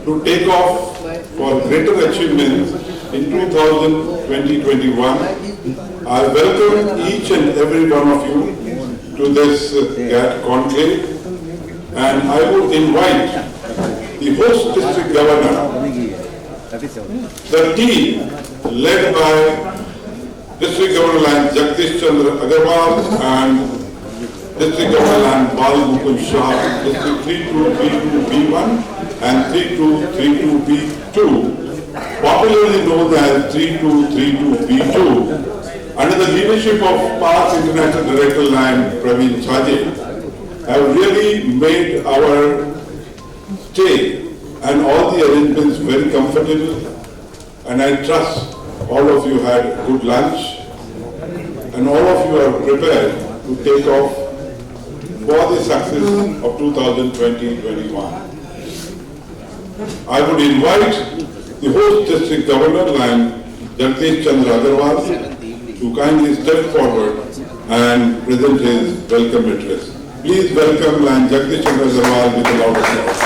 to take off for greater achievements in 2020-21. I welcome each and every one of you to this GAT Conclave, and I would invite the host district governor, the team led by District Governor Line Jagdish Chandra Agarwal and District Governor Line Bal Mukund Shah, District 3232B1 and 3232B2, popularly known as 3232B2, under the leadership of past International Director Line Praveen Sajid, have really made our stay and all the arrangements very comfortable, and I trust all of you had good lunch and all of you are prepared to take off for the success of 2020-21. I would invite the host district governor and Jagdish Chandra Agarwal to kindly step forward and present his welcome address. Please welcome Line Jagdish Chandra Agarwal with a loud applause.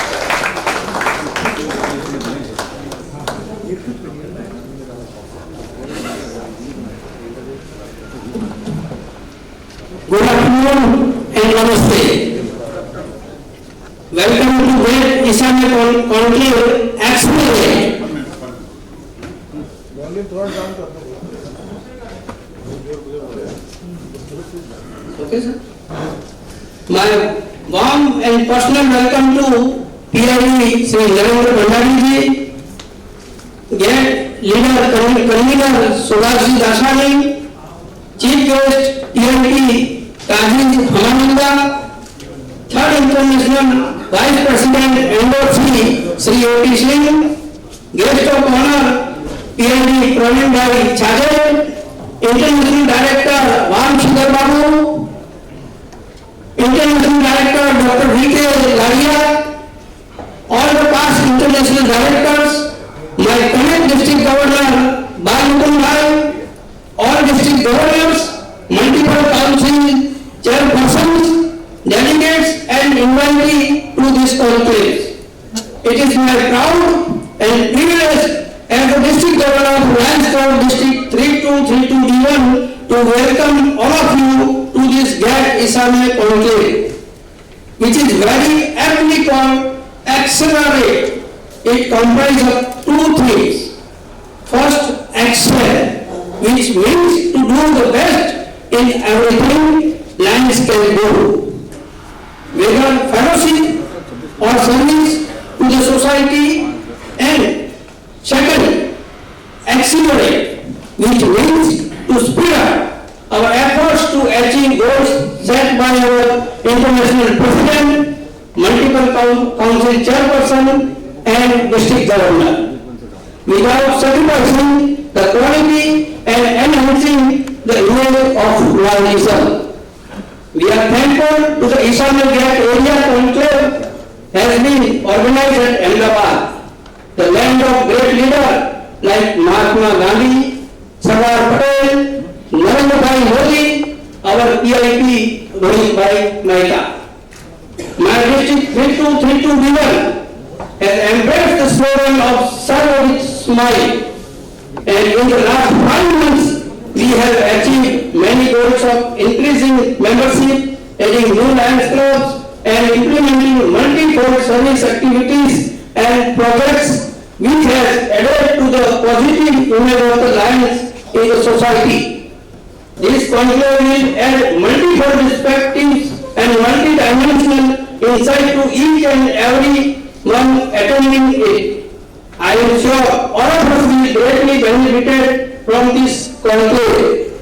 Good afternoon and namaste. Welcome to GAT ISAME Conclave Accelerate. Okay, sir. My warm and personal welcome to PID Sri Narendra Bhandari ji, GAT leader convener Subhash Dasani, Chief Guest TNT Kazi Hamananda, Third International Vice President NOC Sri O.T. Singh, Guest of Honor PID Praveen Bhai Chajal, International Director Guan Siddhar, International Director Dr. V.K. Laria, all the past international directors, my current district governor Bal Mukund Bhai, all district governors, multiple council chairpersons, delegates and invitees to this conclave. It is my proud and privilege as the district governor of Lansdowne District 3232D1 to welcome all of you to this GAT ISAME conclave, which is very aptly called Accelerate. It comprises of two things. First, excel, which means to do the best in everything lines can do, whether fellowship or service to the society. And second, accelerate, which means to speed up our efforts to achieve goals set by our international president, multiple council chairperson and district governor, without sacrificing the quality and enhancing the image of journalism. We are thankful to the ISAME GAT area conclave has been organized at Ahmedabad, the land of great leaders like Mahatma Gandhi, Siddhar, Narendra Bhai Modi, our PIP Rohit Bhai Mehta. My district 3232B1 has embraced the slogan of "Serve with Smile," and in the last 5 months we have achieved many goals of increasing membership, adding new Lions clubs, and implementing multi-fold service activities and projects which has added to the positive image of the Lions in the society. This conclave will add multiple perspectives and multi-dimensional insight to each and every one attending it. I am sure all of us will greatly benefited from this conclave.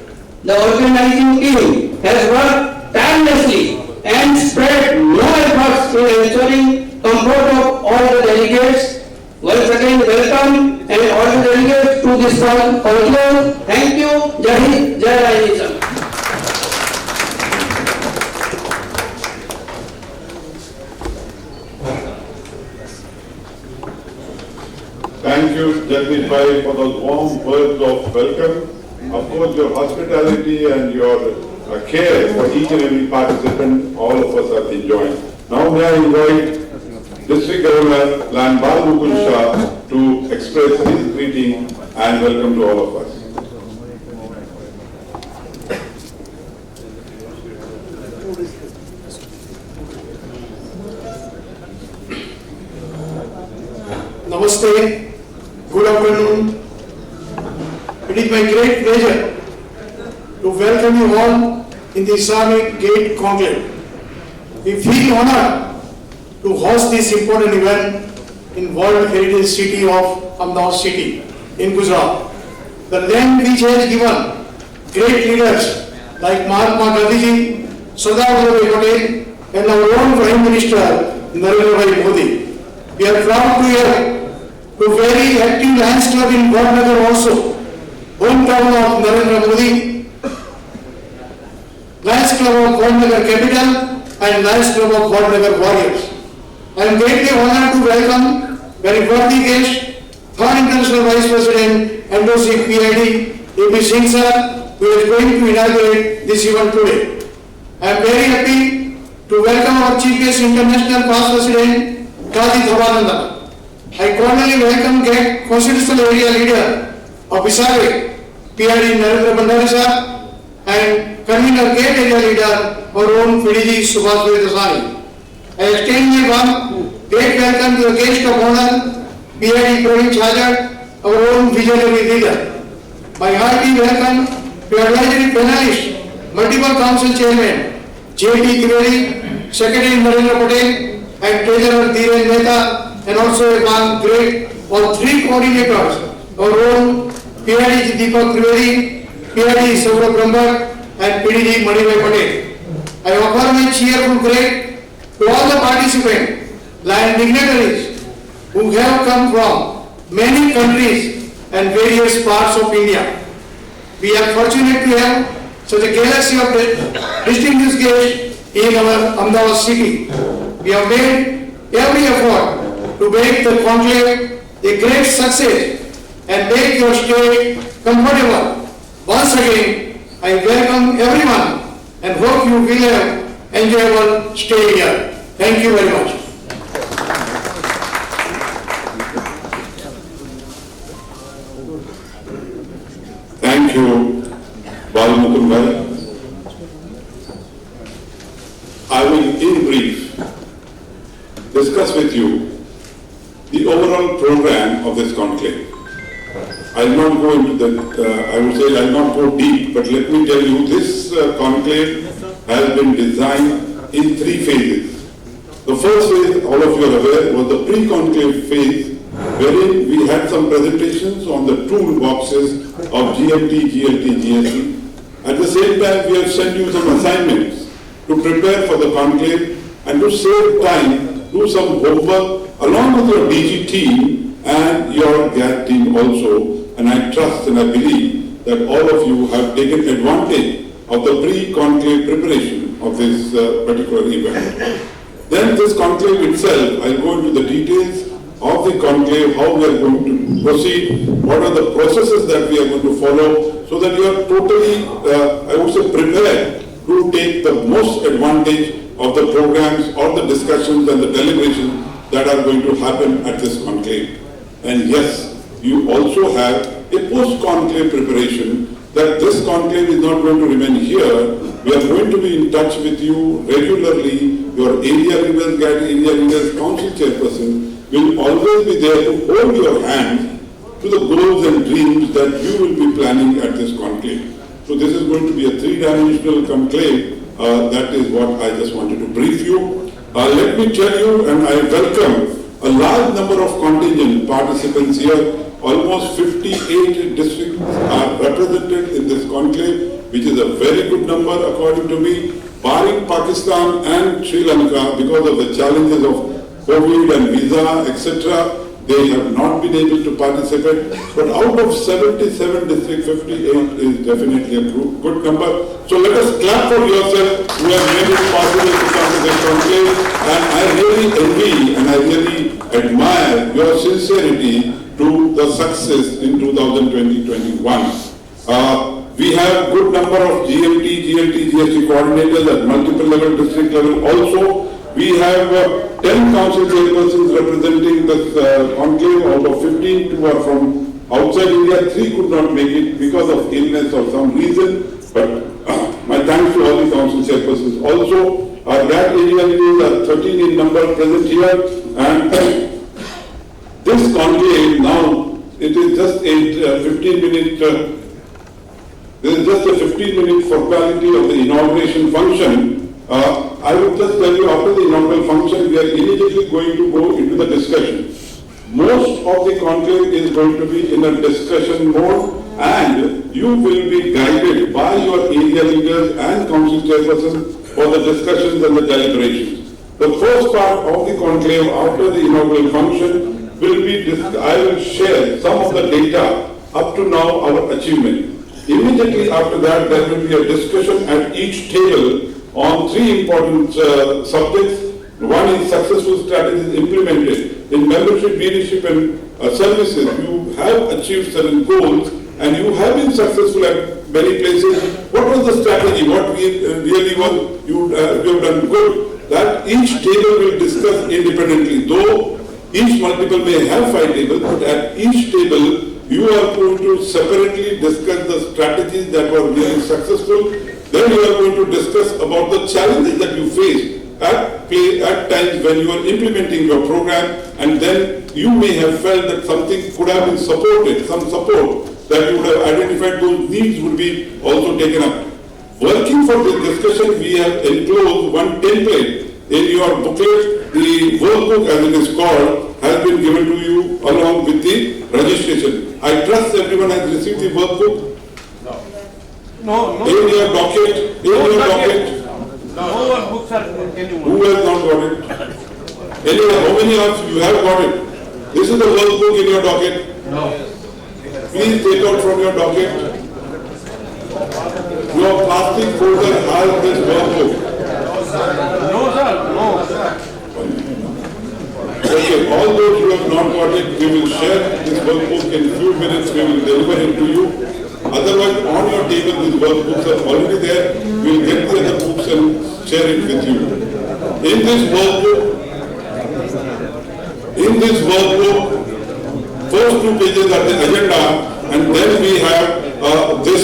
The organizing team has worked tirelessly and spread more efforts in ensuring comfort of all the delegates. Once again, welcome and all the delegates to this conclave. Thank you. Jai Hind, Jai Rajnism. Thank you, Jagdish Bhai, for those warm words of welcome. Of course, your hospitality and your care for each and every participant, all of us are enjoying. Now may I invite District Governor Lanbal Mukul Shah to express his greeting and welcome to all of us. Namaste, good afternoon. It is my great pleasure to welcome you all in the ISAME GAT Conclave. We feel honored to host this important event in World Heritage City of Ahmedabad City in Gujarat. The land which has given great leaders like Mahatma Gandhi, Siddhar and our own Prime Minister Narendra Modi. We are proud to hear to very active Lions Club in Guan also, hometown of Narendra Modi, Lions Club of Guan capital and Lions Club of Guan Warriors. I am greatly honored to welcome very worthy guest, Third International Vice President, NOC PID, A.P. Singh sir, who is going to inaugurate this event today. I am very happy to welcome our Chief Guest International Past President, Kazi Dhawananda. I cordially welcome GAT Constitutional Area Leader of ISAME, PID Narendra Bandari sir, and Convener GAT Area Leader, our own PDG Subhash Dasani. I extend my warm, great welcome to the guest of honor, PID Praveen Chhajar, our own visionary leader. My hearty welcome to advisory panelists, multiple council chairmen, J.T. Trivedi, Secretary Narendra Patel, and Treasurer Dhiren Mehta, and also one great all three coordinators, our own PID Deepak Trivedi, PID Saurabh Brahmbhatt, and PDG Manibhai Patel. I offer my cheerful greet to all the participants, lion dignitaries who have come from many countries and various parts of India. We are fortunate to have such a galaxy of distinguished guests in our Ahmedabad city. We have made every effort to make the conclave a great success and make your stay comfortable. Once again, I welcome everyone and hope you will have enjoyable stay here. Thank you very much. Thank you, Balmukunbhai. I will, in brief, discuss with you the overall program of this conclave. I will not go into the, I would say I will not go deep, but let me tell you, this conclave has been designed in three phases. The first phase, all of you are aware, was the pre-conclave phase, wherein we had some presentations on the toolboxes of GMT, GLT, GST. At the same time, we have sent you some assignments to prepare for the conclave and to save time, do some homework along with your DG team and your GAT team also. And I trust and I believe that all of you have taken advantage of the pre-conclave preparation of this particular event. Then this conclave itself, I'll go into the details of the conclave, how we are going to proceed, what are the processes that we are going to follow, so that you are totally, I would say, prepared to take the most advantage of the programs or the discussions and the deliberations that are going to happen at this conclave. And yes, you also have a post-conclave preparation, that this conclave is not going to remain here. We are going to be in touch with you regularly. Your area leaders, GAT area leaders, council chairperson will always be there to hold your hand to the goals and dreams that you will be planning at this conclave. So this is going to be a three-dimensional conclave. That is what I just wanted to brief you. Let me tell you, and I welcome a large number of contingent participants here. Almost 58 districts are represented in this conclave, which is a very good number according to me. Barring Pakistan and Sri Lanka, because of the challenges of COVID and visa, etc., they have not been able to participate. But out of 77 districts, 58 is definitely a good number. So let us clap for yourself who have made it possible to come to this conclave. And I really envy and I really admire your sincerity to the success in 2020-21. We have good number of GMT, GLT, GST coordinators at multiple level, district level also. We have 10 council chairpersons representing this conclave. Out of 15, 2 are from outside India. 3 could not make it because of illness or some reason. But my thanks to all the council chairpersons. Also, our GAT area leaders are 13 in number present here. And this conclave now, it is just a 15-minute. This is just a 15-minute formality of the inauguration function. I would just tell you, after the inaugural function, we are immediately going to go into the discussion. Most of the conclave is going to be in a discussion mode, and you will be guided by your area leaders and council chairpersons for the discussions and the deliberations. The first part of the conclave after the inaugural function will be, I will share some of the data up to now, our achievement. Immediately after that, there will be a discussion at each table on 3 important subjects. One is successful strategies implemented. In membership, leadership and services, you have achieved certain goals and you have been successful at many places. What was the strategy? What really was you have done good? That each table will discuss independently. Though each multiple may have 5 tables, but at each table, you are going to separately discuss the strategies that were really successful. Then you are going to discuss about the challenges that you face at times when you are implementing your program, and then you may have felt that something could have been supported, some support that you would have identified, those needs would be also taken up. Working for this discussion, we have enclosed one template in your booklet. The workbook, as it is called, has been given to you along with the registration. I trust everyone has received the workbook. No. In your docket. No workbooks are genuine. Who has not got it? Anyway, how many of you have got it? This is the workbook in your docket. No. Please take out from your docket. Your plastic folder has this workbook. No, sir. No. Okay, all those who have not got it, we will share this workbook in a few minutes. We will deliver it to you. Otherwise, on your table, these workbooks are already there. We will get the other books and share it with you. In this workbook, first 2 pages are the agenda, and then we have this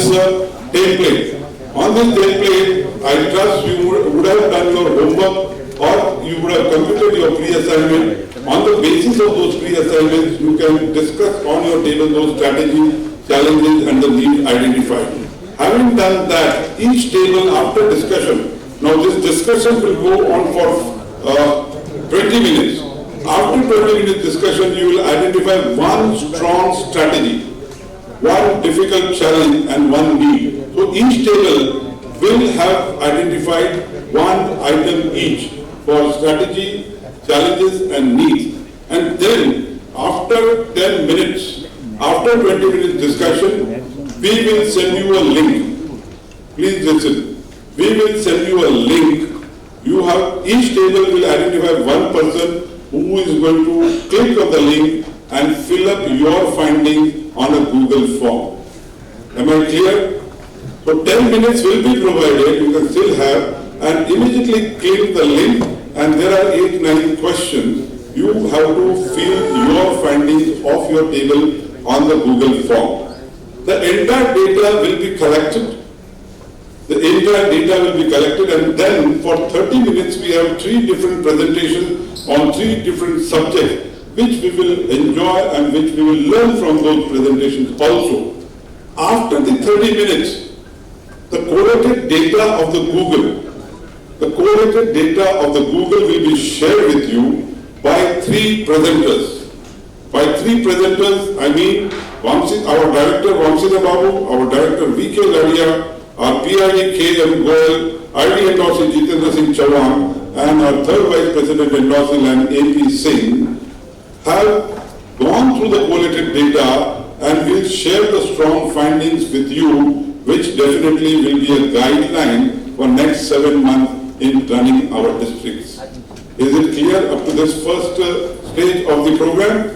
template. On this template, I trust you would have done your homework, or you would have completed your pre-assignment. On the basis of those pre-assignments, you can discuss on your table those strategies, challenges and the needs identified. Having done that, each table after discussion, now this discussion will go on for 20 minutes. After 20 minutes discussion, you will identify one strong strategy, one difficult challenge and one need. So each table will have identified one item each for strategy, challenges and needs. And then after 10 minutes, after 20 minutes discussion, we will send you a link. Please listen. We will send you a link. You have, each table will identify one person who is going to click on the link and fill up your findings on a Google form. Am I clear? So 10 minutes will be provided, you can still have, and immediately click the link, and there are 8-9 questions. You have to fill your findings of your table on the Google form. The entire data will be collected. And then for 30 minutes we have 3 different presentations on 3 different subjects, which we will enjoy and which we will learn from those presentations also. After the 30 minutes, the collated data of the Google will be shared with you by 3 presenters. By 3 presenters, I mean our director Vamsida Babu, our director V.K. Ladia, our PID K.M. Goel, ID endorser Jitendra Singh Chauhan, and our 3rd Vice President endorser and A.P. Singh have gone through the collated data and will share the strong findings with you, which definitely will be a guideline for next 7 months in running our districts. Is it clear up to this first stage of the program?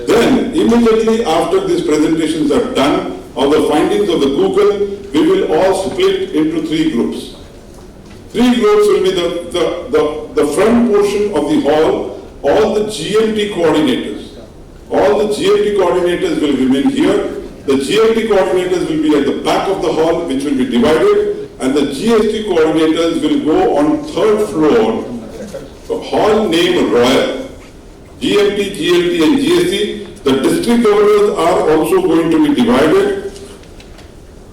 Then, immediately after these presentations are done, of the findings of the Google, we will all split into 3 groups. 3 groups will be the front portion of the hall, all the GMT coordinators. All the GMT coordinators will remain here. The GMT coordinators will be at the back of the hall, which will be divided, and the GST coordinators will go on 3rd floor, hall name Royal. GMT, GLT and GST, the district governors are also going to be divided.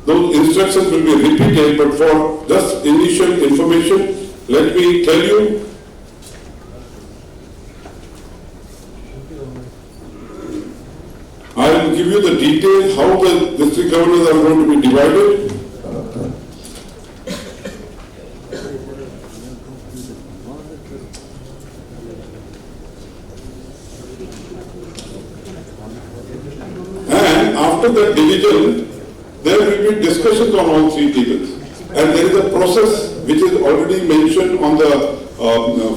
Those instructions will be repeated, but for just initial information, let me tell you. I will give you the details how the district governors are going to be divided. And after that division, there will be discussions on all 3 tables. And there is a process which is already mentioned on the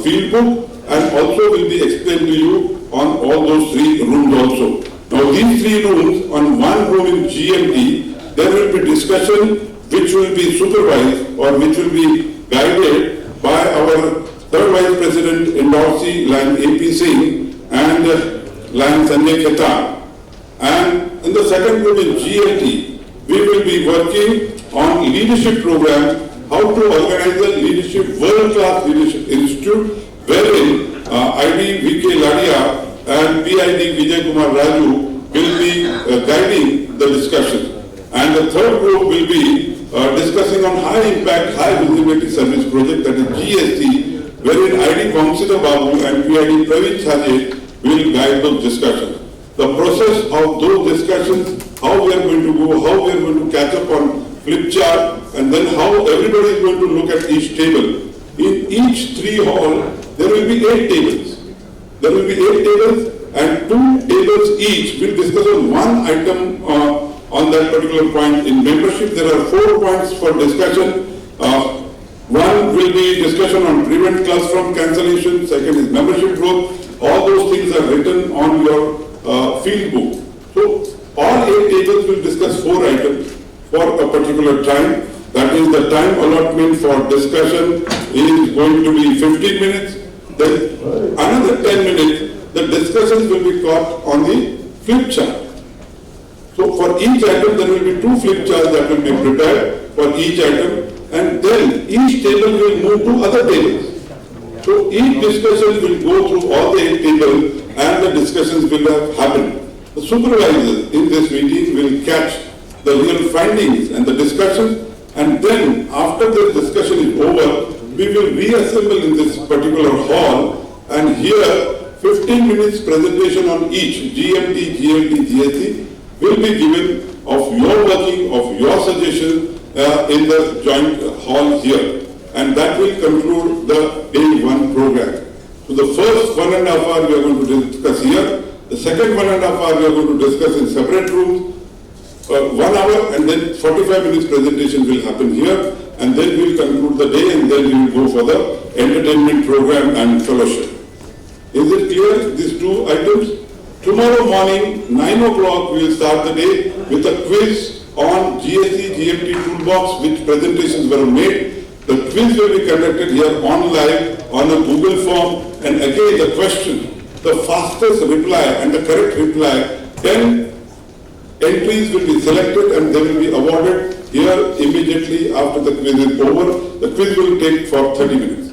field book and also will be explained to you on all those 3 rooms also. Now these 3 rooms, on one room in GMT, there will be discussion which will be supervised or which will be guided by our 3rd Vice President Indorsi, Line AP Singh and Line Sanjay Khaitan. And in the second room in GLT, we will be working on leadership program, how to organize a leadership, world-class leadership institute, wherein ID VK Ladia and PID Vijay Kumar Raju will be guiding the discussion. And the third group will be discussing on high impact, high visibility service project, that is GST, wherein ID Vamsita Babu and PID Praveen Chhaje will guide those discussions. The process of those discussions, how we are going to go, how we are going to catch up on flip chart, and then how everybody is going to look at each table. In each 3 hall, there will be 8 tables. There will be 8 tables and 2 tables each will discuss on one item on that particular point. In membership, there are 4 points for discussion. One will be discussion on prevent class from cancellation. Second is membership growth. All those things are written on your field book. So all 8 tables will discuss 4 items for a particular time. That is, the time allotment for discussion is going to be 15 minutes. Then another 10 minutes, the discussions will be caught on the flip chart. So for each item, there will be 2 flip charts that will be prepared for each item, and then each table will move to other tables. So each discussion will go through all the 8 tables and the discussions will have happened. The supervisors in this meeting will catch the real findings and the discussions, and then after the discussion is over, we will reassemble in this particular hall and hear 15 minutes presentation on each GMT, GLT, GST will be given of your working, of your suggestions in the joint hall here, and that will conclude the day 1 program. So the first 1.5 hours we are going to discuss here, the second 1.5 hours we are going to discuss in separate rooms, 1 hour, and then 45 minutes presentation will happen here, and then we will conclude the day, and then we will go for the entertainment program and fellowship. Is it clear, these 2 items? Tomorrow morning, 9 o'clock, we will start the day with a quiz on GST, GMT toolbox, which presentations were made. The quiz will be conducted here on live on a Google form, and again the question, the fastest reply and the correct reply, 10 entries will be selected and they will be awarded here immediately after the quiz is over. The quiz will take for 30 minutes.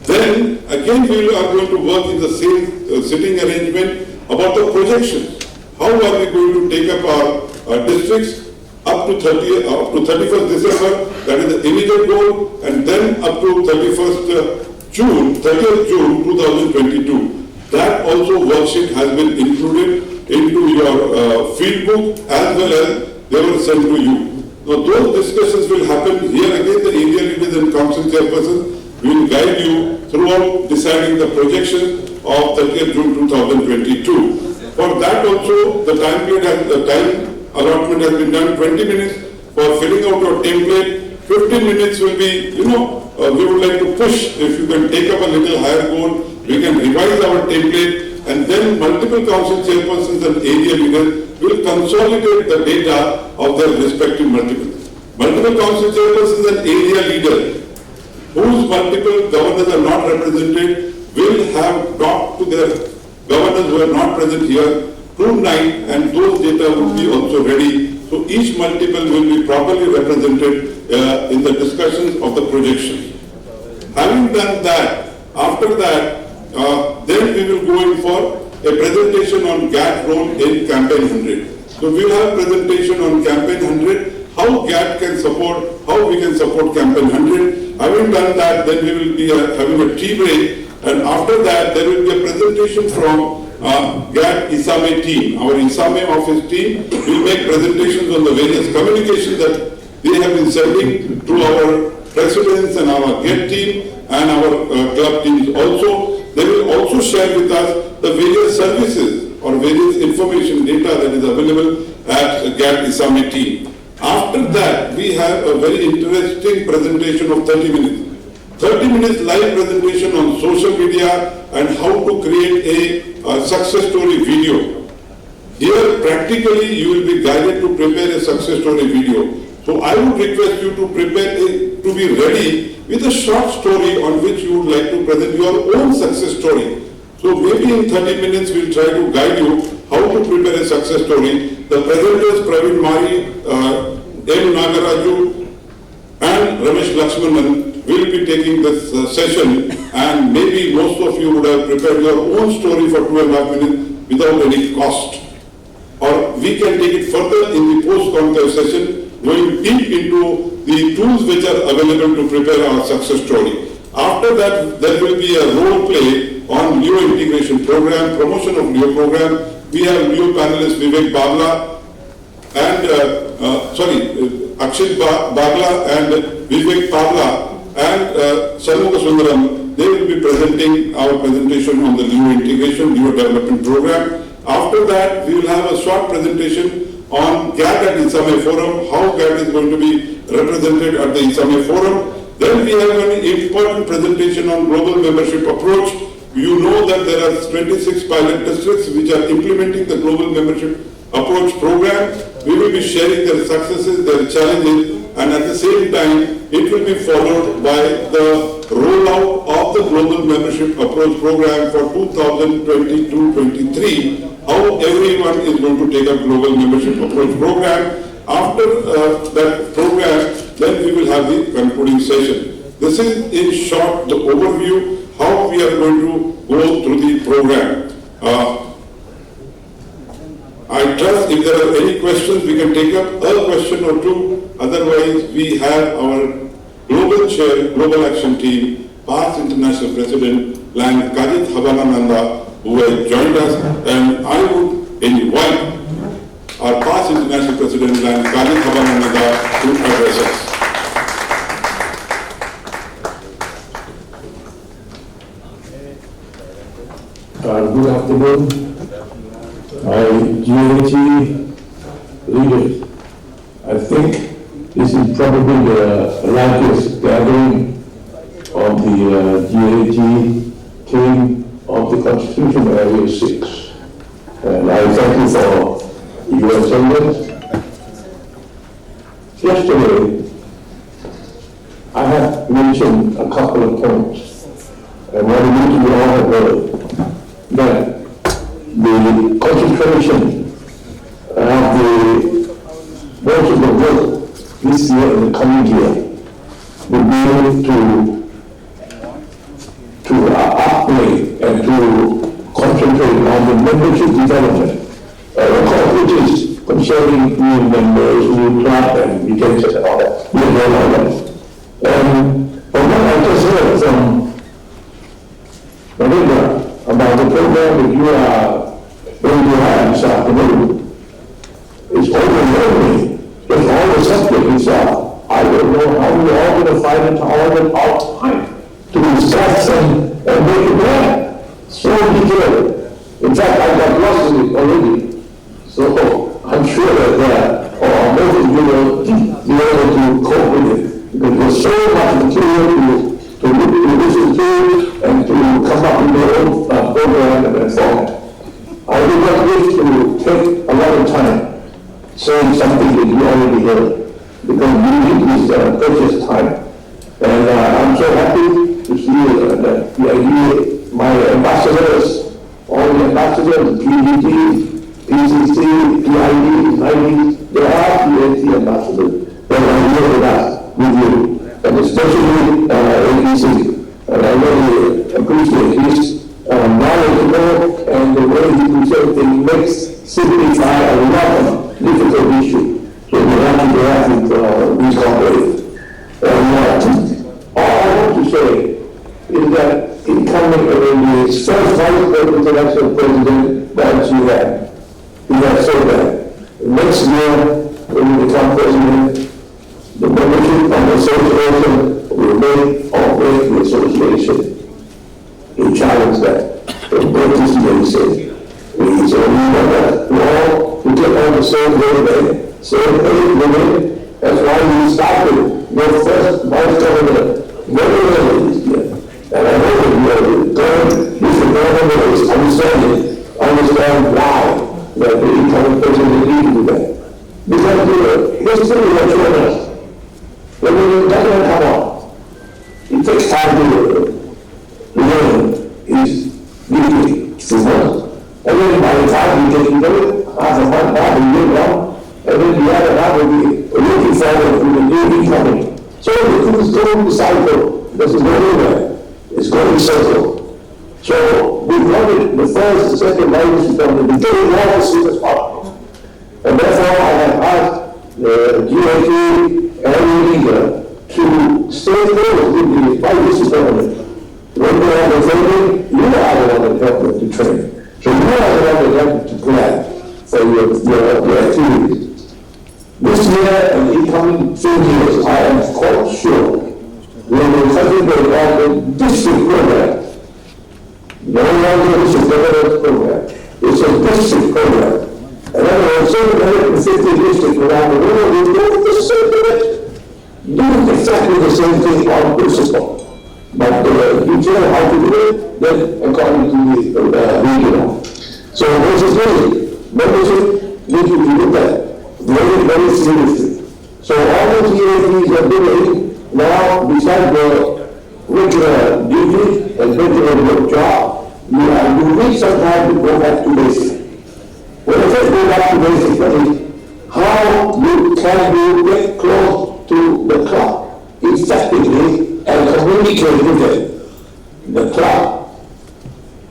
Then again we are going to work in the same sitting arrangement about the projections. How are we going to take up our districts up to 31st December, that is the immediate goal, and then up to 30th June 2022. That also worksheet has been included into your field book as well as they were sent to you. Now those discussions will happen here again. The area leaders and council chairpersons will guide you throughout deciding the projection of 30th June 2022. For that also the time allotment has been done. 20 minutes for filling out your template. 15 minutes will be, we would like to push, if you can take up a little higher goal, we can revise our template, and then multiple council chairpersons and area leaders will consolidate the data of their respective multiple council chairpersons and area leaders whose multiple governors are not represented will have talked to their governors who are not present here tonight, and those data will be also ready. So each multiple will be properly represented in the discussions of the projection. Having done that, after that, then we will go in for a presentation on GAT role in Campaign 100. So we will have a presentation on Campaign 100, how GAT can support, how we can support Campaign 100. Having done that, then we will be having a tea break, and after that there will be a presentation from GAT ISAME team. Our ISAME office team will make presentations on the various communications that they have been sending to our presidents and our GAT team and our club teams also. They will also share with us the various services or various information data that is available at GAT ISAME team. After that, we have a very interesting presentation of 30 minutes. 30 minutes live presentation on social media and how to create a success story video. Here, practically, you will be guided to prepare a success story video. So I would request you to prepare to be ready with a short story on which you would like to present your own success story. So maybe in 30 minutes we'll try to guide you how to prepare a success story. The presenters Praveen Mari, M. Nagaraju and Ramesh Lakshmanan will be taking this session, and maybe most of you would have prepared your own story for 2.5 minutes without any cost. Or we can take it further in the post-conclave session, going deep into the tools which are available to prepare our success story. After that, there will be a role play on Leo integration program, promotion of Leo program. We have Leo panelists Vivek Babla and Akshit Babla and Vivek Babla and Shanmuga Sundaram. They will be presenting our presentation on the Leo integration, Leo development program. After that, we will have a short presentation on GAT at ISAME Forum, how GAT is going to be represented at the ISAME Forum. Then we have an important presentation on global membership approach. You know that there are 26 pilot districts which are implementing the global membership approach program. We will be sharing their successes, their challenges, and at the same time, it will be followed by the rollout of the global membership approach program for 2022-23. How everyone is going to take up global membership approach program. After that program, then we will have the concluding session. This is in short the overview how we are going to go through the program. I trust if there are any questions, we can take up a question or two. Otherwise, we have our global chair, global action team, past international president, Lan Kajit Habanananda, who has joined us, and I would invite our past international president, Lan Kajit Habanananda, to address us. Good afternoon. GAT leaders, I think this is probably the largest gathering of the GAT team of the Constitution Area 6. And I thank you for your attendance. Yesterday, I have mentioned a couple of points, and what you all have heard, that the concentration of the most of the work this year and the coming year will be to upgrade and to concentrate on the membership development, which is concerning new members, new club, and retention and all that. And from what I just heard from Narendra about the program that you are going to have this afternoon, it's overwhelming. There's all the subject itself. I don't know how we're all going to find it all our time to discuss and make it right. So detailed. In fact, I got lost in it already. So I'm sure that most of you will be able to cope with it. Because there's so much material to listen to and to come up with your own program and format. I would not wish to take a lot of time saying something that you already heard, because we need this precious time. And I'm so happy APC. And I really appreciate his knowledgeable and the way he presents things makes simplify a lot of difficult issues. So we have to interact with these companies. All I want to say is that incoming the first vice president, international president that you have, he has said that next year when you become president, the membership of the association will make or break the association. He challenged that. The British nation. We said, we know that. Well, we get on the same day, same page with it. That's why we started the first vice governor very early this year. And I hope that you government is understand why that the incoming president need to do that. Because history has shown us that when it doesn't come on, it takes time to learn his duty to work. And then by the time we get to do it, half a month, half a year now, and then the other half will be looking forward to the new incoming. So the things go in the cycle. This is not anywhere. It's going to circle. So we wanted the first and second ladies from the beginning all as soon as possible. And therefore I have asked the GAT and the leader to stay close with the vice government. When they have the training, you are the one that help them to train. So you are the one that help them to plan for your activities. This year and the incoming 2 years, I am quite sure we will concentrate on the district program. No longer is a government program. It's a district program. And there are 750 districts around the world who do the same direction. Do exactly the same thing on principle. But you tell how to do it, then according to the regional. So this is really, membership needs to be looked at very, very seriously. So all the GATs are doing now, besides the regular duties and regular job, you need some time to go back to basics. When I first go back to basics, that is how can you get close to the club effectively and communicate with them. The club.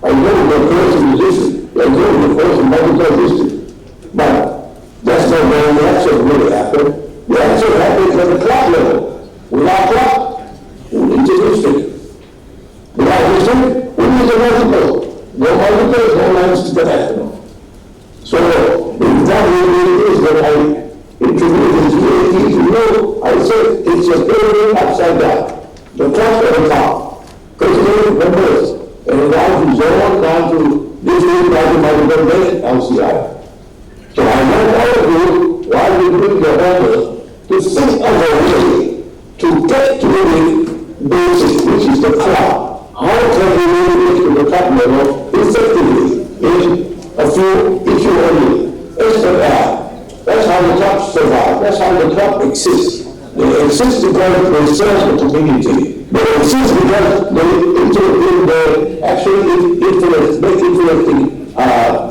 I know the person musician, I know the person medical district, but that's not where the action really happened. The action happens at the club level. Without club, we need to district. Without district, we need a multiple. No multiples, no lines international. So, the value is that I introduced the GAT to you. I said it's a pyramid upside down. The top at the top. President members, and down to zone, down to district, down to multiple LCI. So I want all of you, while we bring the members, to think of a way to get to the basic, which is the club. How can we really get to the top level effectively in a few issues only? That's how the club survives. That's how the club exists. They exist because they serve the community. They exist because they actually influence, make interesting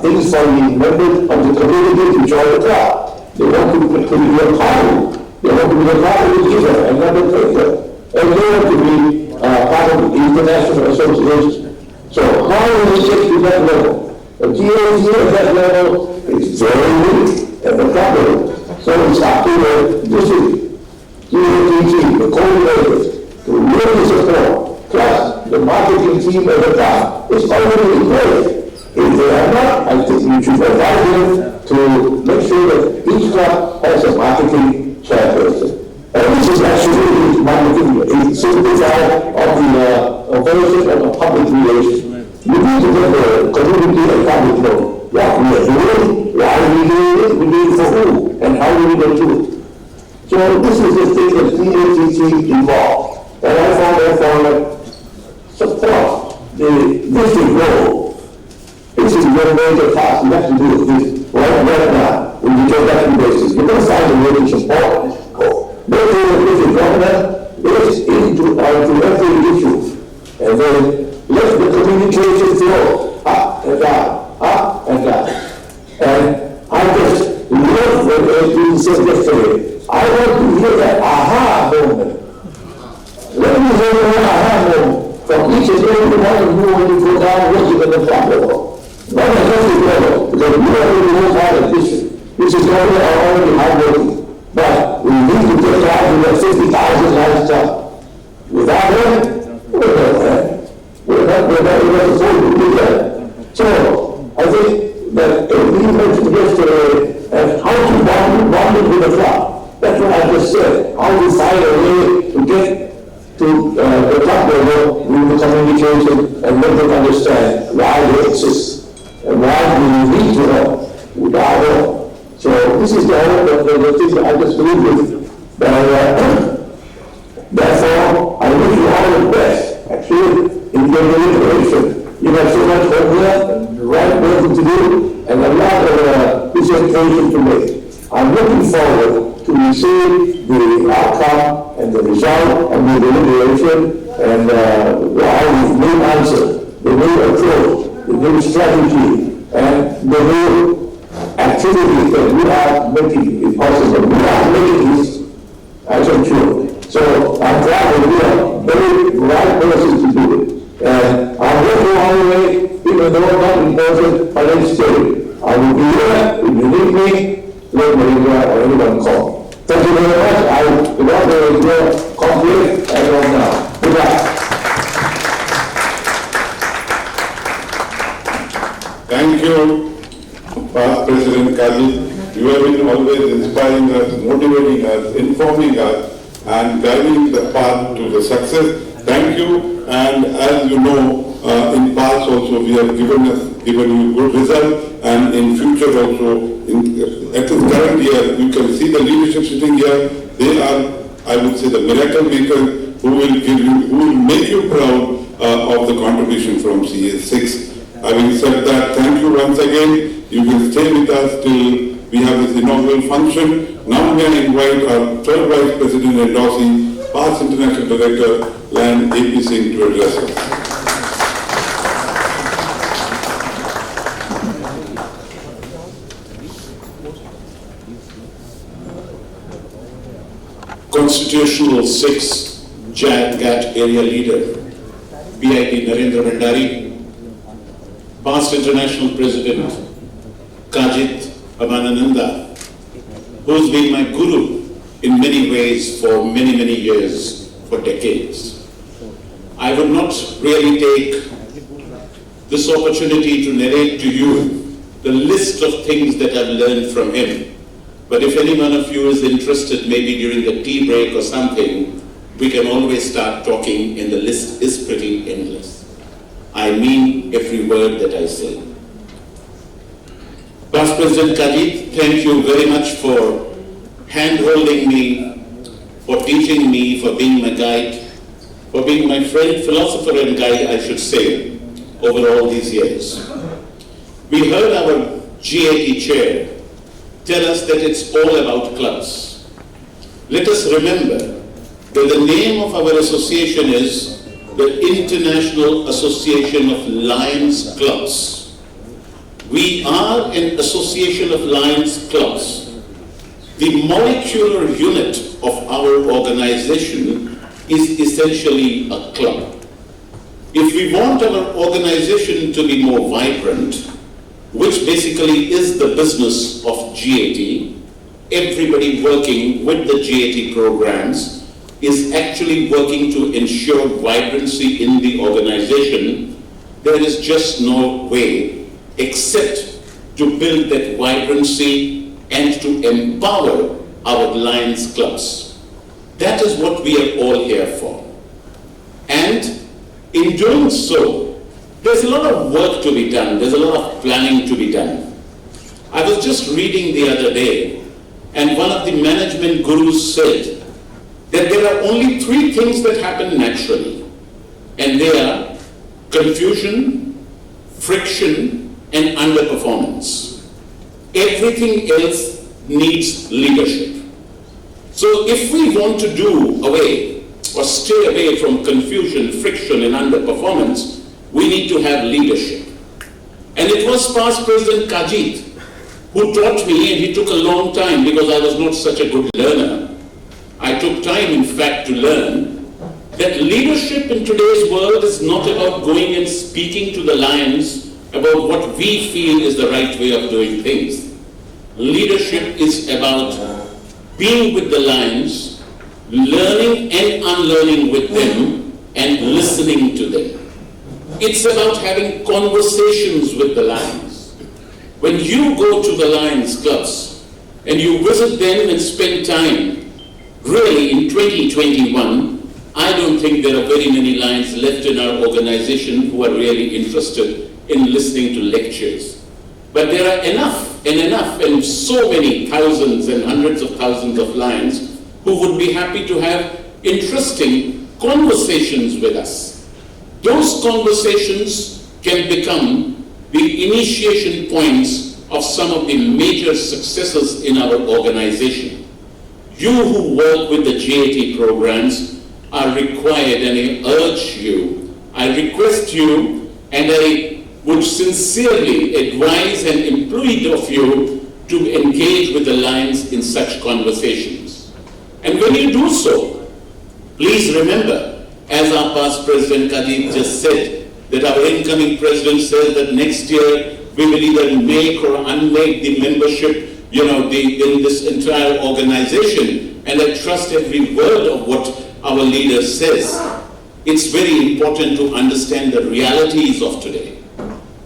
things for the members of the community to join the club. They want to be a part. They want to be a part of the giver and not the taker. And they want to be part of the international association. So how do we get to that level? The GAT at that level is very weak at the top level. So it's up to the district, GAT, the coordinators, to really support. Plus, the marketing team at the top is already in place. If they are not, I think we should provide them to make sure that each club has a marketing chairperson. And this is actually marketing, it's simplified of the version of the public relations. You need to get the community and public know what we are doing, why we do it, we do it for who, and how we will do it. So this is the thing that GAT involved. And I found that support the district role. This is your major task. You have to do this right now when you get back to basics. You're going to find a way to support this goal. Go to the district governor, it's into every issue. And then let the communication flow up and down, up and down. And I just love what you said yesterday. I want to hear that aha moment. Let me hear from each and every one of you when you go down working at the top level. Not a healthy level, because we already know how to this is already hardworking. But we need to get down to the 50,000 lines job. Without them, we're not able to afford to do that. So, I think that we mentioned yesterday how to bond with the flock. That's what I just said. How to find a way to get to the top level with the communication and make them understand why they exist and why we need to help without help. So this is the thing that I just believe with. Therefore, I wish you all the best. Actually, in your deliberation, you have so much homework, the right work to do, and a lot of presentation to make. I'm looking forward to receive the outcome and the result of the deliberation and all the new answer, the new approach, the new strategy, and the new activities that we are making it possible. We are making this actually true. So I'm glad that we are very right persons to do it. And I'm working all the way, even though I'm not in person, but in spirit. I will be here if you need me, let Malaysia or anyone call. Thank you very much. I will inaugurate your conclave as of now. Goodbye. Thank you, Past President Kaji. You have been always inspiring us, motivating us, informing us, and guiding the path to the success. Thank you. And as you know, in past also we have given you good result, and in future also, at this current year, you can see the leadership sitting here. They are, I would say, the miracle makers who will make you proud of the contribution from CS6. Having said that, thank you once again. You will stay with us till we have this inaugural function. Now we invite our third Vice President endorsee, past International Director, Lan A.P. Singh, to address us. Constitutional 6 GAT area leader, BIP Narendra Bhandari, past International President Kajit Amanananda, who's been my guru in many ways for many years, for decades. I would not really take this opportunity to narrate to you the list of things that I've learned from him. But if any one of you is interested, maybe during the tea break or something, we can always start talking, and the list is pretty endless. I mean every word that I say. Past President Kajit, thank you very much for hand-holding me, for teaching me, for being my guide, for being my friend, philosopher and guide, I should say, over all these years. We heard our GAT chair tell us that it's all about clubs. Let us remember that the name of our association is the International Association of Lions Clubs. We are an association of Lions Clubs. The molecular unit of our organization is essentially a club. If we want our organization to be more vibrant, which basically is the business of GAT, everybody working with the GAT programs is actually working to ensure vibrancy in the organization. There is just no way except to build that vibrancy and to empower our Lions clubs. That is what we are all here for. And in doing so, there's a lot of work to be done. There's a lot of planning to be done. I was just reading the other day, and one of the management gurus said that there are only 3 things that happen naturally, and they are confusion, friction, and underperformance. Everything else needs leadership. So if we want to do away or stay away from confusion, friction, and underperformance, we need to have leadership. And it was past President Kajit who taught me, and he took a long time because I was not such a good learner. I took time, in fact, to learn that leadership in today's world is not about going and speaking to the lions about what we feel is the right way of doing things. Leadership is about being with the lions, learning and unlearning with them, and listening to them. It's about having conversations with the lions. When you go to the Lions clubs and you visit them and spend time, really in 2021, I don't think there are very many lions left in our organization who are really interested in listening to lectures. But there are enough and so many thousands and hundreds of thousands of lions who would be happy to have interesting conversations with us. Those conversations can become the initiation points of some of the major successes in our organization. You who work with the GAT programs are required, and I urge you, I request you, and I would sincerely advise and imploit of you to engage with the Lions in such conversations. And when you do so, please remember, as our past President Khalid just said, that our incoming President says that next year we will either make or unmake the membership, in this entire organization. And I trust every word of what our leader says. It's very important to understand the realities of today.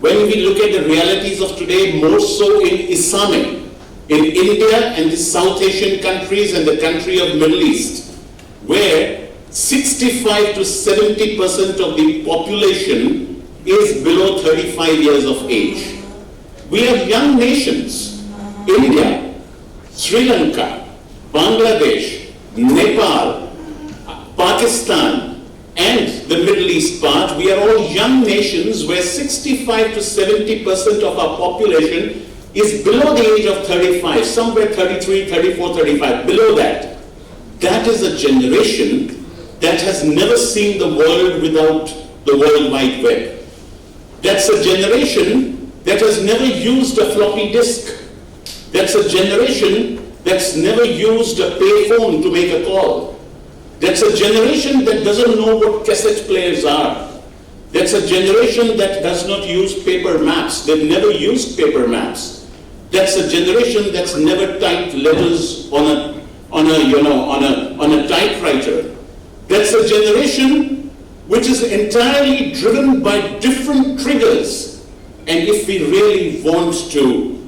When we look at the realities of today, more so in ISAME, in India and the South Asian countries and the country of Middle East, where 65 to 70% of the population is below 35 years of age. We have young nations, India, Sri Lanka, Bangladesh, Nepal, Pakistan, and the Middle East part. We are all young nations where 65 to 70% of our population is below the age of 35, somewhere 33, 34, 35, below that. That is a generation that has never seen the world without the World Wide Web. That's a generation that has never used a floppy disk. That's a generation that's never used a payphone to make a call. That's a generation that doesn't know what cassette players are. That's a generation that does not use paper maps. They've never used paper maps. That's a generation that's never typed letters on a typewriter. That's a generation which is entirely driven by different triggers. And if we really want to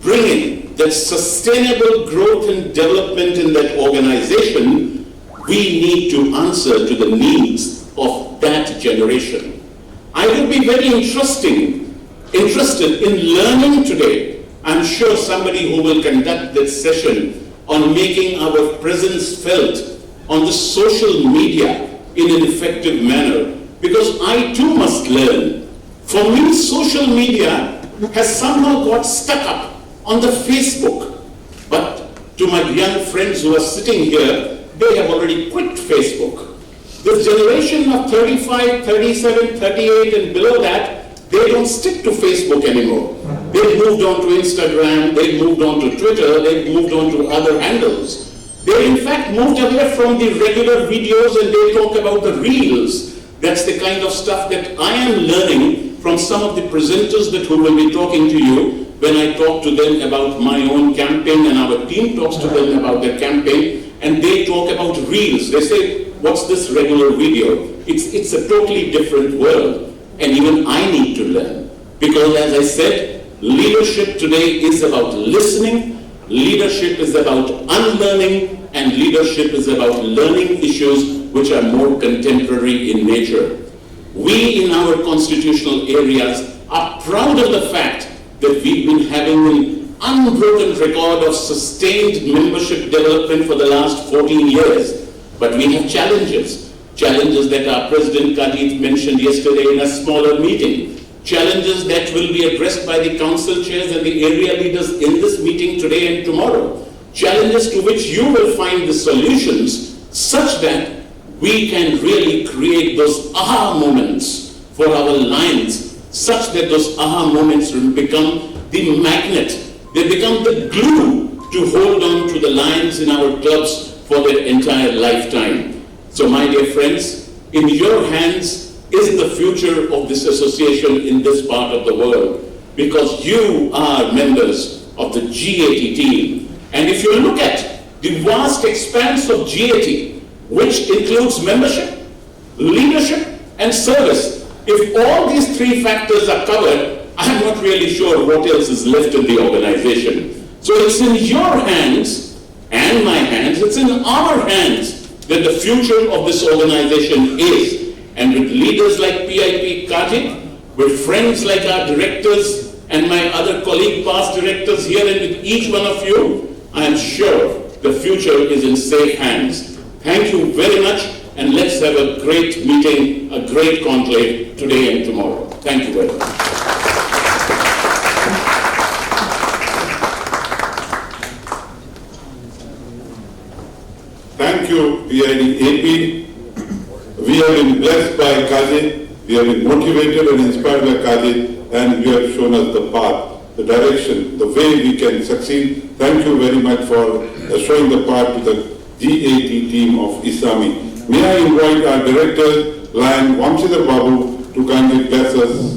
bring in that sustainable growth and development in that organization, we need to answer to the needs of that generation. I would be very interested in learning today. I'm sure somebody who will conduct this session on making our presence felt on the social media in an effective manner, because I too must learn. For me, social media has somehow got stuck up on the Facebook. But to my young friends who are sitting here, they have already quit Facebook. This generation of 35, 37, 38 and below that, they don't stick to Facebook anymore. They've moved on to Instagram, they've moved on to Twitter, they've moved on to other handles. They in fact moved away from the regular videos and they talk about the reels. That's the kind of stuff that I am learning from some of the presenters that who will be talking to you when I talk to them about my own campaign and our team talks to them about their campaign. And they talk about reels. They say, what's this regular video? It's a totally different world. And even I need to learn. Because as I said, leadership today is about listening, leadership is about unlearning, and leadership is about learning issues which are more contemporary in nature. We in our constitutional areas are proud of the fact that we've been having an unbroken record of sustained membership development for the last 14 years. But we have challenges that our President Khalid mentioned yesterday in a smaller meeting, challenges that will be addressed by the council chairs and the area leaders in this meeting today and tomorrow, challenges to which you will find the solutions such that we can really create those aha moments for our Lions, such that those aha moments will become the magnet. They become the glue to hold on to the Lions in our clubs for their entire lifetime. So my dear friends, in your hands is the future of this association in this part of the world, because you are members of the GAT team. And if you look at the vast expanse of GAT, which includes membership, leadership, and service, if all these three factors are covered, I'm not really sure what else is left in the organization. So it's in your hands and my hands, it's in our hands that the future of this organization is. And with leaders like PIP Kajit, with friends like our directors and my other colleague past directors here, and with each one of you, I am sure the future is in safe hands. Thank you very much, and let's have a great meeting, a great conclave today and tomorrow. Thank you very much. Thank you, PID AP. We have been blessed by Kajit, we have been motivated and inspired by Kajit, and you have shown us the path, the direction, the way we can succeed. Thank you very much for showing the path to the GAT team of ISAME. May I invite our director, Lion Siddhar Babu, to kindly bless us.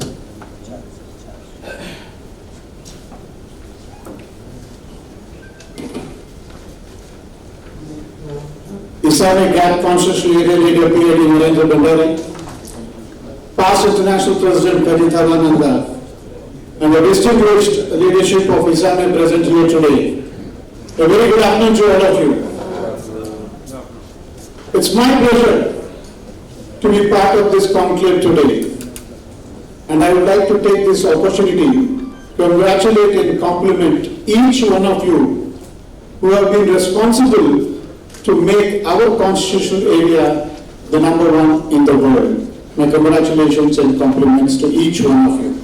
ISAME GAT Constitutional Area Leader PID Narendra Bhandari, past International President Kajit Harananda, and the distinguished leadership of ISAME present here today. A very good afternoon to all of you. It's my pleasure to be part of this conclave today, and I would like to take this opportunity to congratulate and compliment each one of you who have been responsible to make our constitutional area the #1 in the world. My congratulations and compliments to each one of you.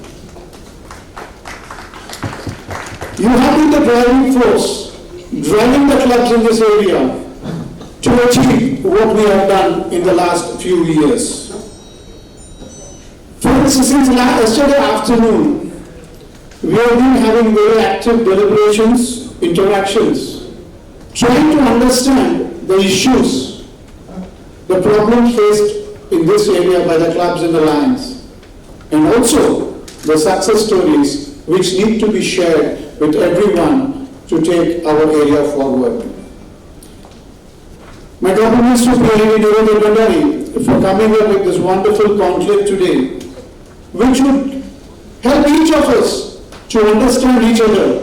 You have been the driving force, driving the clubs in this area to achieve what we have done in the last few years. For instance, since yesterday afternoon, we have been having very active deliberations, interactions, trying to understand the issues, the problems faced in this area by the clubs and alliance, and also the success stories which need to be shared with everyone to take our area forward. My compliments to PID Narendra Bhandari for coming up with this wonderful conclave today, which would help each of us to understand each other,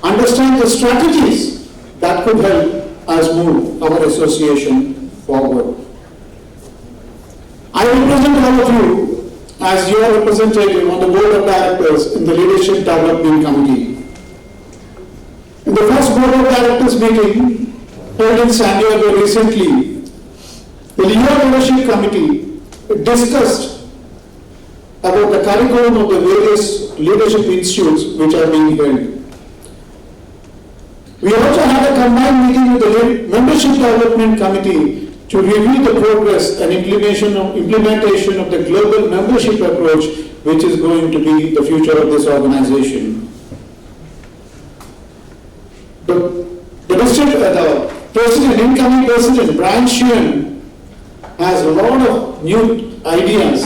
understand the strategies that could help us move our association forward. I represent all of you as your representative on the board of directors in the Leadership Development Committee. In the first board of directors meeting held in San Diego recently, the Leadership Committee discussed about the curriculum of the various leadership institutes which are being held. We also had a combined meeting with the Membership Development Committee to review the progress and implementation of the global membership approach, which is going to be the future of this organization. The incoming president, Brian Sheehan, has a lot of new ideas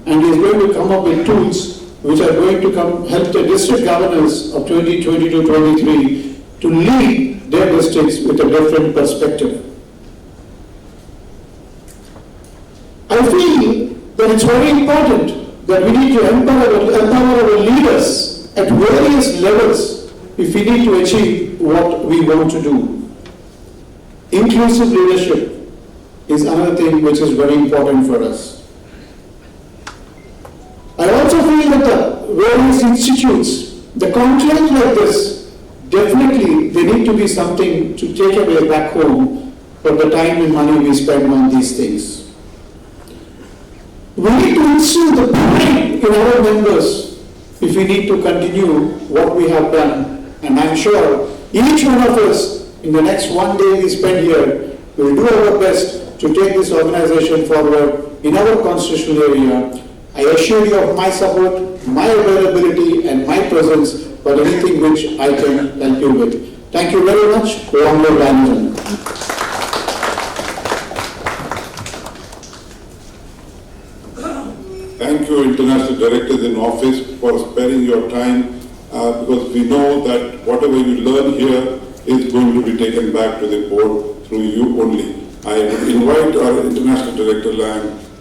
and is going to come up with tools which are going to help the district governors of 2020-23 to lead their districts with a different perspective. I feel that it's very important that we need to empower our leaders at various levels if we need to achieve what we want to do. Inclusive leadership is another thing which is very important for us. I also feel that the various institutes, the conclaves like this, definitely they need to be something to take away back home for the time and money we spend on these things. We need to instill the pride in our members if we need to continue what we have done. And I'm sure each one of us in the next one day we spend here will do our best to take this organization forward in our constitutional area. I assure you of my support, my availability and my presence for anything which I can help you with. Thank you very much. Long live London. Thank you, international directors in office, for sparing your time, because we know that whatever you learn here is going to be taken back to the board through you only. I would invite our international director,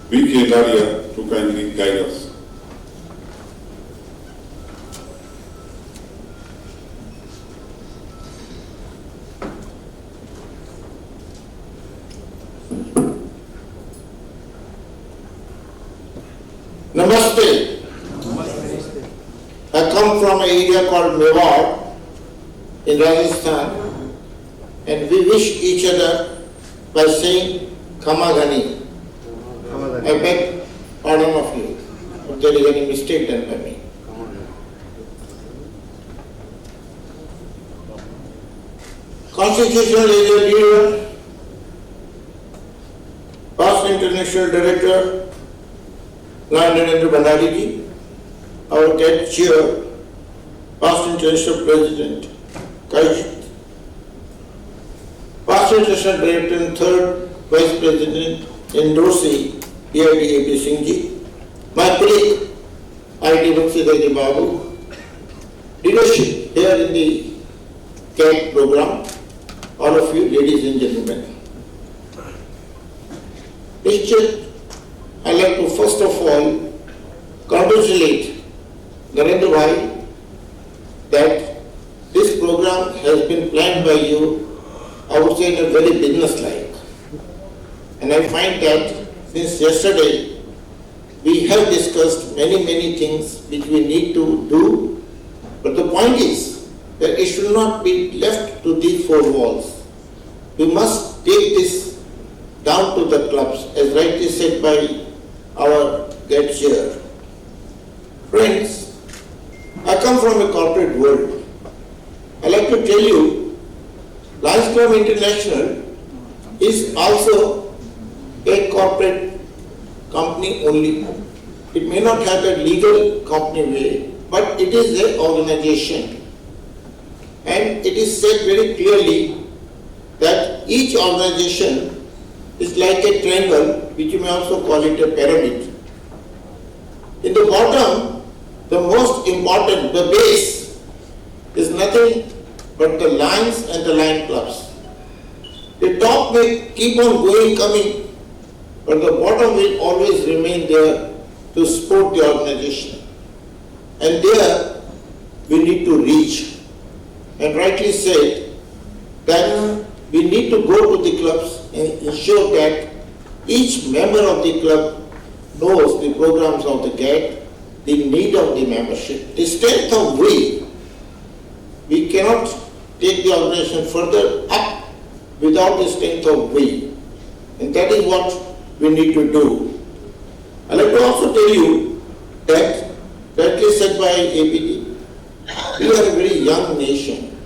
V.K. Laria, to kindly guide us. Namaste. I come from an area called Mewar in Rajasthan, and we wish each other by saying Kamagani. I beg pardon of you if there is any mistake done by me. Constitutional Area Leader, past International Director, Narendra Bhandari, our GAT Chair, past International President, Kajit, past International Director and third Vice President, Indosi, PID Singh ji, my colleague, IT Siddhar Babu, leadership here in the GAT program, all of you ladies and gentlemen. I'd like to first of all congratulate Narendra Bhai that this program has been planned by you, I would say, in a very business-like. And I find that since yesterday we have discussed many things which we need to do, but the point is that it should not be left to these four walls. We must take this down to the clubs, as rightly said by our GAT chair. Friends, I come from a corporate world. I like to tell you, Lions Club International is also a corporate company only. It may not have a legal company way, but it is an organization. And it is said very clearly that each organization is like a triangle, which you may also call it a pyramid. In the bottom, the most important, the base, is nothing but the Lions and the Lion clubs. The top may keep on going, coming, but the bottom will always remain there to support the organization. And there, we need to reach. And rightly said that we need to go to the clubs and ensure that each member of the club knows the programs of the GAT, the need of the membership, the strength of we. We cannot take the organization further up without the strength of we. And that is what we need to do. I'd like to also tell you that, rightly said by APD, we are a very young nation,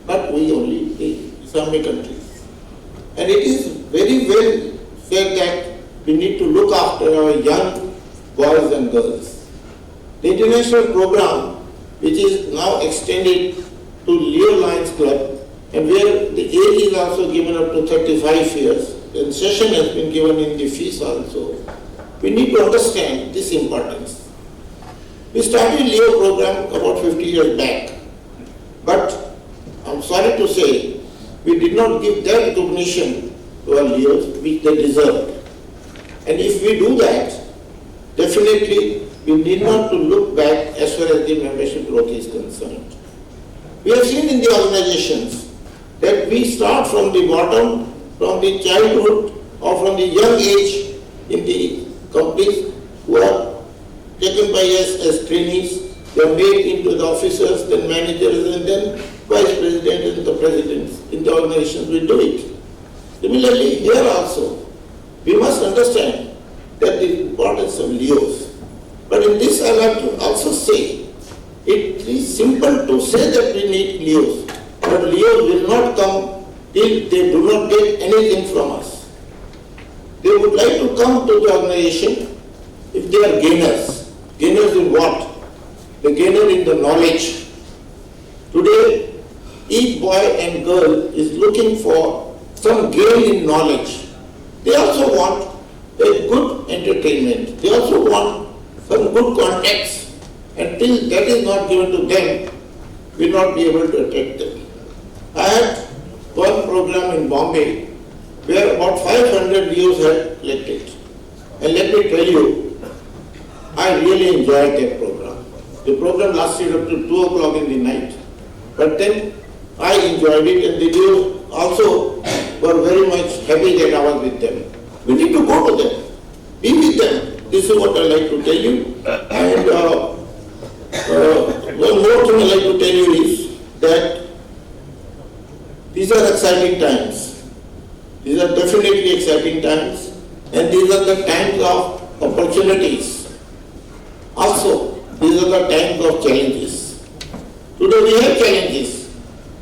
not we only, the ISAME countries. And it is very well said that we need to look after our young boys and girls. The international program, which is now extended to Leo Lions Club, and where the age is also given up to 35 years, and session has been given in the fees also, we need to understand this importance. We started Leo program about 50 years back, but I'm sorry to say, we did not give that recognition to our Leos which they deserved. And if we do that, definitely we need not to look back as far as the membership growth is concerned. We have seen in the organizations that we start from the bottom, from the childhood or from the young age in the companies who are taken by us as trainees, they are made into the officers, then managers, and then vice president and the presidents in the organizations will do it. Similarly, here also, we must understand that the importance of Leos. But in this, I like to also say, it is simple to say that we need Leos, but Leos will not come till they do not get anything from us. They would like to come to the organization if they are gainers. Gainers in what? The gainer in the knowledge. Today, each boy and girl is looking for some gain in knowledge. They also want a good entertainment. They also want some good contacts, and till that is not given to them, we will not be able to attract them. I had one program in Bombay where about 500 youths had collected. And let me tell you, I really enjoyed that program. The program lasted up to 2 o'clock in the night. But then I enjoyed it, and the youth also were very much happy that I was with them. We need to go to them, be with them. This is what I like to tell you. And one more thing I like to tell you is that these are exciting times. These are definitely exciting times, and these are the times of opportunities. Also, these are the times of challenges. Today we have challenges.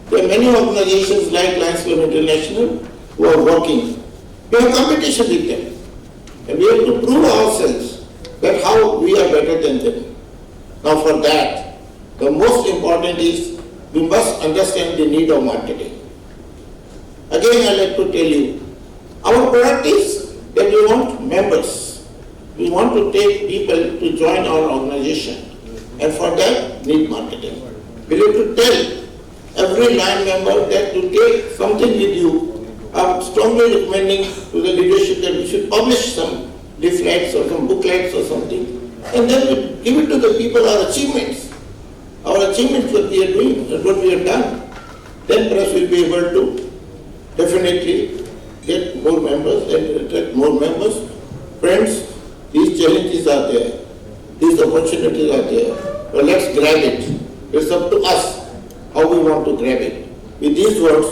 There are many organizations like Lions Club International who are working. We have competition with them, and we have to prove ourselves that how we are better than them. Now for that, the most important is we must understand the need of marketing. Again, I like to tell you, our product is that we want members. We want to take people to join our organization, and for that, need marketing. We need to tell every line member that to take something with you. I'm strongly recommending to the leadership that we should publish some leaflets or some booklets or something, and then we give it to the people our achievements. Our achievements, what we are doing and what we have done. Then perhaps we'll be able to definitely get more members and attract more members. Friends, these challenges are there. These opportunities are there. But let's grab it. It's up to us how we want to grab it. With these words,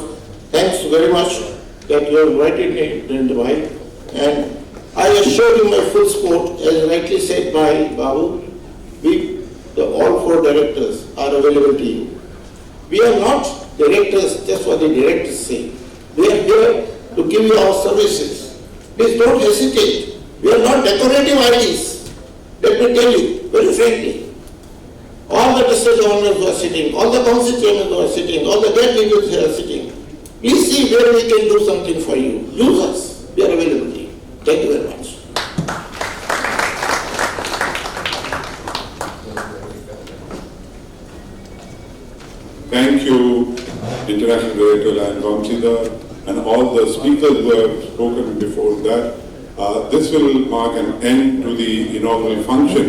thanks very much that you have invited me to Dubai. And I assure you my full support, as rightly said by Babu. All 4 directors are available to you. We are not directors just for the directors' sake. We are here to give you our services. Please don't hesitate. We are not decorative artists. Let me tell you very frankly. All the district governors who are sitting, all the council chairmen who are sitting, all the GAT leaders who are sitting, please see where we can do something for you. Use us. We are available to you. Thank you very much. Thank you, International Director Lion Siddhar, and all the speakers who have spoken before that. This will mark an end to the inaugural function.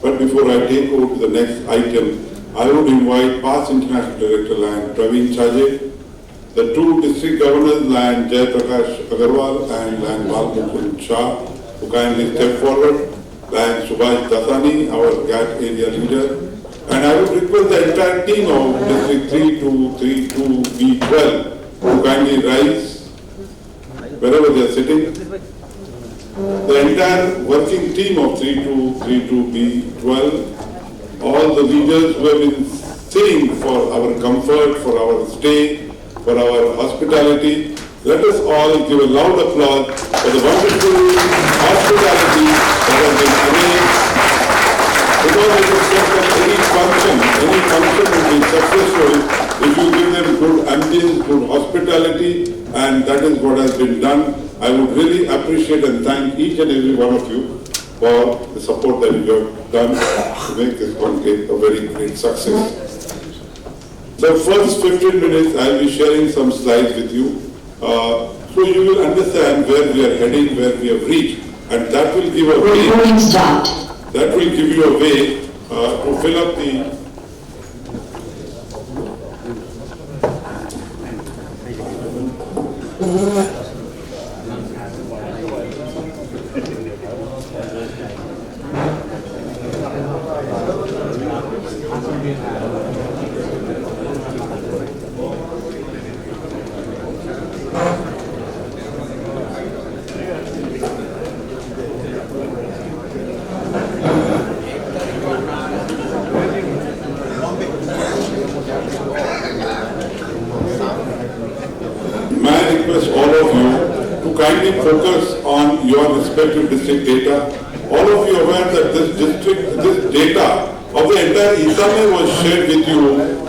But before I take over to the next item, I would invite past International Director Lion Praveen Chaje, the 2 district governors, Lion Jayaprakash Agarwal and Lion Balmukund Shah, to kindly step forward. Lion Subhash Dasani, our GAT area leader. And I would request the entire team of District 3232B12 to kindly rise wherever they are sitting. The entire working team of 3232B12, all the leaders who have been sitting for our comfort, for our stay, for our hospitality, let us all give a loud applause for the wonderful hospitality that has been arranged. Because it is said that any function will be successful if you give them good ambience, good hospitality, and that is what has been done. I would really appreciate and thank each and every one of you for the support that you have done to make this conclave a very great success. The first 15 minutes I will be sharing some slides with you, so you will understand where we are heading, where we have reached, and that will give a way. That will give you a way to fill up the focus on your respective district data. All of you are aware that this data of the entire ISAME was shared with you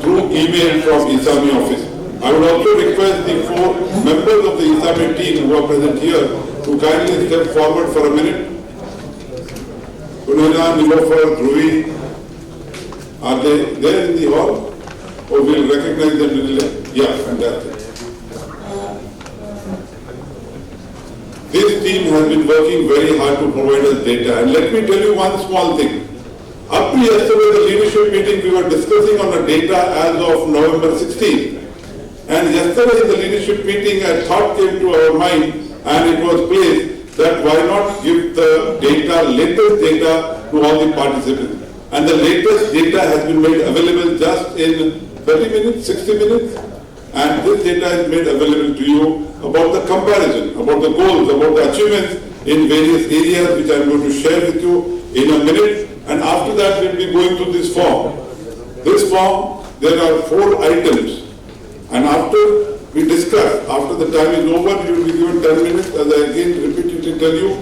through email from ISAME office. I would also request the 4 members of the ISAME team who are present here to kindly step forward for a minute. Punana, Nilofer, Dhruvi, are they there in the hall? Or we'll recognize them in the left? Yeah, fantastic. This team has been working very hard to provide us data. And let me tell you one small thing. Up to yesterday, the leadership meeting, we were discussing on the data as of November 16th. And yesterday in the leadership meeting, a thought came to our mind and it was placed that why not give the data, latest data to all the participants. And the latest data has been made available just in 30 minutes, 60 minutes. And this data is made available to you about the comparison, about the goals, about the achievements in various areas which I am going to share with you in a minute. And after that, we will be going to this form. This form, there are 4 items. And after we discuss, after the time is over, you will be given 10 minutes, as I again repeatedly tell you.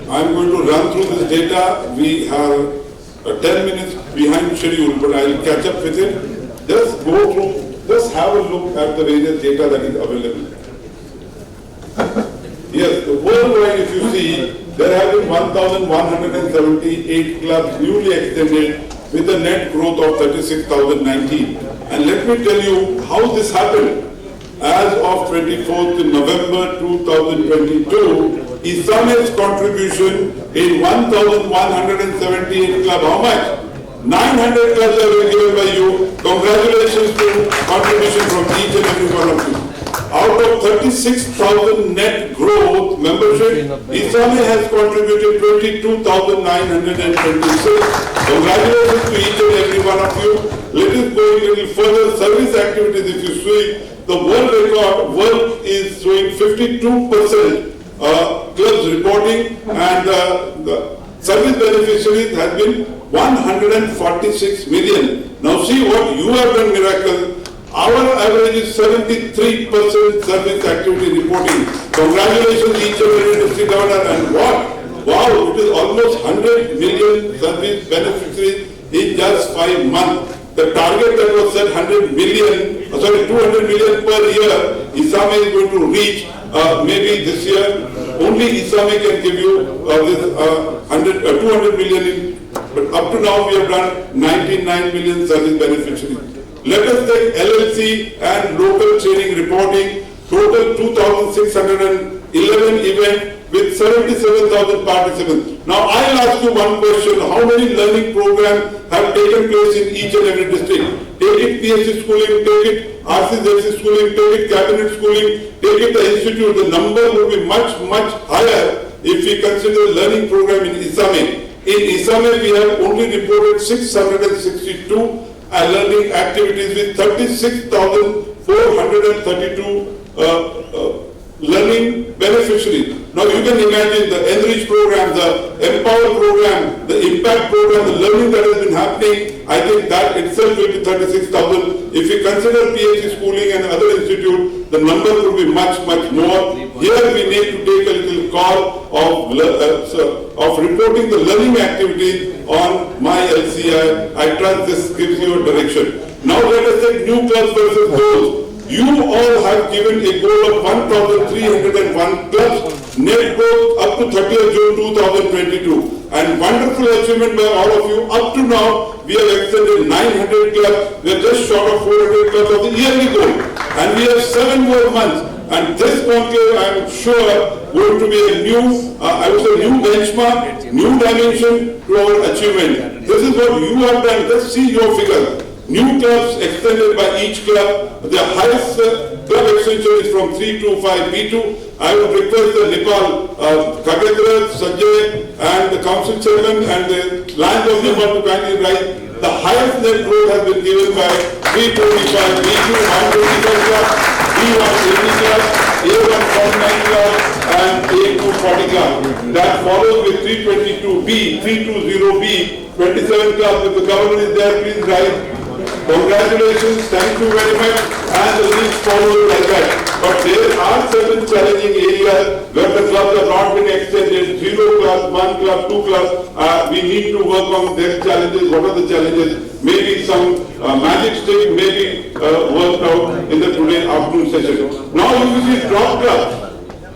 I am going to run through this data. We have 10 minutes behind schedule, but I will catch up with it. Just go through, just have a look at the various data that is available. Yes, worldwide, if you see, there have been 1,178 clubs newly extended with a net growth of 36,019. And let me tell you how this happened. As of 24th November 2022, ISAME's contribution in 1,178 clubs, how much? 900 clubs have been given by you. Congratulations to contribution from each and every one of you. Out of 36,000 net growth membership, ISAME has contributed 22,926. Congratulations to each and every one of you. Let us go a little further. Service activities, if you see, the world record work is showing 52% clubs reporting, and the service beneficiaries have been 146 million. Now see what you have done, miracle. Our average is 73% service activity reporting. Congratulations each and every district governor. And what? Wow, it is almost 100 million service beneficiaries in just 5 months. The target that was set 200 million per year, ISAME is going to reach maybe this year. Only ISAME can give you this 200 million in, but up to now we have done 99 million service beneficiaries. Let us take LLC and local training reporting, total 2,611 events with 77,000 participants. Now I'll ask you one question, how many learning programs have taken place in each and every district? Take it PhD schooling, take it RCZC schooling, take it cabinet schooling, take it the institute. The number will be much, much higher if we consider learning program in ISAME. In ISAME, we have only reported 662 learning activities with 36,432 learning beneficiaries. Now you can imagine the Enrich program, the Empower program, the Impact program, the learning that has been happening. I think that itself will be 36,000. If we consider PhD schooling and other institutes, the number will be much, much more. Here we need to take a little call of reporting the learning activities on my LCI. I trust this gives you a direction. Now let us take new clubs versus goals. You all have given a goal of 1,301 clubs, net growth up to 30th June 2022. And wonderful achievement by all of you. Up to now, we have extended 900 clubs. We are just short of 400 clubs of the yearly goal. And we have 7 more months. And this conclave, I am sure, going to be a new, new benchmark, new dimension to our achievement. This is what you have done. Let's see your figures. New clubs extended by each club. The highest club extension is from 3 to 5 B2. I would request the Nepal, Kagendra, Sanjay and the council chairman and the Lions of Nepal to kindly write. The highest net growth has been given by 325 B2, 125 clubs, B1 80 clubs, A1 49 clubs and A2 40 clubs. That follows with 322B, 320B, 27 clubs. If the government is there, please write. Congratulations, thank you very much, and the list follows like that. But there are certain challenging areas where the clubs have not been extended, 0 clubs, 1 club, 2 clubs. We need to work on their challenges. What are the challenges? maybe some magic stick may be worked out in the today afternoon session. Now you see drop clubs.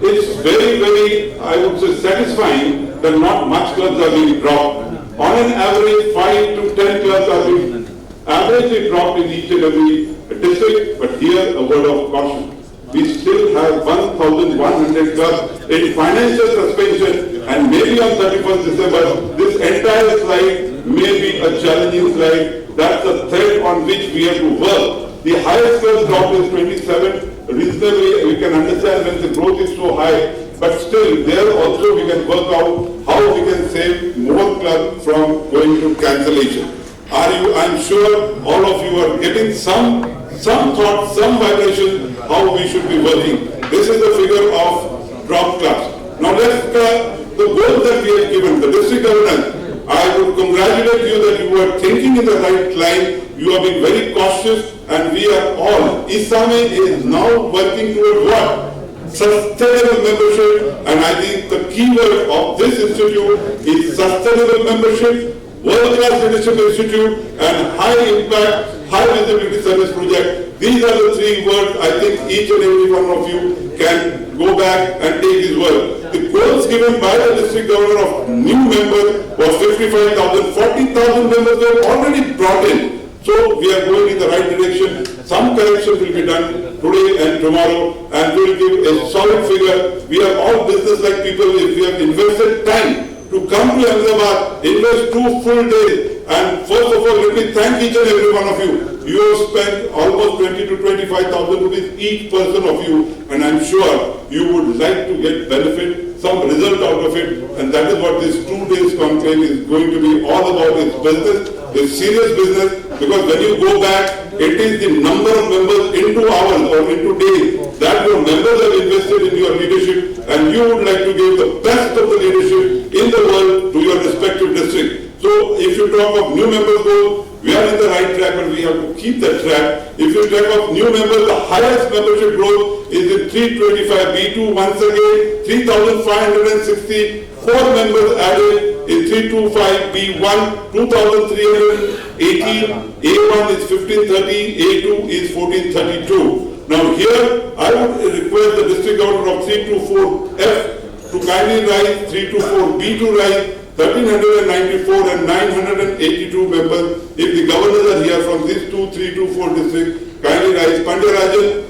It's very, very, I would say, satisfying that not much clubs are being dropped. On an average, 5 to 10 clubs are being averagely dropped in each and every district, but here a word of caution. We still have 1,100 clubs in financial suspension, and maybe on 31st December, this entire slide may be a challenging slide. That's a thread on which we have to work. The highest club drop is 27. Reasonably, we can understand when the growth is so high, but still there also we can work out how we can save more clubs from going to cancellation. I'm sure all of you are getting some thought, some vibration how we should be working. This is the figure of drop clubs. Now let's the goals that we have given, the district governance. I would congratulate you that you are thinking in the right line. You are being very cautious, and we are all. ISAME is now working toward what? Sustainable membership, and I think the keyword of this institute is sustainable membership, world-class leadership institute, and high impact, high visibility service project. These are the three words I think each and every one of you can go back and take his word. The goals given by the district governor of new members was 55,000, 40,000 members were already brought in. So we are going in the right direction. Some corrections will be done today and tomorrow, and we will give a solid figure. We are all business-like people. If we have invested time to come to Ahmedabad, invest 2 full days, and first of all, let me thank each and every one of you. You have spent almost 20 to 25,000 rupees each person of you, and I'm sure you would like to get benefit, some result out of it, and that is what this 2 days conclave is going to be all about. It's business, it's serious business, because when you go back, it is the number of members into hours or into days that your members have invested in your leadership, and you would like to give the best of the leadership in the world to your respective district. So if you talk of new members goal, we are in the right track, but we have to keep that track. If you talk of new members, the highest membership growth is in 325 B2. Once again, 3,564 members added in 325 B1, 2,318. A1 is 1530, A2 is 1432. Now here, I would request the district governor of 324F to kindly rise, 324B to rise, 1,394 and 982 members. If the governors are here from these 2, 3 to 4 districts, kindly rise. Pandya Rajan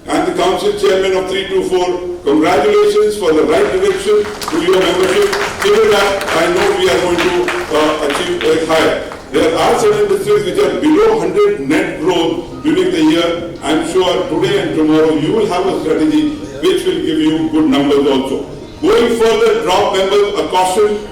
and the council chairman of 324, congratulations for the right direction to your membership. Keep it up. I know we are going to achieve a higher. There are certain districts which are below 100 net growth during the year. I'm sure today and tomorrow you will have a strategy which will give you good numbers also. Going further, drop members, a caution.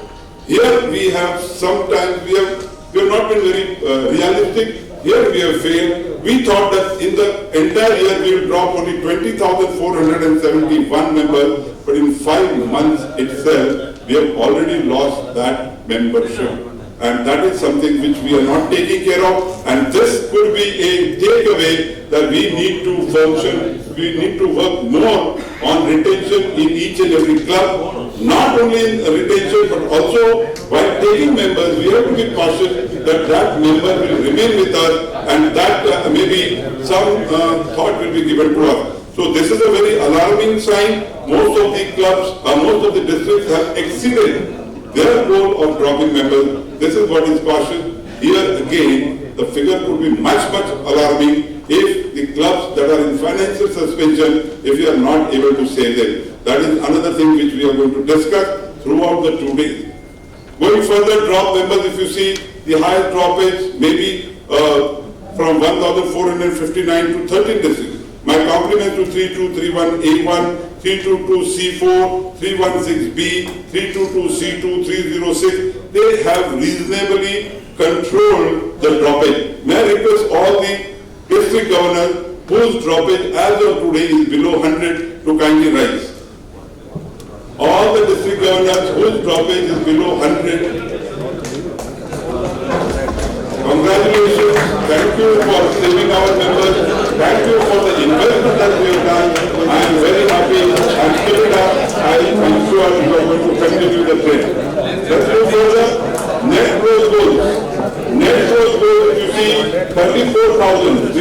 Here we have sometimes, we have not been very realistic. Here we have failed. We thought that in the entire year we will drop only 20,471 members, but in 5 months itself, we have already lost that membership. And that is something which we are not taking care of. And this could be a takeaway that we need to function. We need to work more on retention in each and every club. Not only in retention, but also while taking members, we have to be cautious that that member will remain with us, and that maybe some thought will be given to us. So this is a very alarming sign. Most of the clubs, most of the districts have exceeded their goal of dropping members. This is what is cautious. Here again, the figure could be much alarming if the clubs that are in financial suspension, if you are not able to save them. That is another thing which we are going to discuss throughout the 2 days. Going further, drop members, if you see the highest droppage, maybe from 1,459 to 13 districts. My compliments to 3231A1, 322C4, 316B, 322C2, 306. They have reasonably controlled the droppage. May I request all the district governors whose droppage as of today is below 100 to kindly rise. All the district governors whose droppage is below 100. Congratulations. Thank you for saving our members. Thank you for the investment that we have done. I am very happy. And keep it up. I am sure you are going to continue the trend. Let's go further. Net growth goals. Net growth goals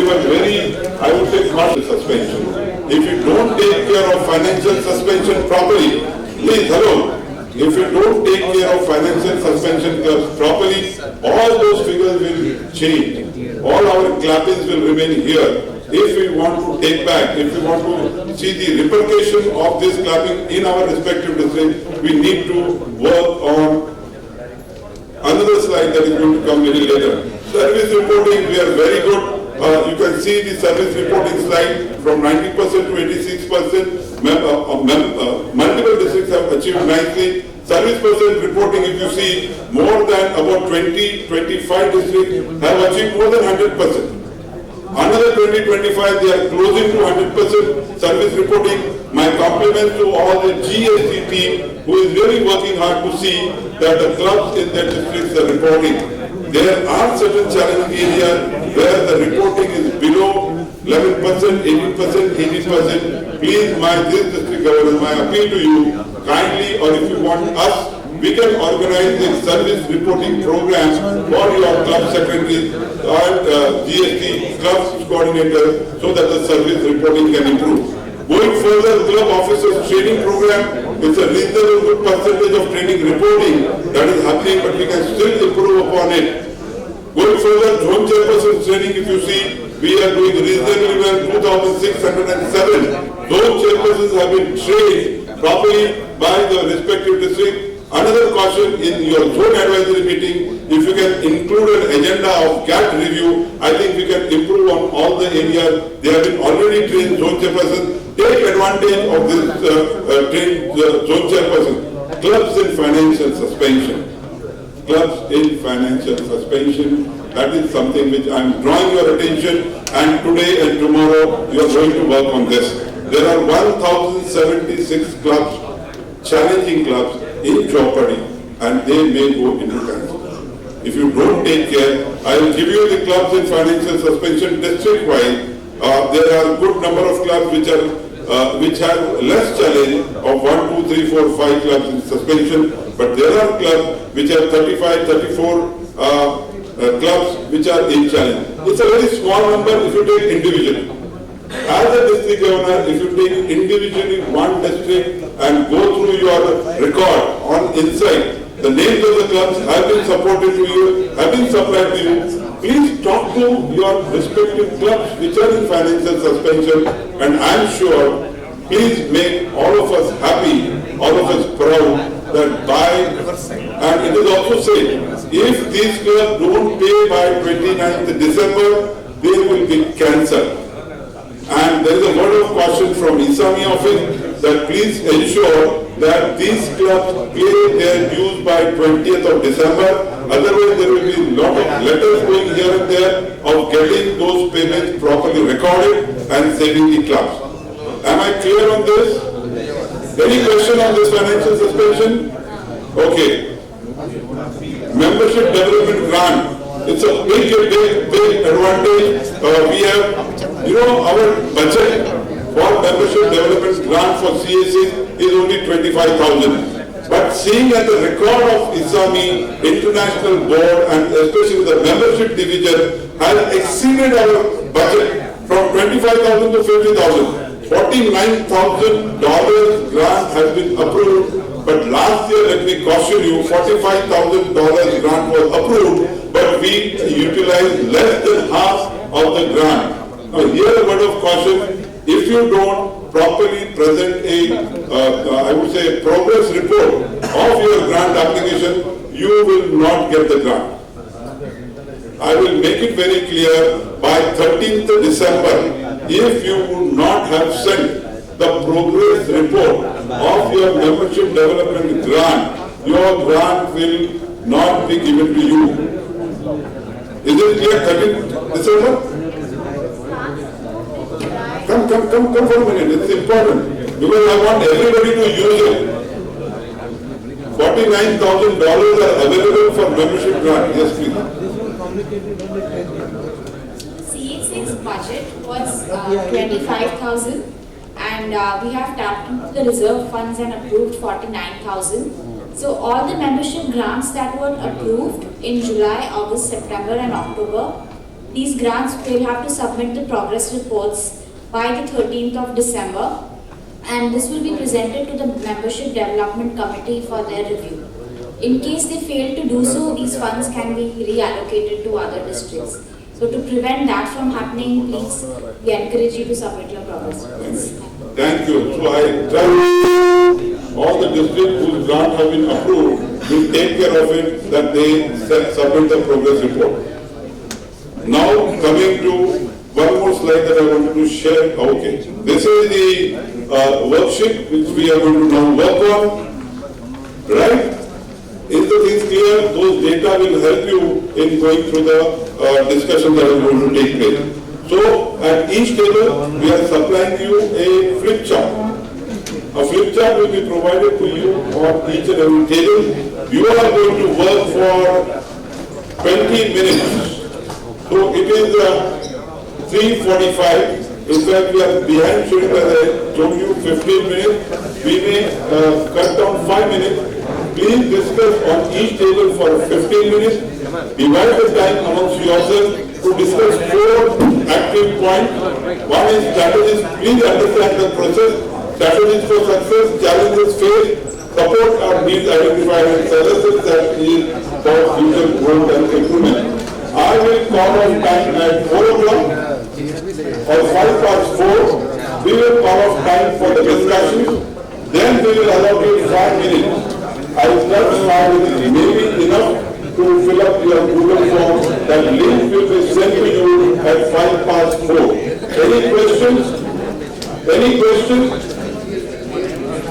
we were very, I would say, cautious suspension. If you don't take care of financial suspension properly, please, hello, if you don't take care of financial suspension properly, all those figures will change. All our clappings will remain here. If we want to take back, if we want to see the repercussion of this clapping in our respective districts, we need to work on another slide that is going to come a little later. Service reporting, we are very good. You can see the service reporting slide from 90% to 86%. Multiple districts have achieved nicely. Service percent reporting, if you see, more than about 20-25 districts have achieved more than 100%. Another 20-25, they are closing to 100% service reporting. My compliments to all the GAT team who is really working hard to see that the clubs in their districts are reporting. There are certain challenging areas where the reporting is below 11%, 18%, 80%. Please, this district governor, my appeal to you, kindly, or if you want us, we can organize a service reporting program for your club secretaries and GST club coordinators so that the service reporting can improve. Going further, club officers training program, it's a reasonable good percentage of training reporting that is happening, but we can still improve upon it. Going further, zone chairperson training, if you see, we are doing reasonably well, 2,607. Zone chairpersons have been trained properly by the respective district. Another caution in your zone advisory meeting, if you can include an agenda of GAT review, I think we can improve on all the areas. They have been already trained zone chairpersons. Take advantage of this trained zone chairperson. Clubs in financial suspension. Clubs in financial suspension. That is something which I am drawing your attention, and today and tomorrow you are going to work on this. There are 1,076 clubs, challenging clubs in jeopardy, and they may go into cancel. If you don't take care, I will give you the clubs in financial suspension district-wise. There are a good number of clubs which have less challenge of 1, 2, 3, 4, 5 clubs in suspension, but there are clubs which have 35, 34 clubs which are in challenge. It's a very small number if you take individually. As a district governor, if you take individually one district and go through your record on inside, the names of the clubs have been supported to you, have been supplied to you. Please talk to your respective clubs which are in financial suspension, and I am sure, please make all of us happy, all of us proud that and it is also said, if these clubs don't pay by 29th December, they will be cancelled. And there is a word of caution from ISAME office that please ensure that these clubs pay their dues by 20th of December. Otherwise, there will be a lot of letters going here and there of getting those payments properly recorded and saving the clubs. Am I clear on this? Any question on this financial suspension? Okay. Membership development grant. It's a big advantage. We have, our budget for membership development grant for CAC is only 25,000. But seeing at the record of ISAME, International Board, and especially the membership division has exceeded our budget from 25,000 to 50,000. $49,000 grant has been approved, but last year, let me caution you, $45,000 grant was approved, but we utilized less than half of the grant. Now here a word of caution, if you don't properly present I would say a progress report of your grant application, you will not get the grant. I will make it very clear, by 13th December, if you would not have sent the progress report of your membership development grant, your grant will not be given to you. Is it clear? 13th December? Come for a minute, it's important, because I want everybody to use it. $49,000 are available for membership grant. Yes, please. CA6's budget was 25,000 and we have tapped into the reserve funds and approved 49,000. So all the membership grants that were approved in July, August, September and October These grants will have to submit the progress reports by the 13th of December, and this will be presented to the Membership Development Committee for their review. In case they fail to do so, these funds can be reallocated to other districts. So to prevent that from happening, please, we encourage you to submit your progress reports. Thank you. So I trust all the districts whose grant have been approved will take care of it, that they submit the progress report. Now coming to one more slide that I wanted to share. Okay, this is the worksheet which we are going to now work on. Right? Is the thing clear? Those data will help you in going through the discussion that is going to take place. So at each table we are supplying you a flip chart. A flip chart will be provided to you on each and every table. You are going to work for 20 minutes. So it is 3:45. In fact, we are behind schedule as I told you 15 minutes. We may cut down 5 minutes. Please discuss on each table for 15 minutes. Divide the time amongst yourselves to discuss 4 active points. One is strategies. Please understand the process. Strategies for success, challenges faced, support our needs identified, and suggestions that is for future growth and improvement. I will call on time at 4 o'clock or 4:05. We will call off time for the discussion. Then we will allocate 5 minutes. I will not 5 minutes, maybe enough to fill up your Google form. That link will be sent to you at 4:05. Any questions? Any questions?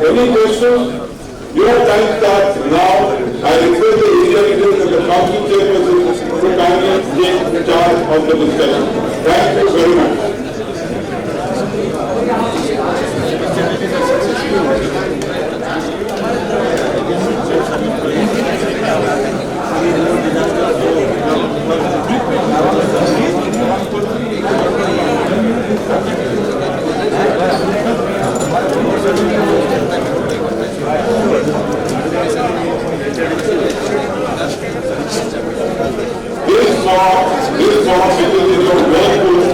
Any questions? Your time starts now. I request the area leaders and the council chairperson to kindly take charge of the discussion. Thank you very much. This form, because in your workbook,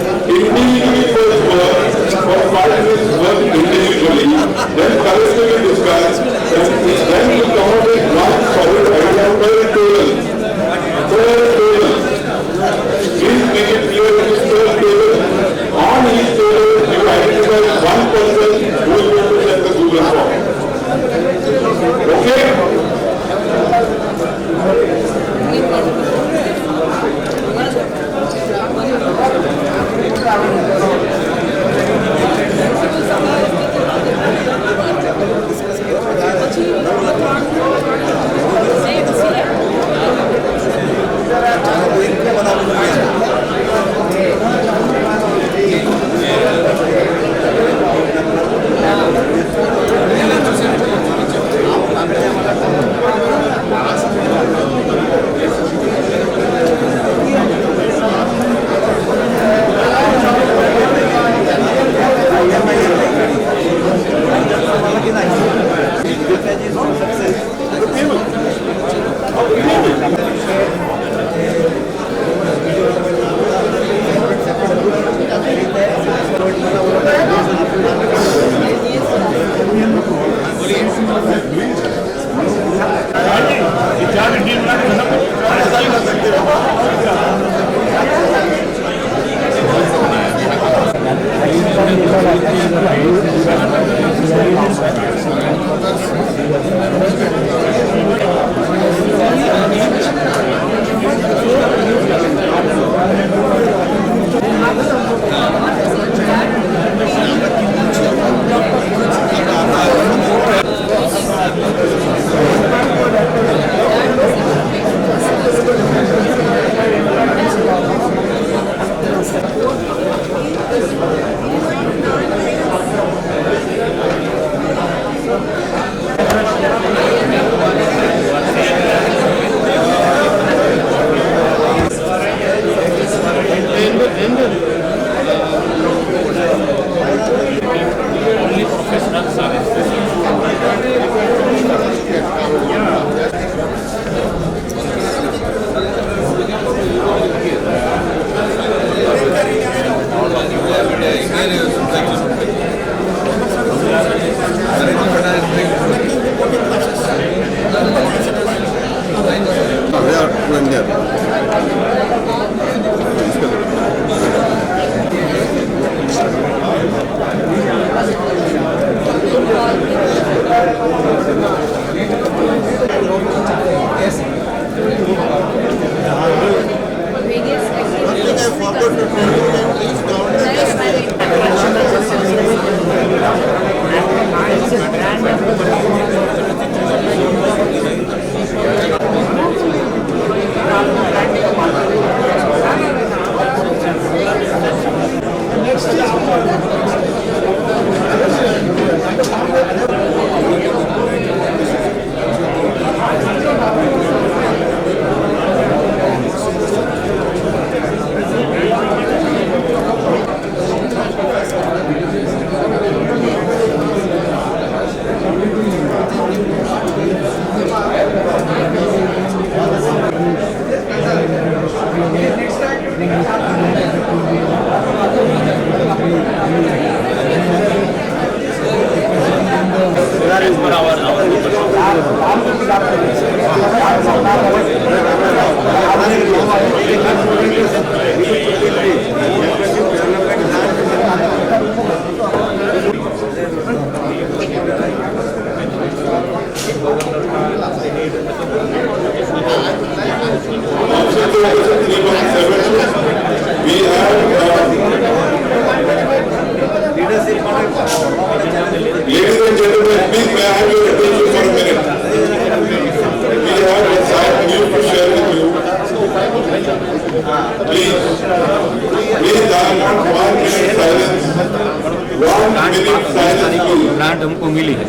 grant हमको मिली है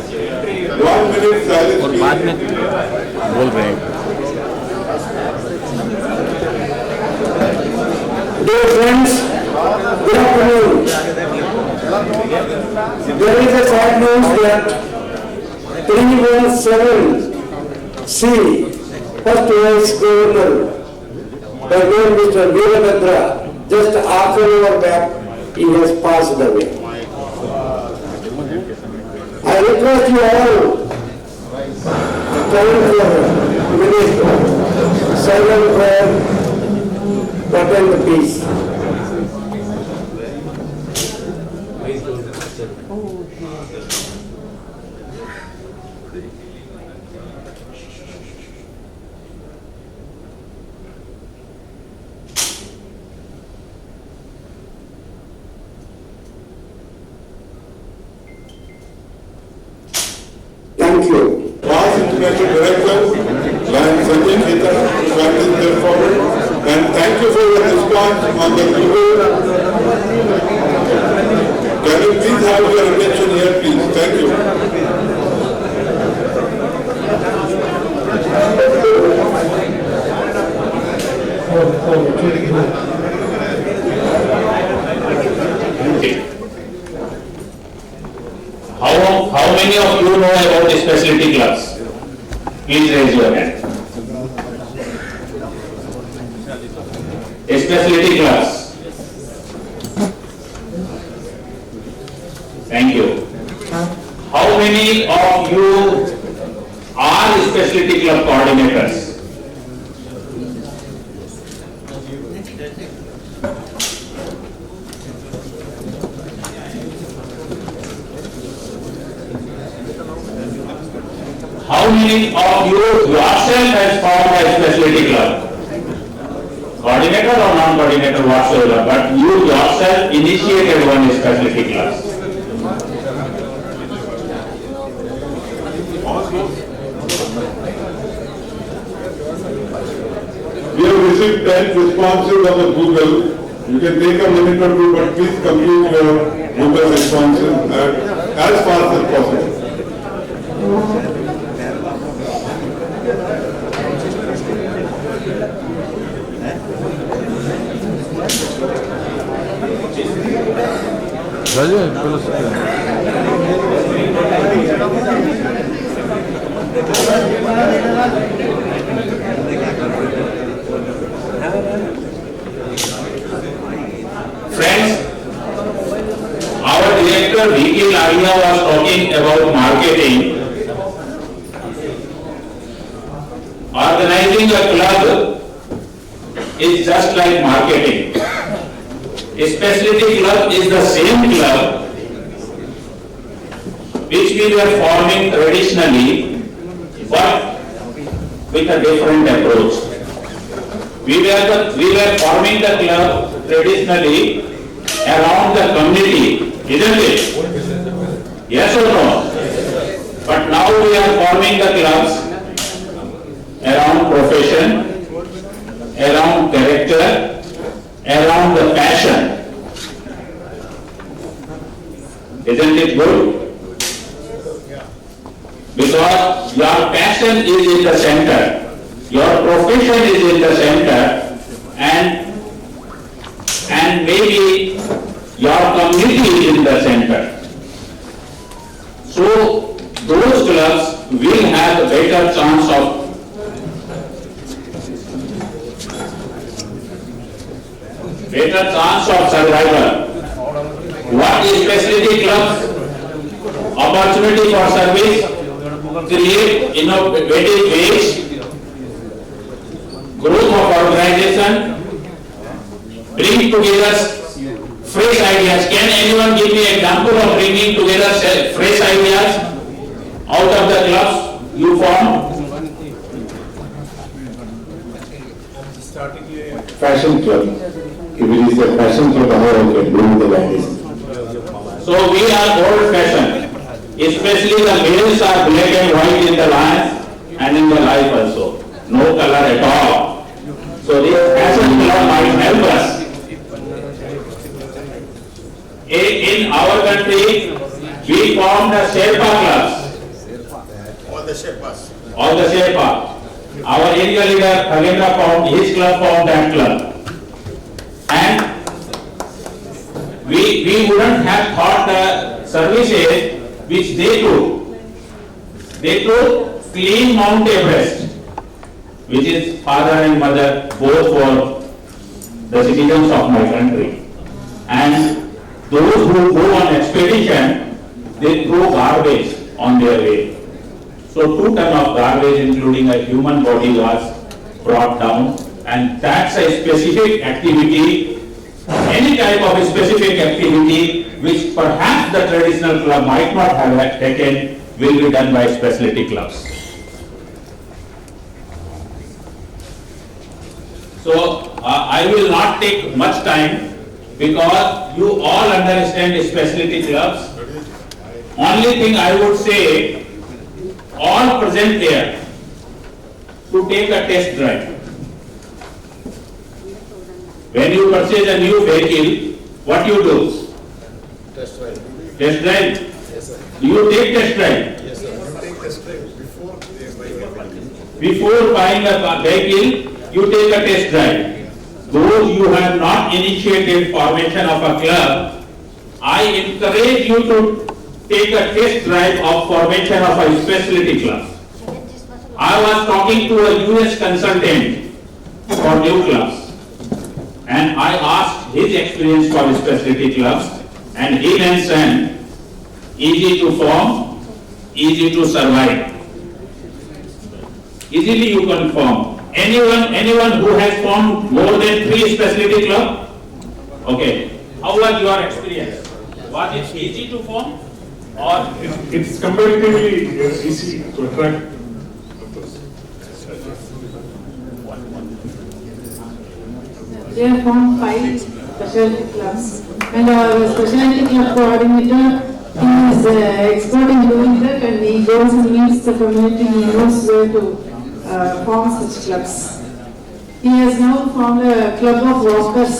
और बाद में बोल रहे हैं। Dear friends, good afternoon. There is a sad news that 317C, first vice governor, by name Mr. Veerabhadra, just after our back, he has passed away. I request you all to stand for a minute, silent prayer, to attend the peace. Thank you. Past International Director, Lion Sanjay Siddhar, Francis Delford, and thank you for your response on the Google. Can you please have your attention here, please? Thank you. How many of you know about the specialty clubs? Please raise your hand. Specialty clubs. Thank you. How many of you are specialty club coordinators? How many of you yourself has formed a specialty club? Coordinator or non-coordinator whatsoever, but you yourself initiated one specialty class. We have received 10 responses on the Google. You can take a minute or two, but please complete your Google responses as fast as possible. Friends, Honorable V.K. Ladia was talking about marketing. Organizing a club is just like marketing. A specialty club is the same club which we were forming traditionally, but with a different approach. We were forming the club traditionally around the community, isn't it? Yes or no? But now we are forming the clubs around profession, around character, around the passion. Isn't it good? Because your passion is in the center, your profession is in the center, and maybe your community is in the center. So those clubs will have a better chance of survival. What is specialty clubs? Opportunity for service, create innovative ways, growth of organization, bring together fresh ideas. Can anyone give me an example of bringing together fresh ideas out of the clubs you form? Fashion club. If it is a fashion club, how I can bring the ladies? So we are old fashioned. Especially the males are black and white in the life and in the life also. No color at all. So this fashion club might help us. In our country, we formed the Sherpa clubs. All the Sherpa. Our area leader, Khalendra, formed his club, formed that club. And we wouldn't have thought the services which they took. They took clean Mount Everest, which is father and mother both for the citizens of my country. And those who go on expedition, they throw garbage on their way. So 2 tons of garbage, including a human body, was brought down, and that's a specific activity. Any type of a specific activity which perhaps the traditional club might not have taken will be done by specialty clubs. So I will not take much time because you all understand specialty clubs. Only thing I would say, all present there to take a test drive. When you purchase a new vehicle, what you do? Test drive. Test drive? Yes, sir. Do you take test drive? Yes, sir. Take test drive before Before buying a vehicle, you take a test drive. Those you have not initiated formation of a club, I encourage you to take a test drive of formation of a specialty club. I was talking to a US consultant for new clubs, and I asked his experience for specialty clubs, and he mentioned easy to form, easy to survive. Easily you can form. Anyone who has formed more than 3 specialty club? Okay. How was your experience? Was it easy to form? Or it's comparatively easy to attract. We have formed 5 specialty clubs, and our specialty club coordinator is expert in doing that, and he goes and meets the community. He knows where to form such clubs. He has now formed a club of walkers,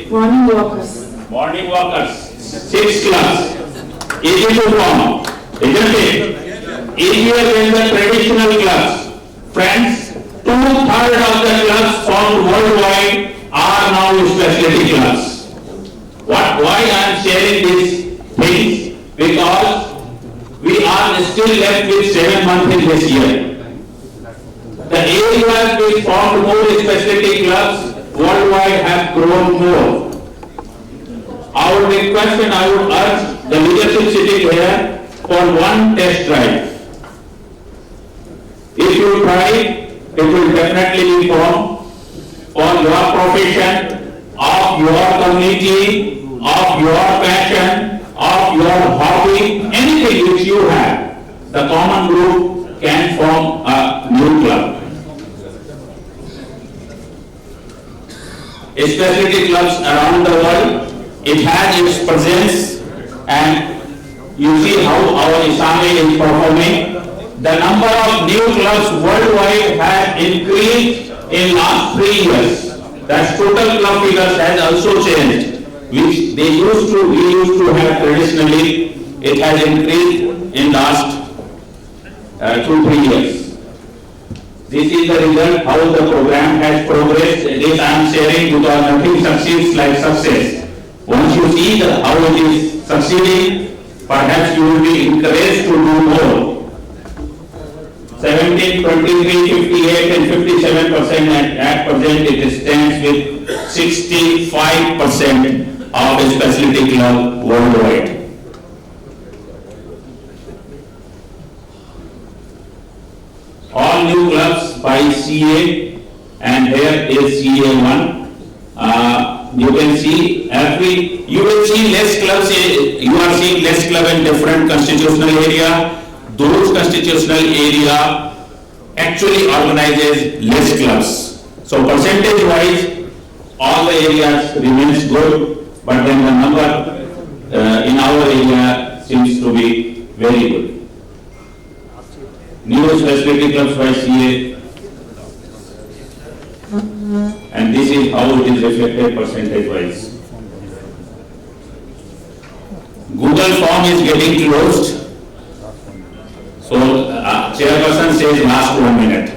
morning walkers. Morning walkers, 6 clubs. Easy to form, isn't it? Easier than the traditional clubs. Friends, 2/3 of the clubs formed worldwide are now specialty clubs. Why I am sharing these things? Because we are still left with 7 months in this year. The areas which formed more specialty clubs worldwide have grown more. I would request and I would urge the leadership sitting here for one test drive. If you try, it will definitely be for your profession, of your community, of your passion, of your hobby, anything which you have. The common group can form a new club. Specialty clubs around the world, it has its presence, and you see how our ISAME is performing. The number of new clubs worldwide has increased in last 3 years. That total club figures has also changed, which we used to have traditionally. It has increased in last 2-3 years. This is the result how the program has progressed. This I am sharing because nothing succeeds like success. Once you see how it is succeeding, perhaps you will be encouraged to do more. 17, 23, 58 and 57% at present it stands with 65% of a specialty club worldwide. All new clubs by CA, and here is CA1. You can see you will see less clubs, you are seeing less club in different constitutional area. Those constitutional area actually organizes less clubs. So percentage wise, all the areas remains good, but then the number in our area seems to be very good. New specialty clubs by CA, and this is how it is reflected percentage wise. Google form is getting closed. So, chairperson says last 1 minute.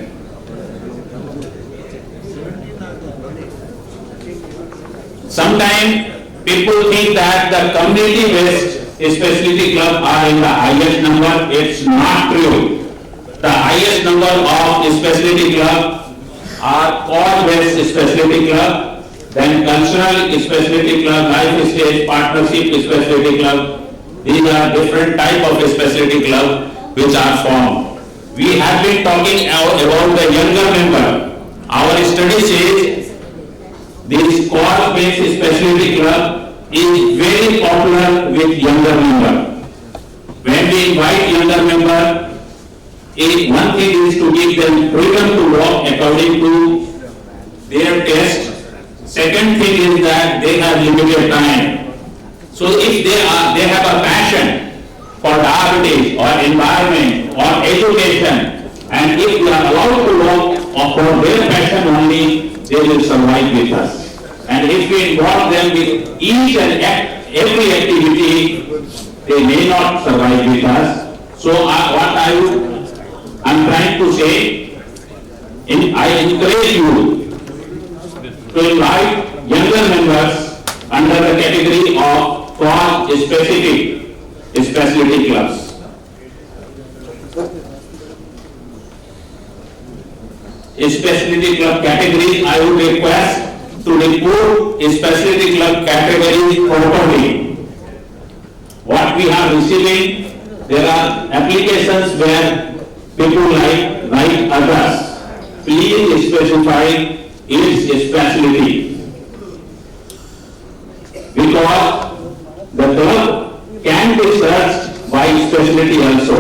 Sometimes people think that the community-based specialty club are in the highest number. It's not true. The highest number of specialty club are cause-based specialty club, then cultural specialty club, life stage, partnership specialty club. These are different type of specialty club which are formed. We have been talking about the younger member. Our study says this cause-based specialty club is very popular with younger member. When we invite younger member, one thing is to give them freedom to walk according to their taste. Second thing is that they have limited time. So if they have a passion for diabetes or environment or education, and if we are allowed to work for their passion only, they will survive with us. And if we involve them with each and every activity, they may not survive with us. So I'm trying to say, I encourage you to invite younger members under the category of cause-specific specialty clubs. Specialty club categories, I would request to report specialty club categories properly. What we are receiving, there are applications where people like others. Please specify its specialty. Because the club can be searched by specialty also.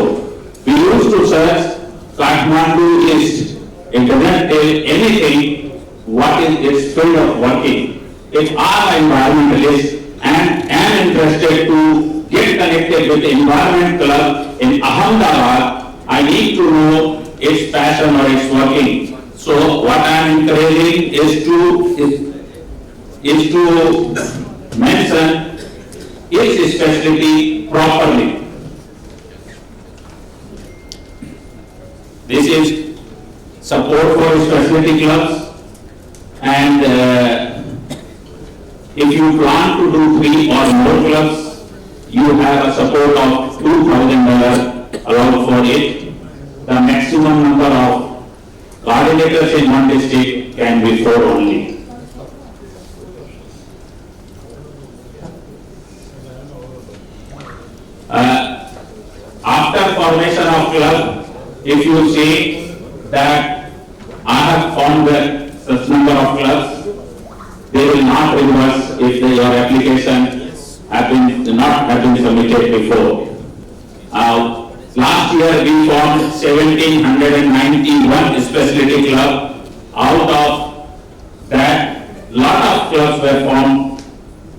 We used to search Kathmandu list. It doesn't tell anything what is its field of working. If I am environmentalist and am interested to get connected with the environment club in Ahmedabad, I need to know its passion or its working. So what I am encouraging is to mention its specialty properly. This is support for specialty clubs, and if you plan to do 3 or more clubs, you have a support of $2,000 allowed for it. The maximum number of coordinators in one district can be 4 only. formation of club, if you see that I have found that such number of clubs, they will not reverse if your application not have been submitted before. Last year we formed 1791 specialty club. Out of that, lot of clubs were formed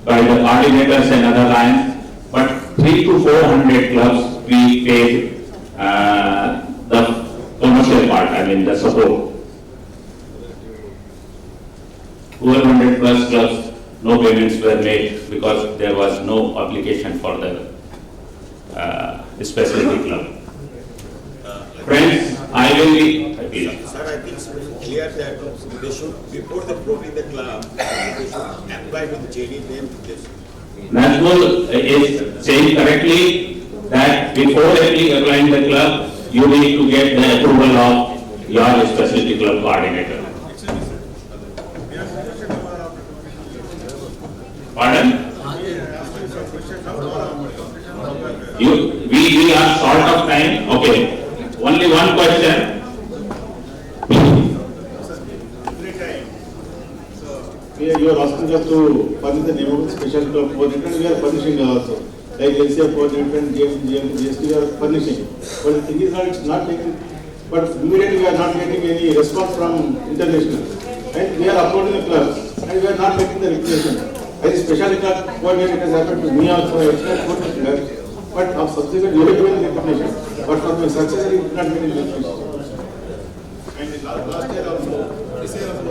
by the coordinators and other lines, but 300 to 400 clubs we paid the commercial part, the support. 1200 plus clubs, no payments were made because there was no application for the specialty club. Friends, I will be happy. Sir, I think it's very clear that they should, before they provide the club, they should apply with JD name. Nazmul is saying correctly that before applying the club, you need to get the approval of your specialty club coordinator. Pardon? We are short of time. Okay. Only one question. You are asking us to furnish the name of the special club coordinator, and we are furnishing also. Like LCF coordinator and GST, we are furnishing. But the thing is that it's not taken, but immediately we are not getting any response from international. And we are uploading the clubs, and we are not getting the recognition. As a special club coordinator, it has happened to me also, I have put it there. But of subsequent, you have given recognition. But for my successor, it did not get any recognition. And last year also, this year also,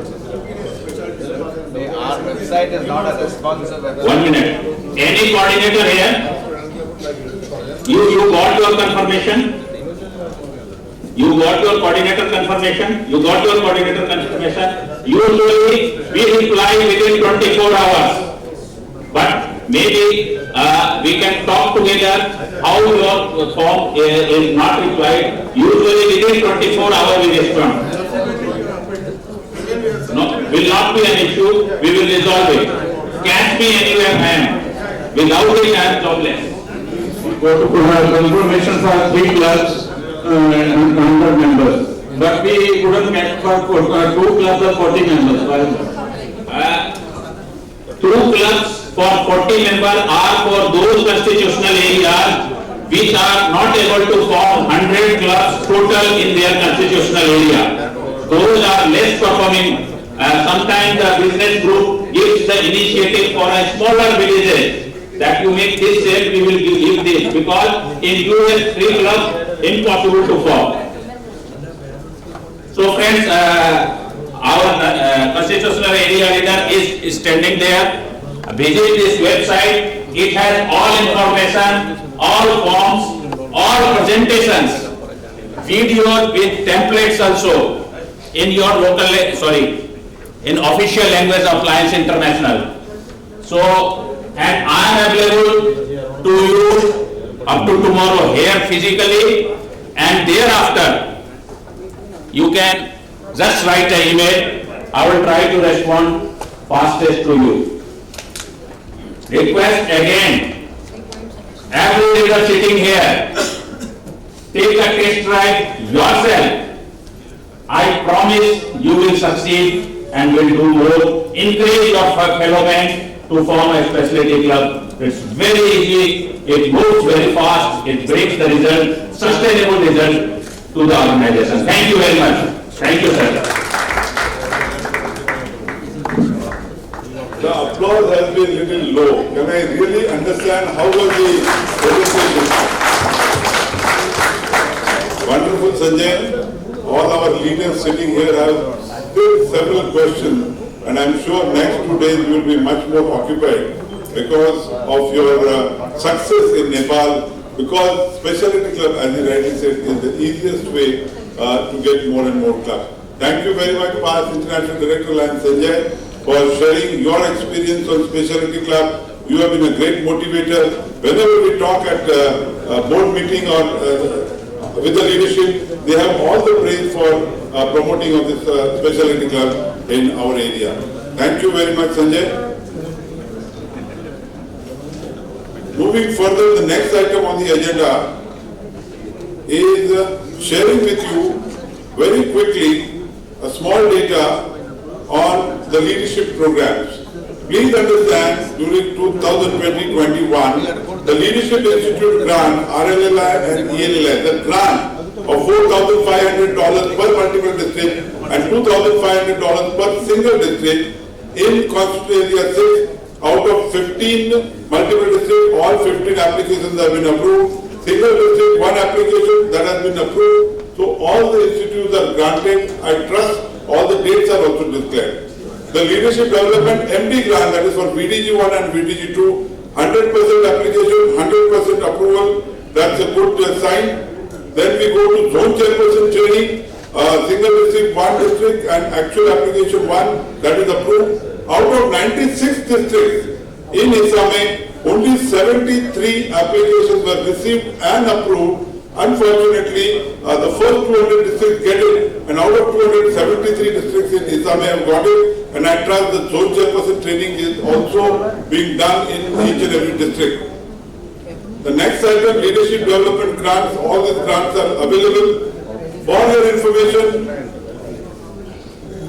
Our website is not a responsive website. 1 minute. Any coordinator here? You got your confirmation? You got your coordinator confirmation? You got your coordinator confirmation? Usually we reply within 24 hours. But maybe we can talk together how your form is not replied. Usually within 24 hours we respond. No, will not be an issue. We will resolve it. Catch me anywhere I am. Without it I am jobless. Confirmation for 3 clubs and 100 members. But we couldn't get for 2 clubs of 40 members. 2 clubs for 40 members are for those constitutional areas which are not able to form 100 clubs total in their constitutional area. Those are less performing. Sometimes the business group gives the initiative for a smaller villages that you make this sale, we will give this, because in US 3 clubs impossible to form. So friends, our constitutional area leader is standing there. Visit this website. It has all information, all forms, all presentations, videos with templates also in your local, in official language of Lions International. So, and I am available to you up to tomorrow here physically, and thereafter you can just write an email. I will try to respond fastest to you. Request again, every leader sitting here, take a test drive yourself. I promise you will succeed and will do more. Encourage your fellow men to form a specialty club. It's very easy, it moves very fast, it brings the result, sustainable result to the organization. Thank you very much. Thank you, sir. The applause has been little low. Can I really understand how was the presentation? Wonderful, Sanjay. All our leaders sitting here have still several questions, and I'm sure next 2 days you will be much more occupied because of your success in Nepal, because specialty club, as you rightly said, is the easiest way to get more and more clubs. Thank you very much, past International Director Lion Sanjay, for sharing your experience on specialty club. You have been a great motivator. Whenever we talk at a board meeting or with the leadership, they have all the praise for promoting of this specialty club in our area. Thank you very much, Sanjay. Moving further, the next item on the agenda is sharing with you very quickly a small data on the leadership programs. Please understand, during 2020-21, the Leadership Institute grant, RLLI and ELLI, the grant of $4,500 per multiple district and $2,500 per single district in Constituent Area 6 out of 15 multiple districts, all 15 applications have been approved. Single district, one application that has been approved. So all the institutes are granted. I trust all the dates are also declared. The Leadership Development MD grant, that is for VDG1 and VDG2, 100% application, 100% approval. That's a good sign. Then we go to zone chairperson training, single district, one district, and actual application one, that is approved. Out of 96 districts in ISAME, only 73 applications were received and approved. Unfortunately, the first 200 districts get it, and out of 273 districts in ISAME have got it, and I trust the zone chairperson training is also being done in each and every district. The next item, leadership development grants, all these grants are available. For your information,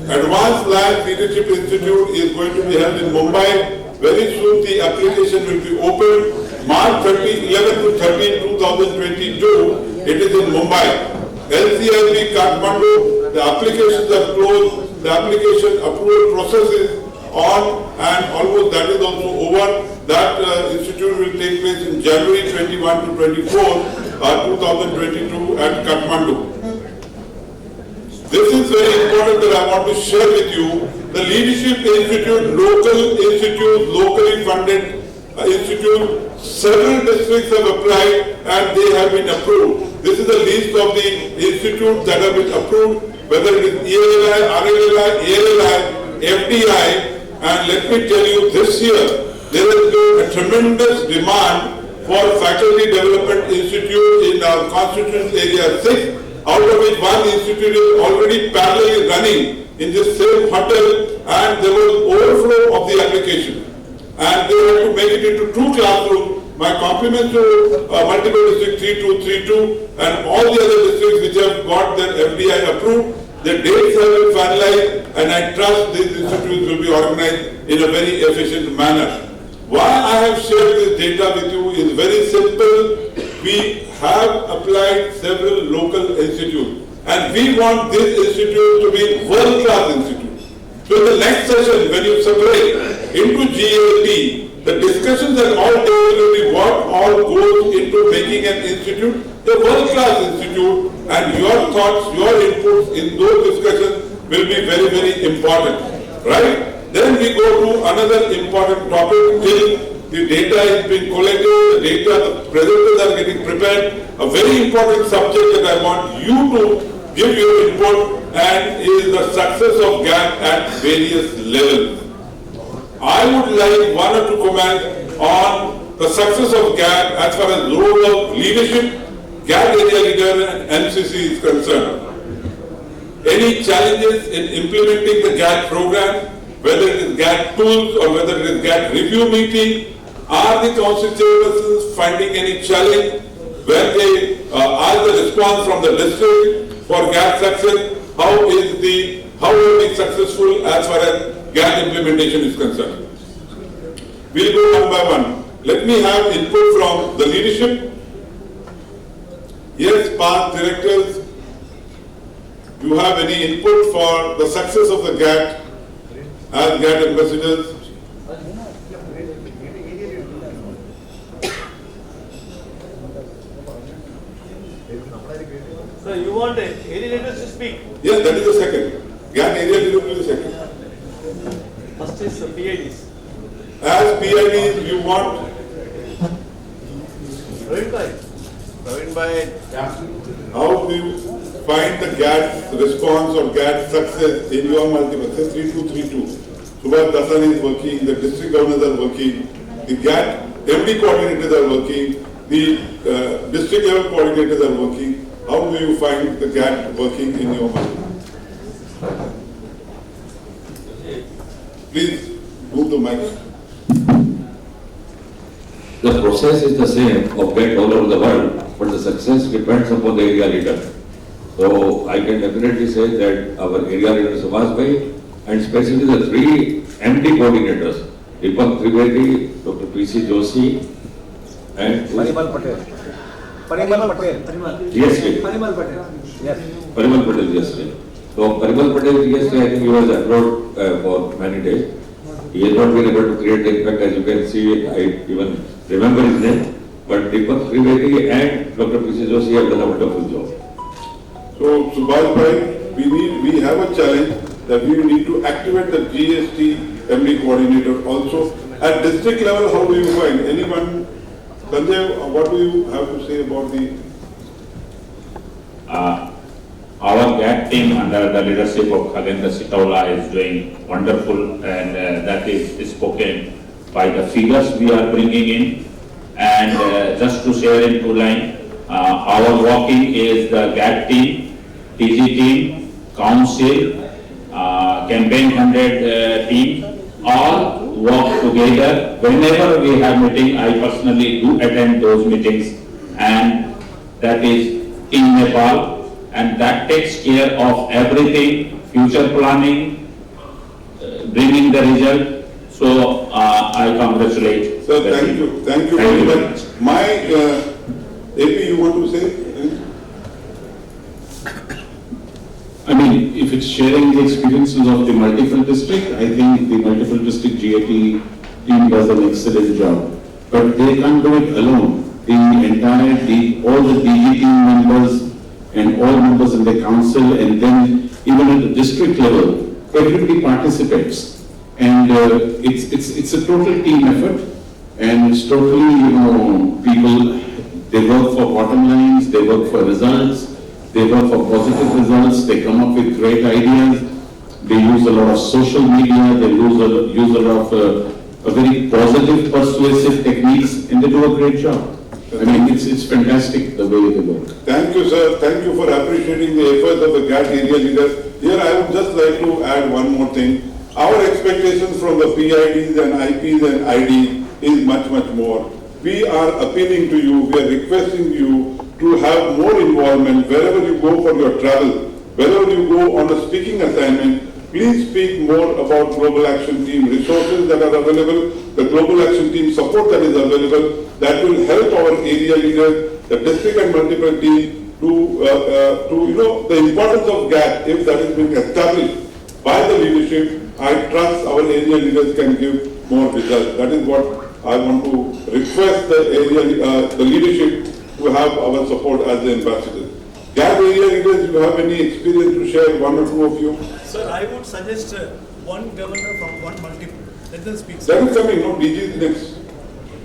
Advanced Life Leadership Institute is going to be held in Mumbai. Very soon the application will be opened. March 11 to 13, 2022, it is in Mumbai. LCIB Kathmandu, the applications are closed, the application approval process is on, and almost that is also over. That institute will take place in January 21 to 24, 2022 at Kathmandu. This is very important that I want to share with you. The Leadership Institute, local institute, locally funded institute, several districts have applied and they have been approved. This is the list of the institutes that have been approved, whether it is ELLI, RLLI, ELLI, FDI, and let me tell you, this year there has been a tremendous demand for Faculty Development Institute in our Constituent Area 6, out of which one institute is already parallelly running in this same hotel, and there was overflow of the application. And they had to make it into 2 classrooms. My compliments to multiple district 3232 and all the other districts which have got their FDI approved. The dates have been finalized, and I trust these institutes will be organized in a very efficient manner. Why I have shared this data with you is very simple. We have applied several local institutes, and we want this institute to be world-class institute. So in the next session, when you separate into GAT, the discussions at all tables will be what all goes into making an institute a world-class institute, and your thoughts, your inputs in those discussions will be very, very important, right? Then we go to another important topic till the data is being collected, the data, the presenters are getting prepared. A very important subject that I want you to give your input and is the success of GAT at various levels. I would like 1 or 2 comments on the success of GAT as far as role of leadership, GAT area leader and MCC is concerned. Any challenges in implementing the GAT program, whether it is GAT tools or whether it is GAT review meeting, are the council chairpersons finding any challenge when they ask the response from the district for GAT success? How are we successful as far as GAT implementation is concerned? We'll go one by one. Let me have input from the leadership. Yes, past directors, do you have any input for the success of the GAT as GAT ambassadors? So you want area leaders to speak? Yes, that is the second. GAT area leader will be the second. First is the PIDs. As PIDs, you want? Praveen Bhai. How do you find the GAT response or GAT success in your multiple? Say 3232. Subhash Dasan is working, the district governors are working, the GAT MD coordinators are working, the district level coordinators are working. How do you find the GAT working in your multiple? Please move the mic. the process is the same of GAT all over the world, but the success depends upon the area leader. So I can definitely say that our area leader Subhash Bhai, and especially the three MD coordinators, Deepak Trivedi, Dr. P.C. Joshi, and Parimal Patel. Parimal Patel. GST. Parimal Patel. Yes. Parimal Patel GST. So Parimal Patel GST, I think he was abroad for many days. He has not been able to create the impact, as you can see. I even remember his name. But Deepak Trivedi and Dr. P.C. Joshi have done a wonderful job. So Subhash Bhai, we have a challenge that we need to activate the GST MD coordinator also. At district level, how do you find? Anyone? Sanjay, what do you have to say about the... Our GAT team under the leadership of Khalendra Sitaula is doing wonderful, and that is spoken by the figures we are bringing in. And just to share in two lines, our working is the GAT team, TG team, council, campaign 100 team, all work together. Whenever we have meeting, I personally do attend those meetings, and that is in Nepal. And that takes care of everything, future planning, bringing the result. So I congratulate. Sir, thank you. Thank you very much. My AP, you want to say? I mean, if it's sharing the experiences of the multiple district, I think the multiple district GAT team does an excellent job. But they can't do it alone. The entire, all the DG team members and all members in the council, and then even at the district level, everybody participates. And it's a total team effort, and it's totally, people, they work for bottom lines, they work for results, they work for positive results, they come up with great ideas, they use a lot of social media, they use a lot of very positive, persuasive techniques, and they do a great job. I mean, it's fantastic the way they work. Thank you, sir. Thank you for appreciating the efforts of the GAT area leaders. Here, I would just like to add one more thing. Our expectations from the PIDs and IPs and ID is much, much more. We are appealing to you, we are requesting you to have more involvement wherever you go for your travel, wherever you go on a speaking assignment. Please speak more about Global Action Team resources that are available, the Global Action Team support that is available, that will help our area leaders, the district and multiple team to the importance of GAT. If that is being established by the leadership, I trust our area leaders can give more results. That is what I want to request the leadership to have our support as the ambassadors. GAT area leaders, you have any experience to share, one or two of you? Sir, I would suggest one governor from one multiple. Let them speak. That is coming, no, DG is next.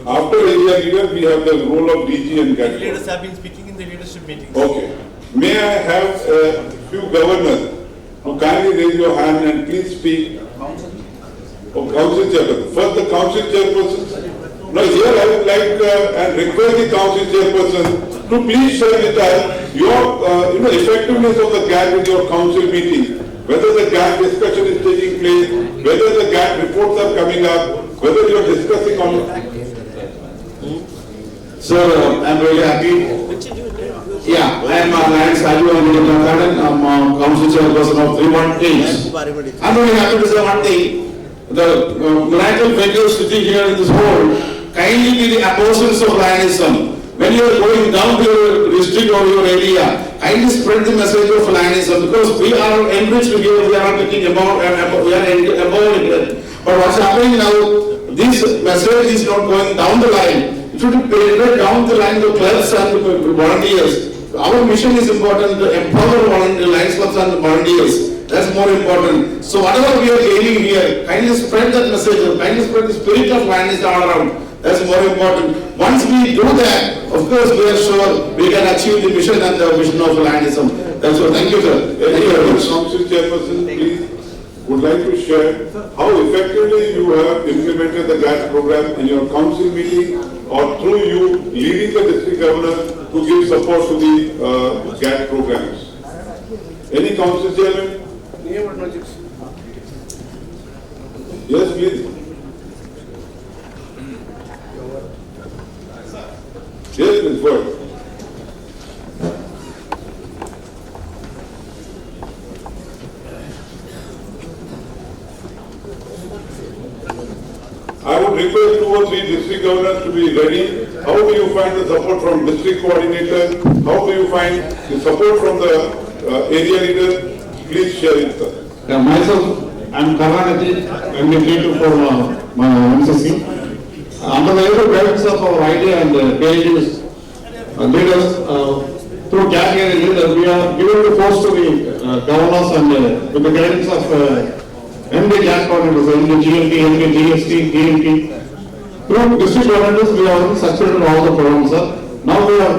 After area leader, we have the role of DG and GAT. Leaders have been speaking in the leadership meetings. Okay. May I have a few governors who kindly raise your hand and please speak? Oh, council chairperson. First, the council chairperson. No, here I would like and request the council chairperson to please share with us your effectiveness of the GAT with your council meeting. Whether the GAT discussion is taking place, whether the GAT reports are coming up, whether you are discussing on. So I'm very happy. Yeah, I am Lance Saju, I'm council chairperson of 318. I'm very happy to say one thing. The miracle figure sitting here in this hall, kindly be the apostles of Lionism. When you are going down to your district or your area, kindly spread the message of Lionism, because we are enriched here, we are not talking about and we are about it. But what's happening now, this message is not going down the line. It should be penetrate down the line to clubs and volunteers. Our mission is important to empower Lions clubs and volunteers. That's more important. So whatever we are gaining here, kindly spread that message, kindly spread the spirit of Lionism all around. That's more important. Once we do that, of course we are sure we can achieve the mission and the vision of Lionism. That's all. Thank you, sir. Thank you very much. Council chairperson, please, would like to share how effectively you have implemented the GAT program in your council meeting or through you leading the district governor to give support to the GAT programs. Any council chairman? Yes, please. Yes, please, go ahead. I would request 2 or 3 district governors to be ready. How do you find the support from district coordinator? How do you find the support from the area leader? Please share it, sir. Myself, I am Karnataka, I am creative for my MCC. Under the able guidance of our idea and pages, leaders, through GAT leaders, we are giving the force to the governors and with the guidance of MD GAT coordinators, MD GLT, MD GST, DLT. Through district coordinators, we have succeeded all the programs, sir. Now we are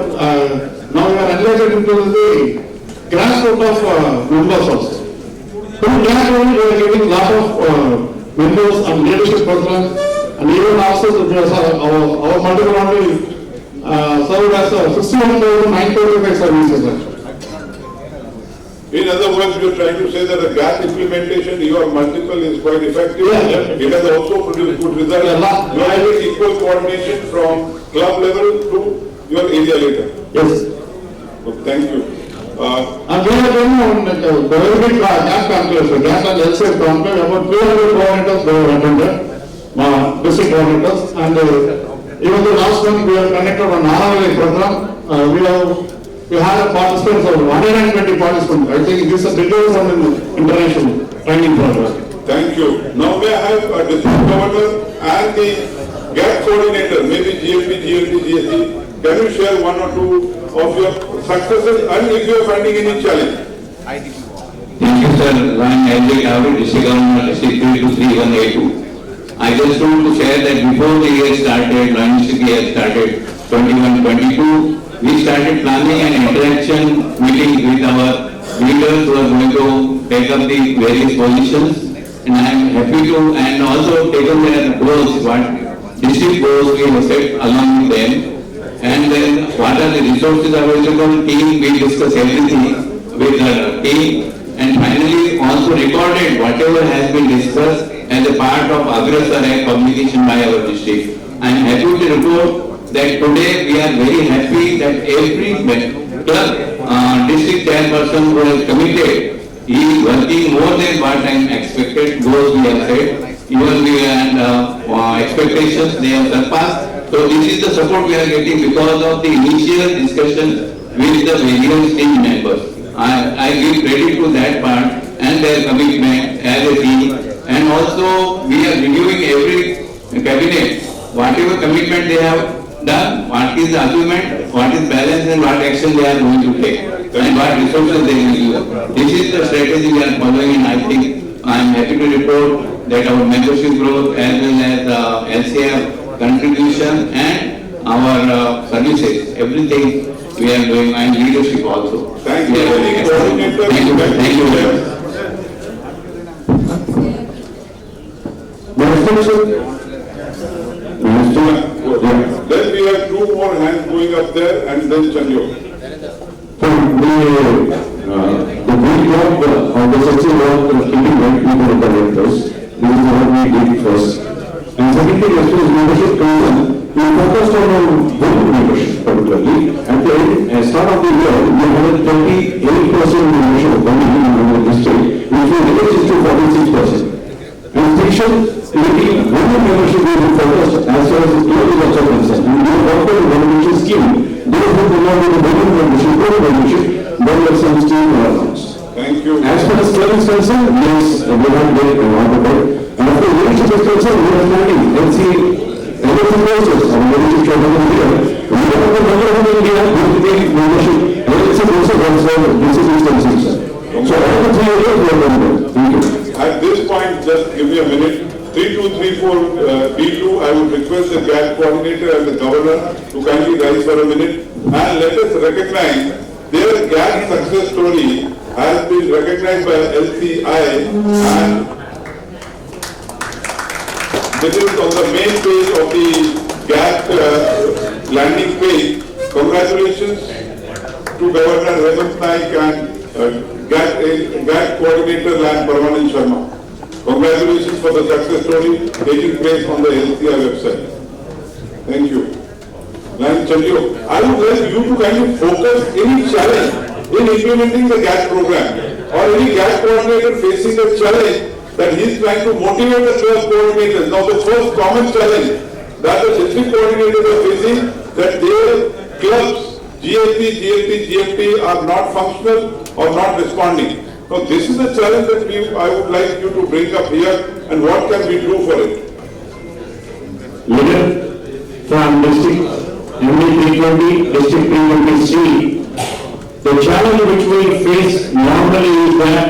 enlightened into the grassroots of members also. Through GAT only, we are getting a lot of members and leadership programs, and even also our multiple only served as 61,945 services. In other words, you are trying to say that the GAT implementation, your multiple is quite effective. Yeah. It has also produced good results. Yeah. You are having equal coordination from club level to your area leader. Yes. So, thank you. And we are doing on the very big GAT conclave, so GAT and LCF conclave, about 300 coordinators they have attended, district coordinators, and even the last one we have connected on RRA program, we had a participants of 120 participants. I think this is the biggest one in international training program. Thank you. Now may I have a district governor and the GAT coordinator, maybe GLP, GLT, GST, can you share 1 or 2 of your successes and if you are finding any challenge? Thank you, sir. Guan, district governor, district 323-182. I just want to share that before the year started, logistic year started, 21-22, we started planning an interaction meeting with our leaders who are going to take up the various positions, and I am happy to, and also taken their goals, what district goals we have set along with them, and then what are the resources available, team, we discuss everything with the team, and finally also recorded whatever has been discussed as a part of aggressor and communication by our district. I am happy to report that today we are very happy that every club district chairperson who has committed, he is working more than what I am expected, goals we have set, even we and expectations they have surpassed. So this is the support we are getting because of the initial discussion with the various team members. I give credit to that part and their commitment as a team, and also we are reviewing every cabinet, whatever commitment they have done, what is the argument, what is balance, and what action they are going to take, and what resources they will use. This is the strategy we are following, and I think I am happy to report that our membership growth as well as LCF contribution and our services, everything we are doing, and leadership also. Thank you. Thank you. Then we have 2 more hands going up there and then Chanyo. The big job of the section was keeping right people in the directors. This is what we did first. And secondly, as far as membership concerned, we focused on women membership particularly. At the start of the year, we had 38% membership of women in our district, which was reduced to 46%. And section 18, women membership will be focused as far as the club is also concerned. We will offer the membership scheme. Those who belong to the women membership, there are some scheme allowance. Thank you. As far as club is concerned, yes, we have made a lot of work. And of course, leadership is concerned, we are planning. Let's see, everything process of leadership chapter of India. We have a number of India who will take membership. And it's a process of discipline concerned. So all the 3 areas we are going to. Thank you. At this point, just give me a minute. 3234 B2, I would request the GAT coordinator and the governor to kindly rise for a minute and let us recognize their GAT success story has been recognized by LCI, and this is on the main page of the GAT landing page. Congratulations to Governor Hemant Naik and GAT coordinator Lan Parmanand Sharma. Congratulations for the success story taking place on the LCI website. Thank you. Lion Chandio, I would like you to kindly focus any challenge in implementing the GAT program or any GAT coordinator facing a challenge that he is trying to motivate the club coordinators. Now the first common challenge that the district coordinators are facing, that their clubs, GFT are not functional or not responding. Now this is the challenge that I would like you to bring up here, and what can we do for it? Leader from district MD320, district 320C, the challenge which we face normally is that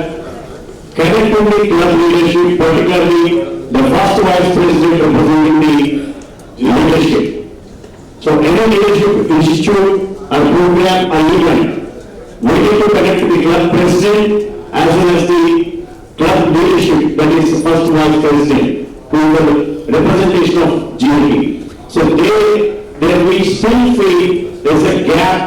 connectivity club leadership, particularly the first vice president representing the leadership. So any leadership institute or program or event, we need to connect to the club president as well as the club leadership, that is the first vice president, who is the representation of GAT. So there we still feel there is a gap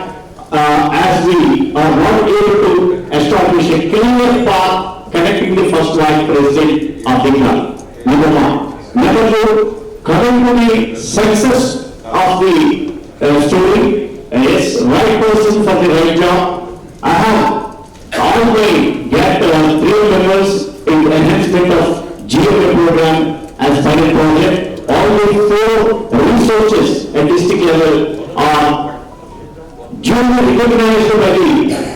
as we are not able to establish a clear path connecting the first vice president of the club. Number one. Number two, coming to the success of the story, yes, right person for the right job. I have already get 3 members in the enhancement of GAT program as pilot project. All the 4 researchers at district level are duly recognized by the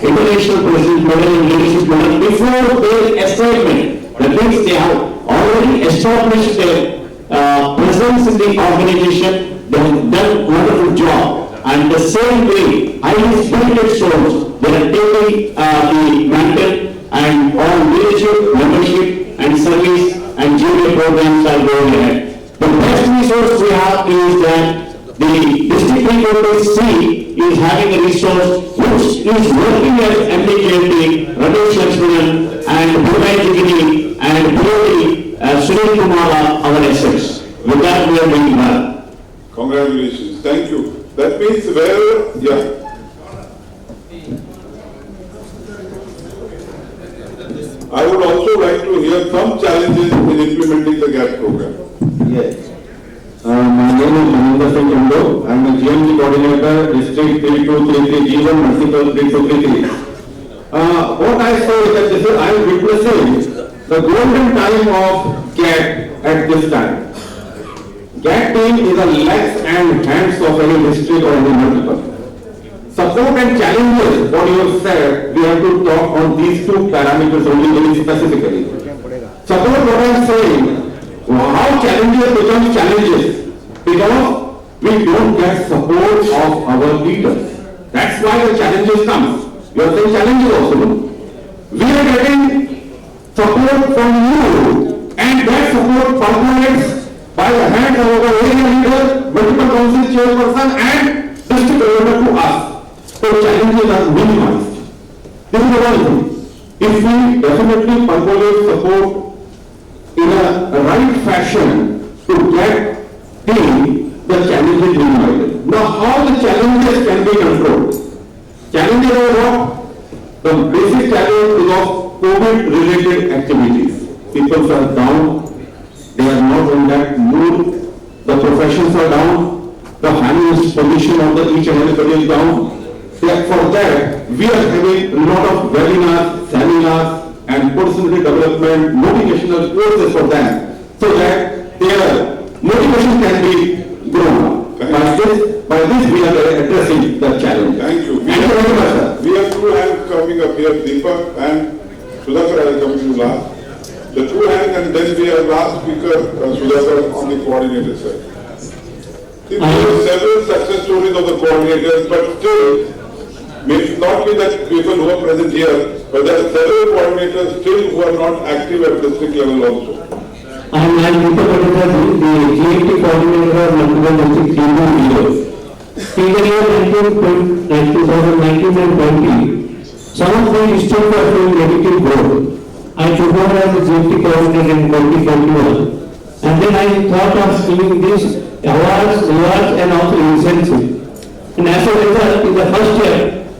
International President Medal and Leadership Medal before their assignment. That means they have already established their presence in the organization. They have done wonderful job. And the same way, highly spirited souls, they are taking the mantle, and all leadership, membership and service and GAT programs are going ahead. The best resource we have is that the district C is having a resource which is working as MDJT, Ramesh Lakshmanan and Bhutai Jigini and Bhutai Sunil Kumara, our assets. With that we are doing well. Congratulations. Thank you. That means where, yeah. I would also like to hear some challenges in implementing the GAT program. Yes. My name is Manindra Singh Indo. I am the GMC coordinator, district 3233 G1, municipal 3233. What I say is that I am witnessing the golden time of GAT at this time. GAT team is the legs and hands of any district or any multiple. Support and challenges, what you have said, we have to talk on these 2 parameters only very specifically. Support, what I am saying, how challenges become challenges? Because we don't get support of our leaders. That's why the challenges come. You are saying challenges also. We are getting support from you, and that support percolates by the hands of our area leader, multiple council chairperson and district governor to us. So challenges are minimized. This is the one thing. If we definitely percolate support in a right fashion to get the challenges minimized. Now how the challenges can be controlled? Challenges are what? The basic challenge is of COVID related activities. People are down, they are not in that mood, the professions are down, the financial position of the each and everybody is down. For that, we are having a lot of webinars, seminars and personality development, motivational courses for them, so that their motivation can be grown. By this we are addressing the challenge. Thank you. Thank you very much, sir. We have 2 hands coming up here, Deepak and Siddhar. I will come to you last. The 2 hands, and then we have last speaker, Siddhar, on the coordinator side. There are several success stories of the coordinators, but still, may not be that people who are present here, but there are several coordinators still who are not active at district level also. I am Deepak, the GAT coordinator of Multiple District years. In the year 2019 and 20, some of the districts are showing negative growth. I took over as the GAT coordinator in 2021, and then I thought of giving these awards and also incentives. And as a result, in the first year,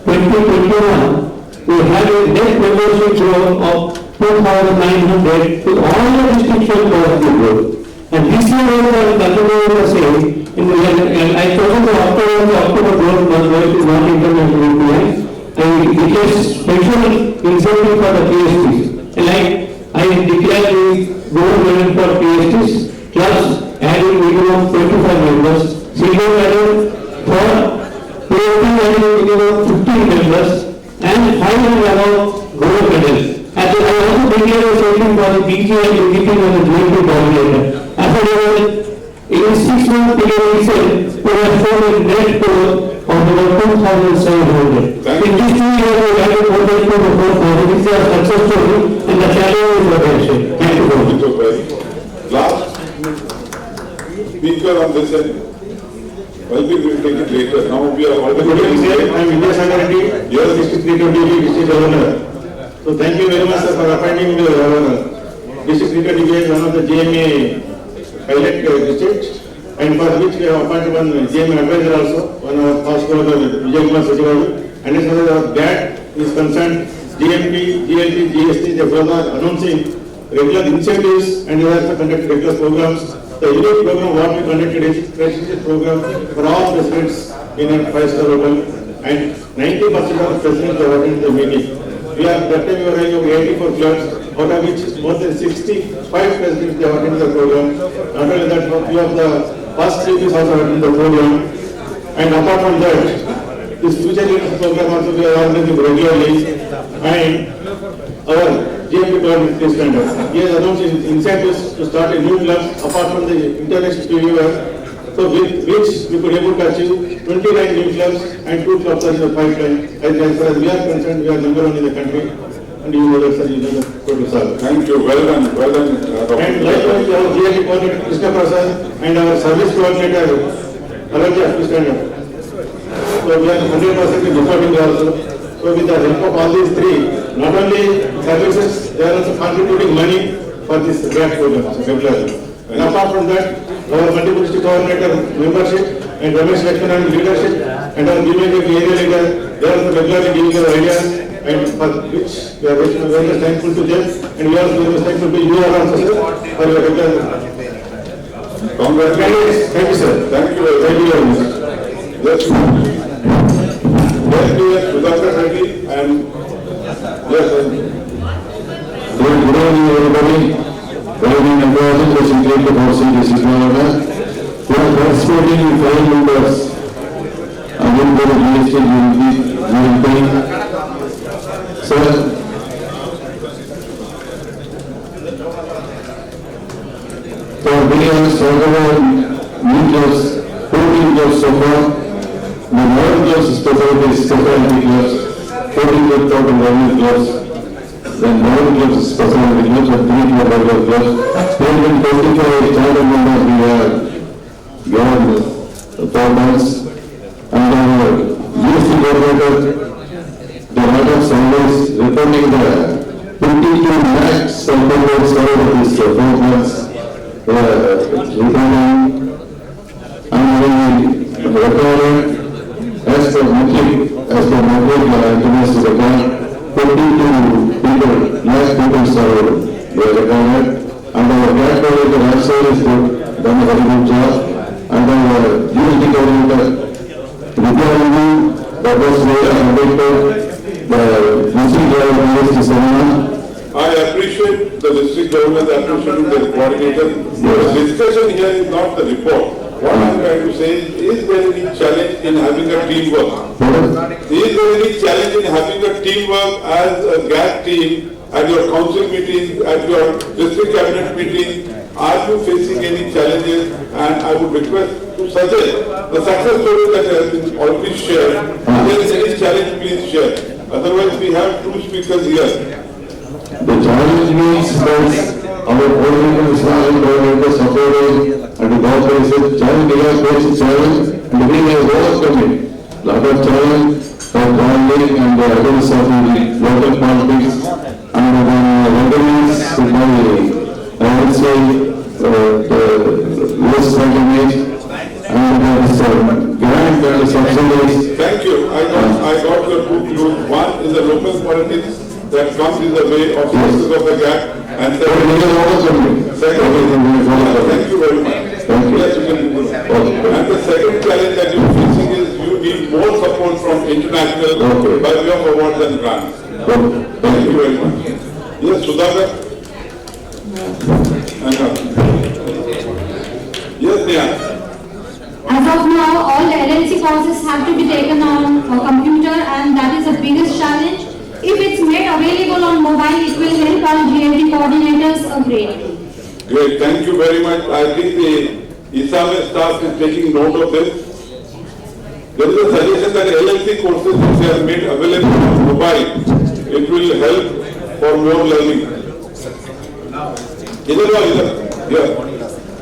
2021, we had a net membership growth of 2,900 with all the districts across the globe. And this year also I continue the same. And I chose the October growth month where it is not international API. And it is special incentive for the PhDs. And I declare the gold medal for PhDs plus adding minimum 25 members, silver medal for PhD adding minimum 15 members, and 500 gold medal. And I also declare a something for the PG and UGP and the GMP coordinator. After in 6 months period itself, we have shown a net total of about 2,700. In these 2 years, we have reported to the 4,000. This is a success story and the challenge is potential. Thank you very much. Last speaker on this end. Well, we will take it later. Now we are already. I am India Secretary, yes, District 320 District Governor. So thank you very much, sir, for appointing the District 320 as one of the GMA pilot districts, and for which we have appointed one GMA advisor also, one of hospital, Siddhar. And as far as GAT is concerned, GMP, GLT, GST, they are announcing regular incentives and they also conduct regular programs. The unique program what we conducted is prestigious program for all presidents in a 5-star hotel, and 90% of the presidents have attended the meeting. We are that time we were having 84 clubs, out of which more than 65 presidents have attended the program. Not only that, few of the past CPs also attended the program. And apart from that, this future leaders program also we are organizing regularly, and our GMP coordinator standards. He has announced incentives to start a new club apart from the international PUF. So with which we could able to achieve 29 new clubs and 2 clubs are in the pipeline. As far as we are concerned, we are number 1 in the country, and you know that, sir, you know the total. Thank you. Well done. Well done. And likewise, our GMP coordinator Krishna Prasad and our service coordinator Aranja, please stand up. So we are 100% reporting also. So with the help of all these three, not only services, they are also contributing money for this GAT program. And apart from that, our multiple district coordinator membership and Ramesh Lakshman leadership and our BMK area leader, they are also regularly giving their ideas, and for which we are very much thankful to them, and we are also very much thankful to you also, sir, for your regular. Congratulations. Thank you, sir. Thank you very much. Yes, Siddhar Reddy and yes, Good evening, everybody. Very important to secret the policy discipline. We are participating in 5 members. I will go to GST, UNP. Sir, for being honest, over new clubs, 14 clubs so far. The modern clubs specialty clubs, 14 clubs total revenue clubs. Then modern clubs specialty clubs and 3 club regular clubs. Total 25 charter members we have given 4 months. And our GST coordinator, the Madam Sundays reporting the 22 lakhs self-employed served of these 4 months. Returning and the recorded as per monthly estimates of account, 22 people served. They are recorded, and our GAT coordinator also is good, done a very good job, and our GST coordinator requiring that was conducted the district level GST seminar. I appreciate the district government appreciating the coordinator. The discussion here is not the report. What I am trying to say is there any challenge in having a teamwork? Is there any challenge in having a teamwork as a GAT team at your council meetings, at your district cabinet meetings? Are you facing any challenges? And I would request to suggest the success story that has been already shared. If there is any challenge, please share. Otherwise, we have 2 speakers here. The challenge means that our coordinator is not coordinator supported and the government says challenge is a challenge and we have overcome it. Lot of challenge for branding and the others of the local politics and then recognize by I would say the less recognize and grant and subsidies. Thank you. I got your 2 clues. One is the local politics that comes in the way of sources of the GAT, and second, thank you very known from international by way of awards and grants. Thank you very much. Yes, Siddhar. Yes, Neha. As of now, all LLC courses have to be taken on a computer, and that is the biggest challenge. If it's made available on mobile, it will help our GLD coordinators a great deal. Great, thank you very much. I think the ISAME staff is taking note of this. There is a suggestion that LLC courses, if they are made available on mobile, it will help for more learning.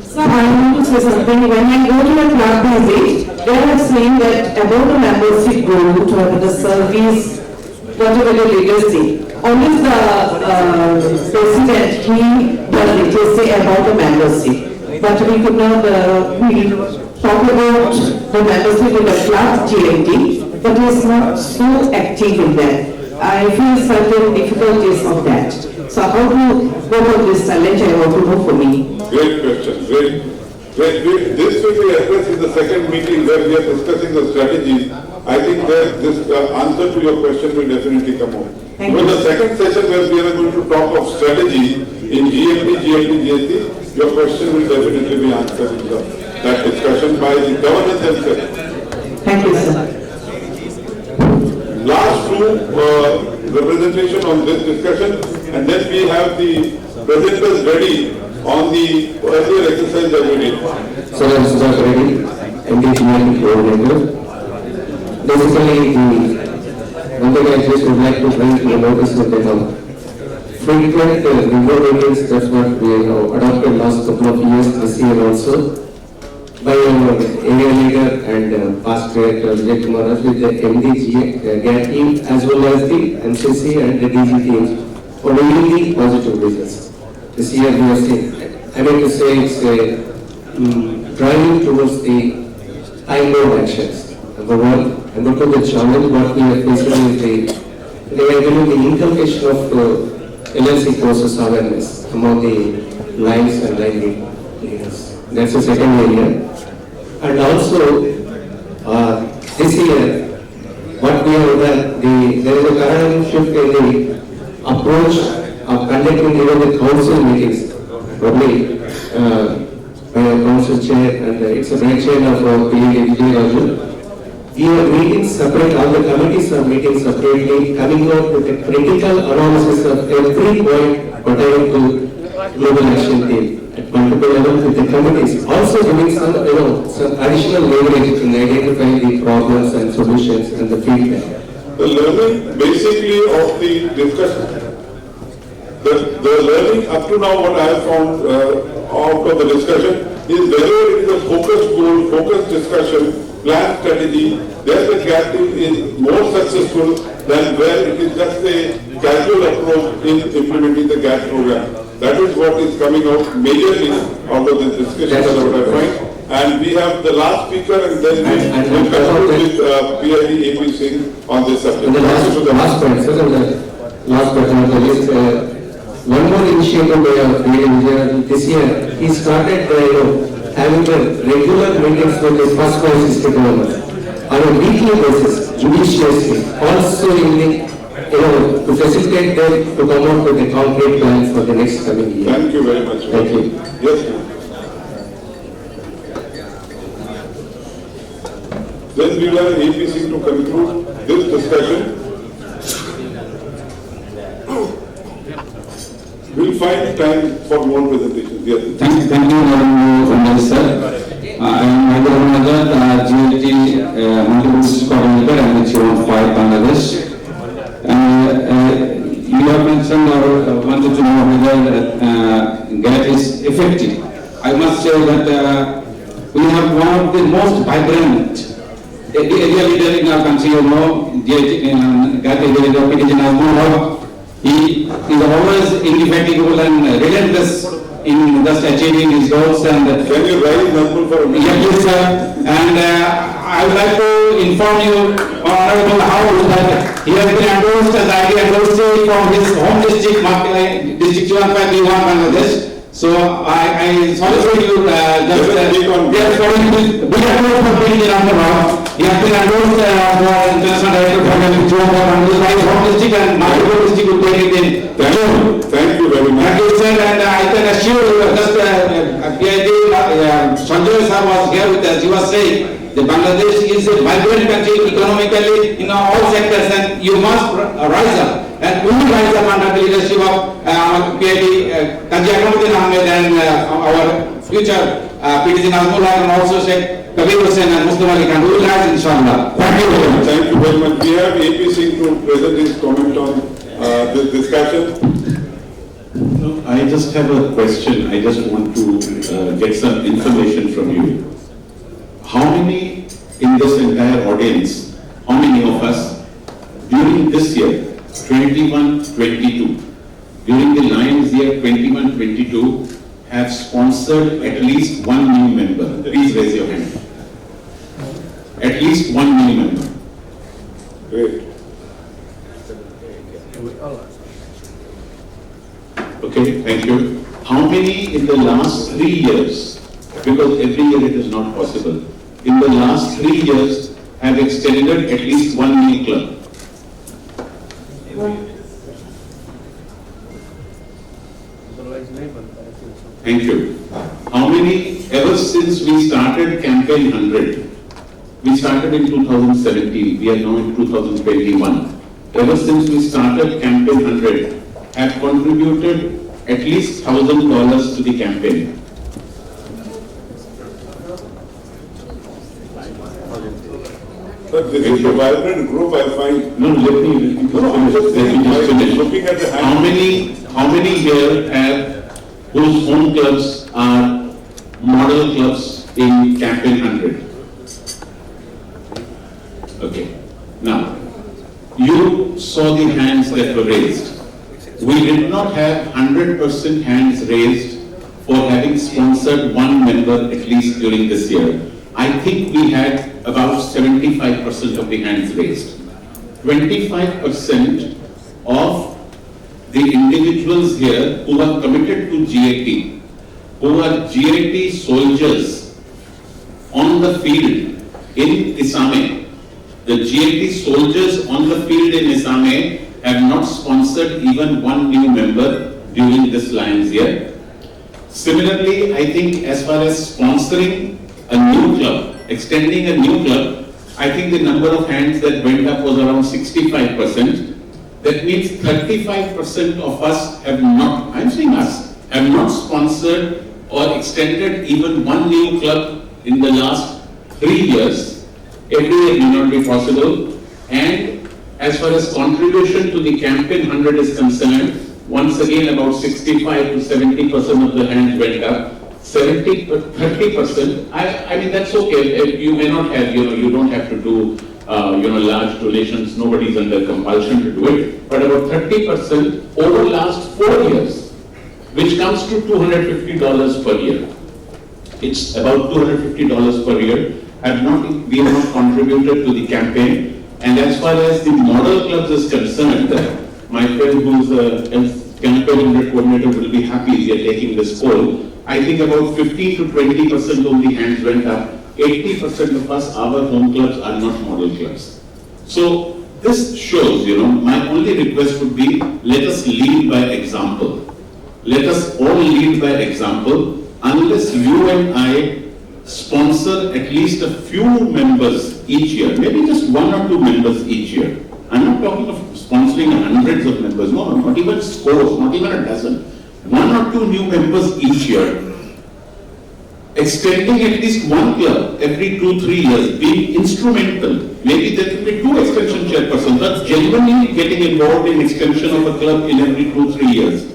So I want to say something. When I go to a club visit, they are saying that about the membership goal to have the service, whatever the leaders say. Always the president, he does it, he say about the membership. But we could not we talk about the membership in the club GMT, but he is not so active in that. I feel certain difficulties of that. So how to go about this challenge, I want to know for me. Great question, great. This will be addressed in the second meeting where we are discussing the strategies. I think that this answer to your question will definitely come out. But the second session where we are going to talk of strategy in GMP, GLD, GST, your question will definitely be answered in that discussion by the governors themselves. Thank you, sir. Last two representation on this discussion, and then we have the presenters ready on the earlier exercise that we did. So I'm Siddhar ready, engagement coordinator. Basically, one thing I just would like to bring to the notice of the frequent review meetings, that's what we adopted last couple of years, this year also, by our area leader and past director Vijay Kumar with the MD GAT team as well as the MCC and the DG teams for really positive business. This year we are seeing, I mean to say it's driving towards the high-load actions. Number one, and look at the challenge what we are facing is the inculcation of LLC courses awareness among the lines and line leaders. That's the second area. And also, this year, what we have done, there is a paradigm shift in the approach of conducting even the council meetings, probably by our council chair, and it's a brainchild of our PA. We are meeting separate, all the committees are meeting separately, coming out with a critical analysis of every point pertaining to global action team at multiple levels with the committees. Also giving some, some additional leverage in identifying the problems and solutions and the feedback. The learning basically of the discussion, the learning up to now what I have found out of the discussion is whether it is a focused goal, focused discussion, plan strategy, there the GAT team is more successful than where it is just a casual approach in implementing the GAT program. That is what is coming out majorly out of this discussion, that's what I find. And we have the last speaker and then we will conclude with PID AP Singh on this subject. The last point, sir, the last point on the list, one more initiative by our PID this year, he started having the regular meetings with the first crisis government on a weekly basis, judiciously, also in the, to facilitate them to come out with a concrete plan for the next coming year. Thank you very much. Thank you. Yes. Then we will have APC to conclude this discussion. We'll find time for more presentations. Yes. Thank you, Madam Sir. I am Madam GLT Multiple Coordinator and the Chair of FIRE Bangladesh. You have mentioned or wanted to know whether GAT is effective. I must say that we have one of the most vibrant area leader in our country, GAT area leader, he is always indefatigable and relentless in just achieving his goals. And can you write his number for me? Yes, sir. And I would like to inform you, Honorable House, that he has been endorsed as ID endorsee from his home district, District 151 Bangladesh. So I solicit you just following this big approach for being in Ahmedabad. You have been endorsed for International Director for Joe for Andhra Home District and Manipur District will take it in. Thank you very much. Thank you, sir, and I can assure you, just PID Sanjay sir was here with us. He was saying that Bangladesh is a vibrant country economically in all sectors, and you must rise up. And we will rise up under the leadership of PID Kaji Akamaddin Ahmed and our future PDC Nazmul and also Sheikh Kabir Hussain and Muslim Ali Khan. We will rise, inshallah. Thank you very much. Thank you very much. We have AP Singh to present his comment on this discussion. I just have a question. I just want to get some information from you. How many in this entire audience, how many of us during this year, 21-22, during the Lions year 21-22, have sponsored at least one new member? Please raise your hand. At least one new member. Great. Okay, thank you. How many in the last 3 years, because every year it is not possible, in the last 3 years have extended at least one new club? Thank you. How many, ever since we started Campaign 100, we started in 2017, we are now in 2021. Ever since we started Campaign 100, have contributed at least $1,000 to the campaign. But this is a vibrant group, I find. No, let me just finish. Looking at the How many here have, whose home clubs are model clubs in Campaign 100? Okay. Now, you saw the hands that were raised. We did not have 100% hands raised for having sponsored one member at least during this year. I think we had about 75% of the hands raised. 25% of the individuals here who are committed to GAT, who are GAT soldiers on the field in ISAME, the GAT soldiers on the field in ISAME have not sponsored even one new member during this Lions year. Similarly, I think as far as sponsoring a new club, extending a new club, I think the number of hands that went up was around 65%. That means 35% of us have not, I'm saying us, have not sponsored or extended even one new club in the last 3 years. Every year may not be possible. And as far as contribution to the Campaign 100 is concerned, once again about 65 to 70% of the hands went up. 30%, I mean that's okay. You may not have, you don't have to do, large donations. Nobody's under compulsion to do it. But about 30% over the last 4 years, which comes to $250 per year. It's about $250 per year. We have not contributed to the campaign. And as far as the model clubs is concerned, my friend who's a campaign coordinator will be happy we are taking this poll. I think about 15 to 20% of the hands went up. 80% of us, our home clubs are not model clubs. So this shows, my only request would be, let us lead by example. Let us all lead by example. Unless you and I sponsor at least a few members each year, maybe just 1 or 2 members each year. I'm not talking of sponsoring hundreds of members, no, not even scores, not even a dozen. 1 or 2 new members each year. Extending at least one club every 2-3 years, being instrumental. Maybe there could be 2 extension chairpersons, but genuinely getting involved in extension of a club in every 2-3 years.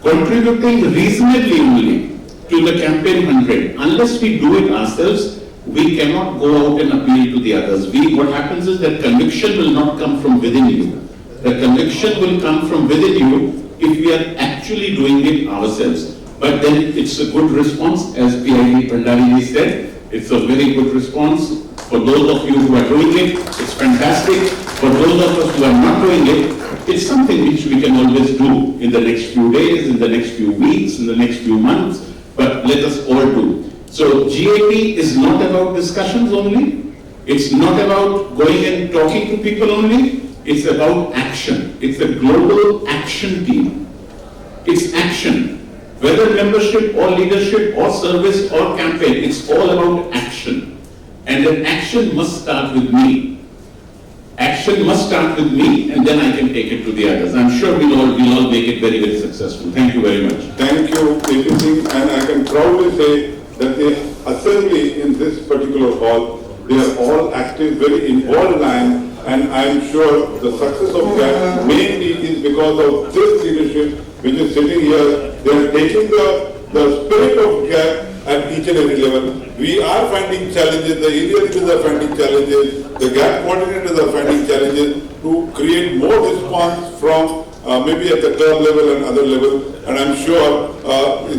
Contributing reasonably only to the Campaign 100. Unless we do it ourselves, we cannot go out and appeal to the others. What happens is that conviction will not come from within you. The conviction will come from within you if we are actually doing it ourselves. But then it's a good response, as PID Pandari said. It's a very good response. For those of you who are doing it, it's fantastic. For those of us who are not doing it, it's something which we can always do in the next few days, in the next few weeks, in the next few months, but let us all do. So GAT is not about discussions only. It's not about going and talking to people only. It's about action. It's a global action team. It's action. Whether membership or leadership or service or campaign, it's all about action. And then action must start with me. Action must start with me, and then I can take it to the others. I'm sure we'll all make it very, very successful. Thank you very much. Thank you, Singh, and I can proudly say that the assembly in this particular hall, they are all active, very involved line, and I'm sure the success of GAT mainly is because of this leadership which is sitting here. They are taking the spirit of GAT at each and every level. We are finding challenges, the area leaders are finding challenges, the GAT coordinators are finding challenges to create more response from maybe at the club level and other level, and I'm sure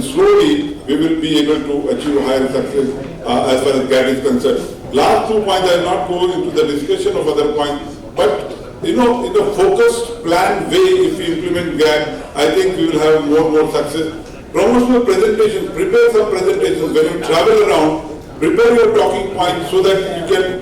slowly we will be able to achieve higher success as far as GAT is concerned. Last 2 points, I will not go into the discussion of other points, but in a focused, planned way, if we implement GAT, I think we will have more success. Promotional presentation, prepare some presentations. When you travel around, prepare your talking points so that you can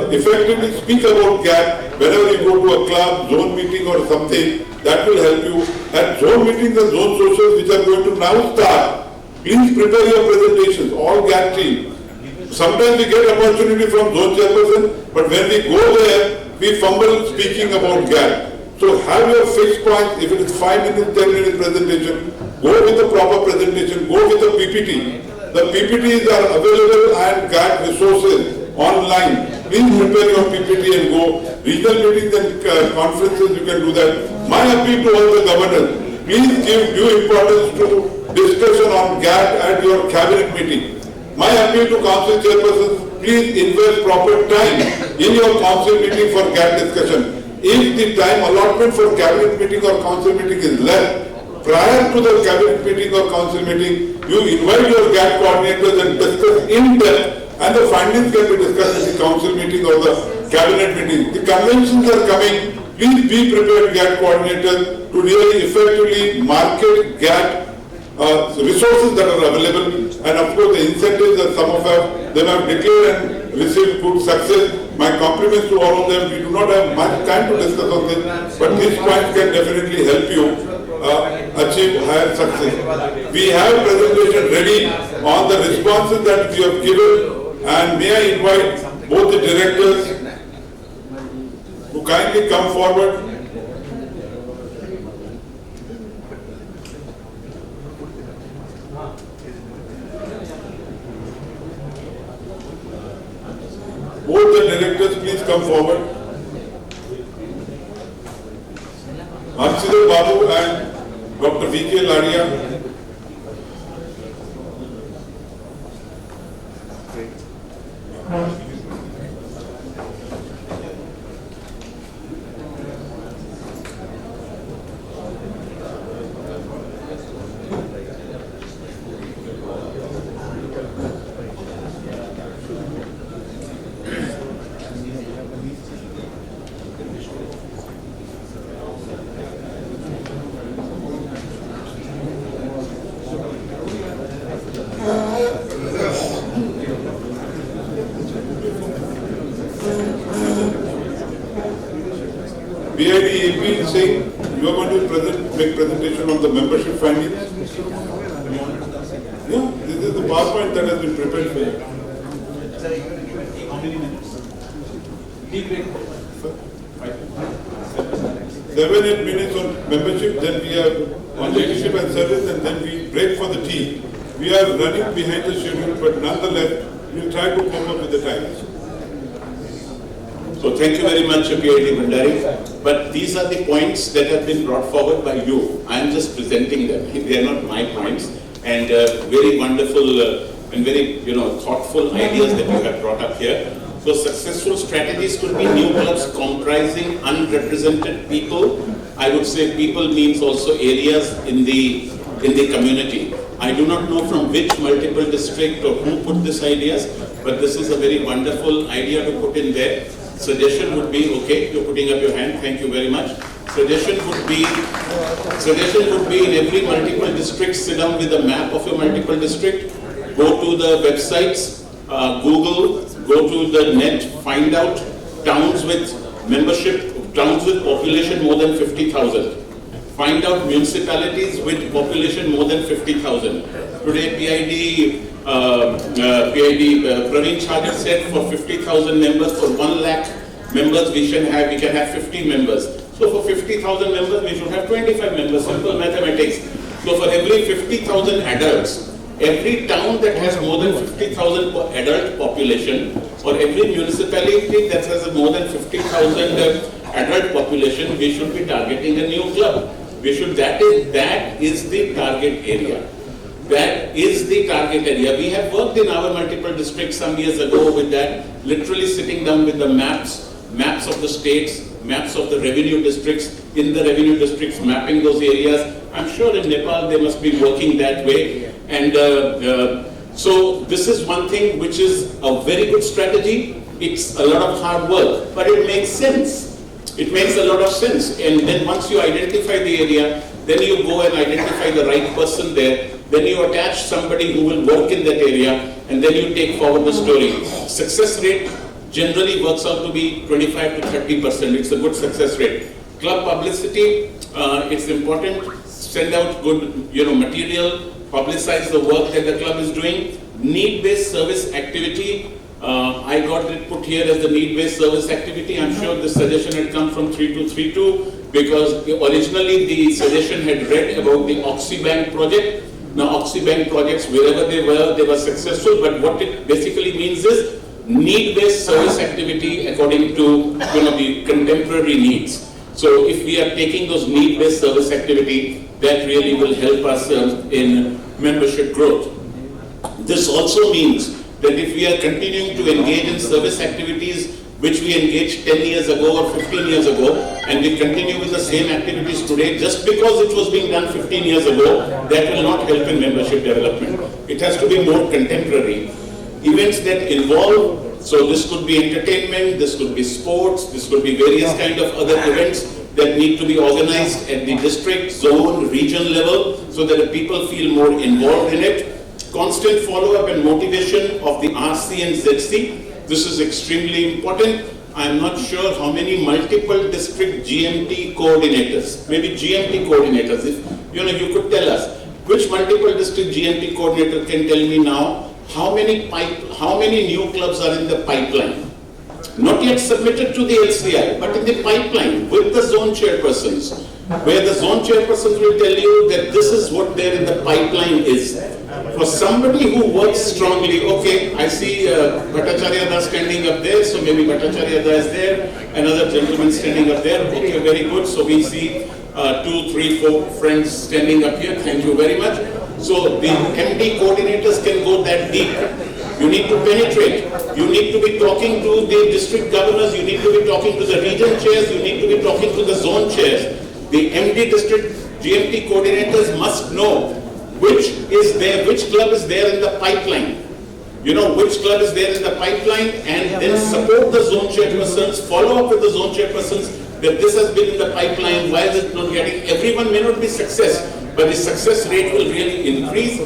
effectively speak about GAT whenever you go to a club, zone meeting or something. That will help you. At zone meetings and zone socials which are going to now start, please prepare your presentations, all GAT team. Sometimes we get opportunity from zone chairperson, but when we go there, we fumble speaking about GAT. So have your fixed points. If it is 5 minutes, 10 minutes presentation, go with the proper presentation, go with the PPT. The PPTs are available and GAT resources online. Please prepare your PPT and go. Regional meetings and conferences, you can do that. My appeal to all the governors, please give due importance to discussion on GAT at your cabinet meeting. My appeal to council chairpersons, please invest proper time in your council meeting for GAT discussion. If the time allotment for cabinet meeting or council meeting is less, prior to the cabinet meeting or council meeting, you invite your GAT coordinators and discuss in depth, and the findings can be discussed in the council meeting or the cabinet meeting. The conventions are coming. Please be prepared, GAT coordinators, to really effectively market GAT resources that are available, and of course the incentives that some of them have declared and received good success. My compliments to all of them. We do not have much time to discuss on this, but these points can definitely help you achieve higher success. We have presentation ready on the responses that we have given, and may I invite both the directors to kindly come forward. Both the directors, please come forward. Siddhar Babu and Dr. V.K. Ladia. BID saying you are going to make presentation on the membership findings. Yeah, this is the PowerPoint that has been prepared for you. How many minutes? 7-8 minutes on membership, then we have on leadership and service, and then we break for the tea. We are running behind the schedule, but nonetheless, we will try to cope up with the times. So thank you very much, PID Bhandari. But these are the points that have been brought forward by you. I am just presenting them. They are not my points. And very wonderful and very thoughtful ideas that you have brought up here. So successful strategies could be new clubs comprising unrepresented people. I would say people means also areas in the community. I do not know from which multiple district or who put these ideas, but this is a very wonderful idea to put in there. Suggestion would be, okay, you're putting up your hand, thank you very much. Suggestion would be in every multiple district, sit down with a map of your multiple district, go to the websites, Google, go to the net, find out towns with membership, towns with population more than 50,000. Find out municipalities with population more than 50,000. Today PID Praveen Chagar said for 50,000 members, for 1 lakh members we can have 50 members. So for 50,000 members we should have 25 members, simple mathematics. So for every 50,000 adults, every town that has more than 50,000 adult population, or every municipality that has more than 50,000 adult population, we should be targeting a new club. That is the target area. That is the target area. We have worked in our multiple districts some years ago with that, literally sitting down with the maps of the states, maps of the revenue districts, in the revenue districts, mapping those areas. I'm sure in Nepal they must be working that way. And so this is one thing which is a very good strategy. It's a lot of hard work, but it makes sense. It makes a lot of sense. And then once you identify the area, then you go and identify the right person there. Then you attach somebody who will work in that area, and then you take forward the story. Success rate generally works out to be 25 to 30%. It's a good success rate. Club publicity, it's important. Send out good, material. Publicize the work that the club is doing. Need-based service activity. I got it put here as the need-based service activity. I'm sure this suggestion had come from 3232 because originally the suggestion had read about the Oxybank project. Now Oxybank projects, wherever they were successful, but what it basically means is need-based service activity according to the contemporary needs. So if we are taking those need-based service activity, that really will help us in membership growth. This also means that if we are continuing to engage in service activities which we engaged 10 years ago or 15 years ago, and we continue with the same activities today just because it was being done 15 years ago, that will not help in membership development. It has to be more contemporary. Events that involve, so this could be entertainment, this could be sports, this could be various kind of other events that need to be organized at the district, zone, region level, so that the people feel more involved in it. Constant follow-up and motivation of the RC and ZC. This is extremely important. I'm not sure how many multiple district GMT coordinators, maybe GMT coordinators, if you could tell us, which multiple district GMT coordinator can tell me now how many new clubs are in the pipeline? Not yet submitted to the LCI, but in the pipeline with the zone chairpersons, where the zone chairpersons will tell you that this is what there in the pipeline is. For somebody who works strongly, okay, I see Bhattacharya Da standing up there, so maybe Bhattacharya Da is there, another gentleman standing up there, okay, very good. So we see 2, 3, 4 friends standing up here, thank you very much. So the MD coordinators can go that deep. You need to penetrate. You need to be talking to the district governors, you need to be talking to the region chairs, you need to be talking to the zone chairs. The MD district GMT coordinators must know which club is there in the pipeline. Which club is there in the pipeline, and then support the zone chairpersons, follow up with the zone chairpersons that this has been in the pipeline, why is it not getting, everyone may not be success, but the success rate will really increase.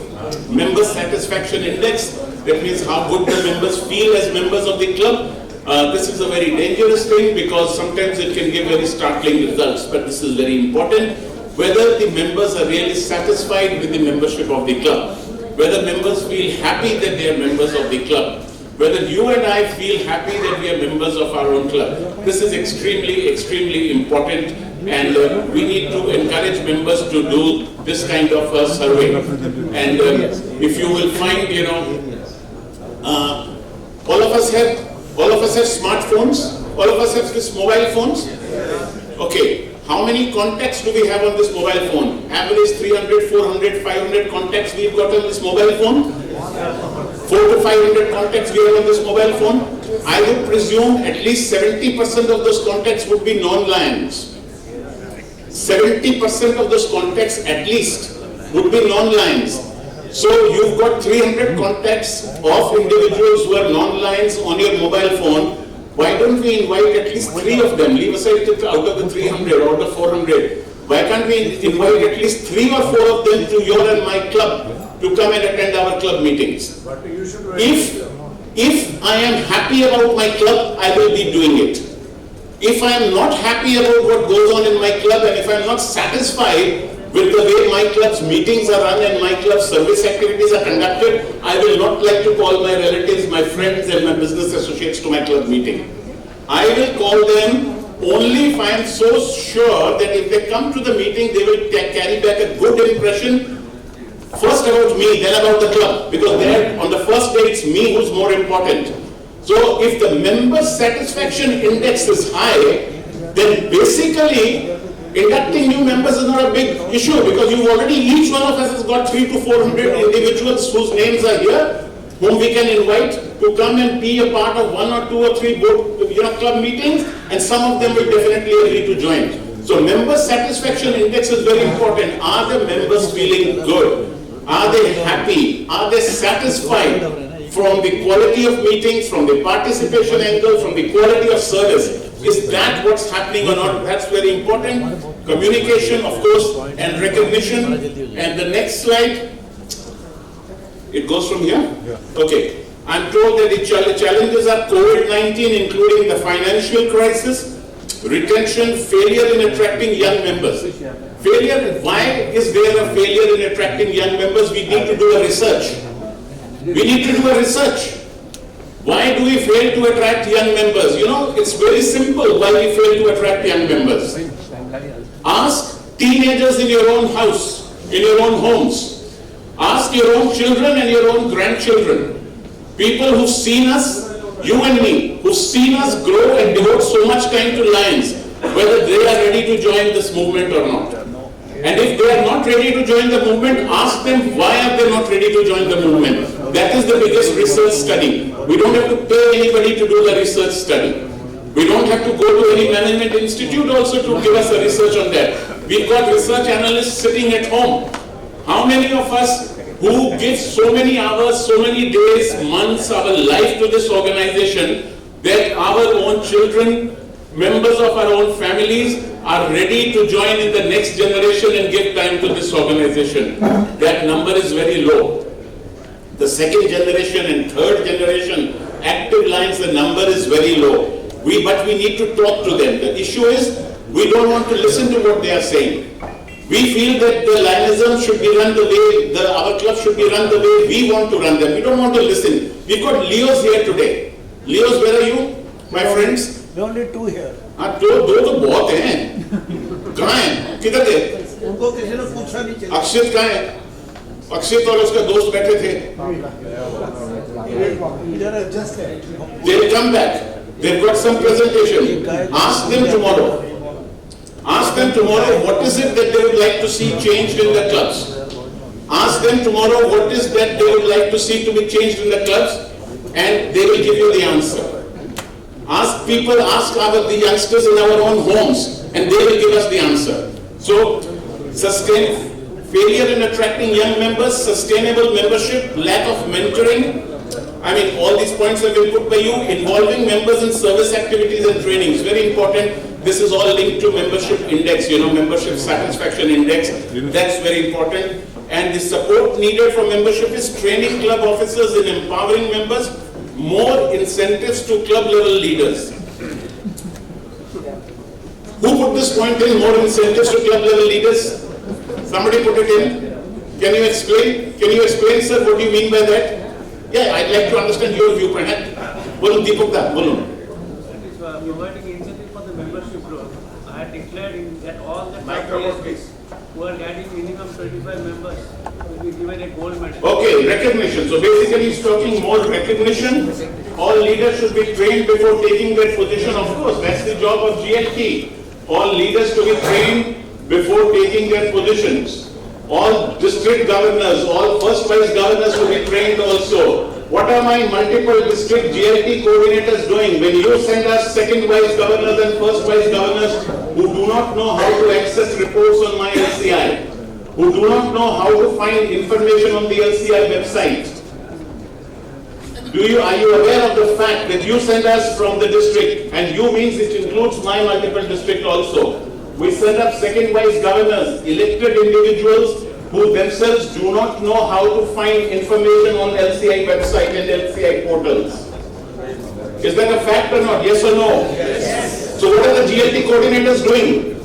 Member satisfaction index, that means how good the members feel as members of the club. This is a very dangerous thing because sometimes it can give very startling results, but this is very important. Whether the members are really satisfied with the membership of the club, whether members feel happy that they are members of the club, whether you and I feel happy that we are members of our own club. This is extremely, extremely important, and we need to encourage members to do this kind of a survey. And if you will find, all of us have smartphones, all of us have these mobile phones. Okay, how many contacts do we have on this mobile phone? Average 300, 400, 500 contacts we've got on this mobile phone. 400 to 500 contacts we have on this mobile phone. I would presume at least 70% of those contacts would be non-lions. 70% of those contacts at least would be non-lions. So you've got 300 contacts of individuals who are non-lions on your mobile phone. Why don't we invite at least 3 of them? Leave aside out of the 300 or the 400. Why can't we invite at least 3 or 4 of them to your and my club to come and attend our club meetings? If I am happy about my club, I will be doing it. If I am not happy about what goes on in my club, and if I am not satisfied with the way my club's meetings are run and my club's service activities are conducted, I will not like to call my relatives, my friends and my business associates to my club meeting. I will call them only if I am so sure that if they come to the meeting, they will carry back a good impression, first about me, then about the club, because there on the first day it's me who's more important. So if the member satisfaction index is high, then basically inducting new members is not a big issue, because you've already, each one of us has got 300 to 400 individuals whose names are here, whom we can invite to come and be a part of 1 or 2 or 3 board, club meetings, and some of them will definitely agree to join. So member satisfaction index is very important. Are the members feeling good? Are they happy? Are they satisfied from the quality of meetings, from the participation angle, from the quality of service? Is that what's happening or not? That's very important. Communication, of course, and recognition. And the next slide, it goes from here? Okay. I'm told that the challenges are COVID-19, including the financial crisis, retention, failure in attracting young members. Failure, why is there a failure in attracting young members? We need to do a research. We need to do a research. Why do we fail to attract young members? It's very simple why we fail to attract young members. Ask teenagers in your own house, in your own homes. Ask your own children and your own grandchildren. People who've seen us, you and me, who've seen us grow and devote so much time to Lions, whether they are ready to join this movement or not. And if they are not ready to join the movement, ask them why are they not ready to join the movement. That is the biggest research study. We don't have to pay anybody to do the research study. We don't have to go to any management institute also to give us a research on that. We've got research analysts sitting at home. How many of us who give so many hours, so many days, months, our life to this organization, that our own children, members of our own families are ready to join in the next generation and give time to this organization? That number is very low. The second generation and third generation active Lions, the number is very low. But we need to talk to them. The issue is we don't want to listen to what they are saying. We feel that the Lionism should be run the way, our club should be run the way we want to run them. We don't want to listen. We've got Leos here today. Leos, where are you, my friends? There are only 2 here. दो तो बहुत हैं. कहाँ हैं? किधर थे? उनको किसी ने पूछा नहीं चला. अक्षित कहाँ है? अक्षित और उसका दोस्त बैठे थे. They will come back. They've got some presentation. Ask them tomorrow. Ask them tomorrow what is it that they would like to see changed in the clubs. Ask them tomorrow what is that they would like to see to be changed in the clubs, and they will give you the answer. Ask people, ask the youngsters in our own homes, and they will give us the answer. So, failure in attracting young members, sustainable membership, lack of mentoring. All these points have been put by you. Involving members in service activities and trainings, very important. This is all linked to membership index, membership satisfaction index. That's very important. And the support needed for membership is training club officers in empowering members, more incentives to club level leaders. Who put this point in, more incentives to club level leaders? Somebody put it in. Can you explain? Can you explain, sir, what do you mean by that? Yeah, I'd like to understand your viewpoint. Bolun, Deepak da, bolun. Providing incentive for the membership growth. I had declared that all the players who are getting minimum 25 members will be given a gold medal. Okay, recognition. So basically he's talking more recognition. All leaders should be trained before taking their position. Of course, that's the job of GLT. All leaders to be trained before taking their positions. All district governors, all first vice governors to be trained also. What are my multiple district GLT coordinators doing? When you send us second vice governors and first vice governors who do not know how to access reports on my LCI, who do not know how to find information on the LCI website. Are you aware of the fact that you send us from the district, and you means it includes my multiple district also. We send up second vice governors, elected individuals who themselves do not know how to find information on LCI website and LCI portals. Is that a fact or not? Yes or no? Yes. So what are the GLT coordinators doing?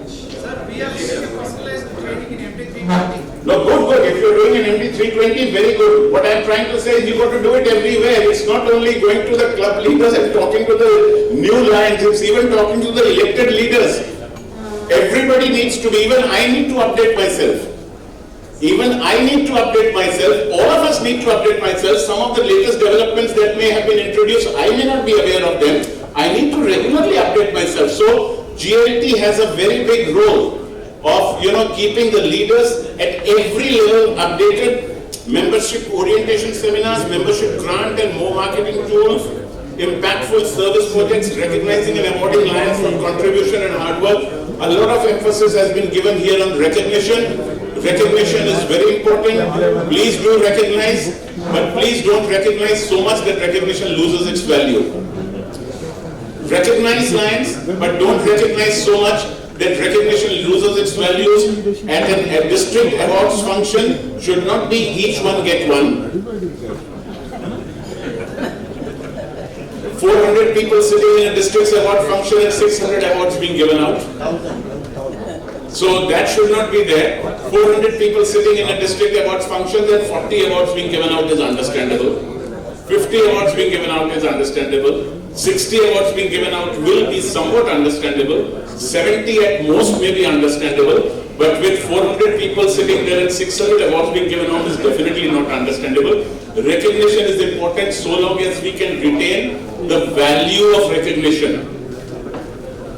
Sir, we are personalized training in MT320. No, good. If you're doing an MT320, very good. What I'm trying to say is you've got to do it everywhere. It's not only going to the club leaders and talking to the new lions, it's even talking to the elected leaders. Everybody needs to be, even I need to update myself. Even I need to update myself. All of us need to update myself. Some of the latest developments that may have been introduced, I may not be aware of them. I need to regularly update myself. So GLT has a very big role of keeping the leaders at every level updated. Membership orientation seminars, membership grant and more marketing tools, impactful service projects, recognizing and awarding lions for contribution and hard work. A lot of emphasis has been given here on recognition. Recognition is very important. Please do recognize, but please don't recognize so much that recognition loses its value. Recognize lions, but don't recognize so much that recognition loses its values. And a district awards function should not be each one get one. 400 people sitting in a district's award function and 600 awards being given out. So that should not be there. 400 people sitting in a district awards function, then 40 awards being given out is understandable. 50 awards being given out is understandable. 60 awards being given out will be somewhat understandable. 70 at most may be understandable. But with 400 people sitting there and 600 awards being given out is definitely not understandable. Recognition is important so long as we can retain the value of recognition.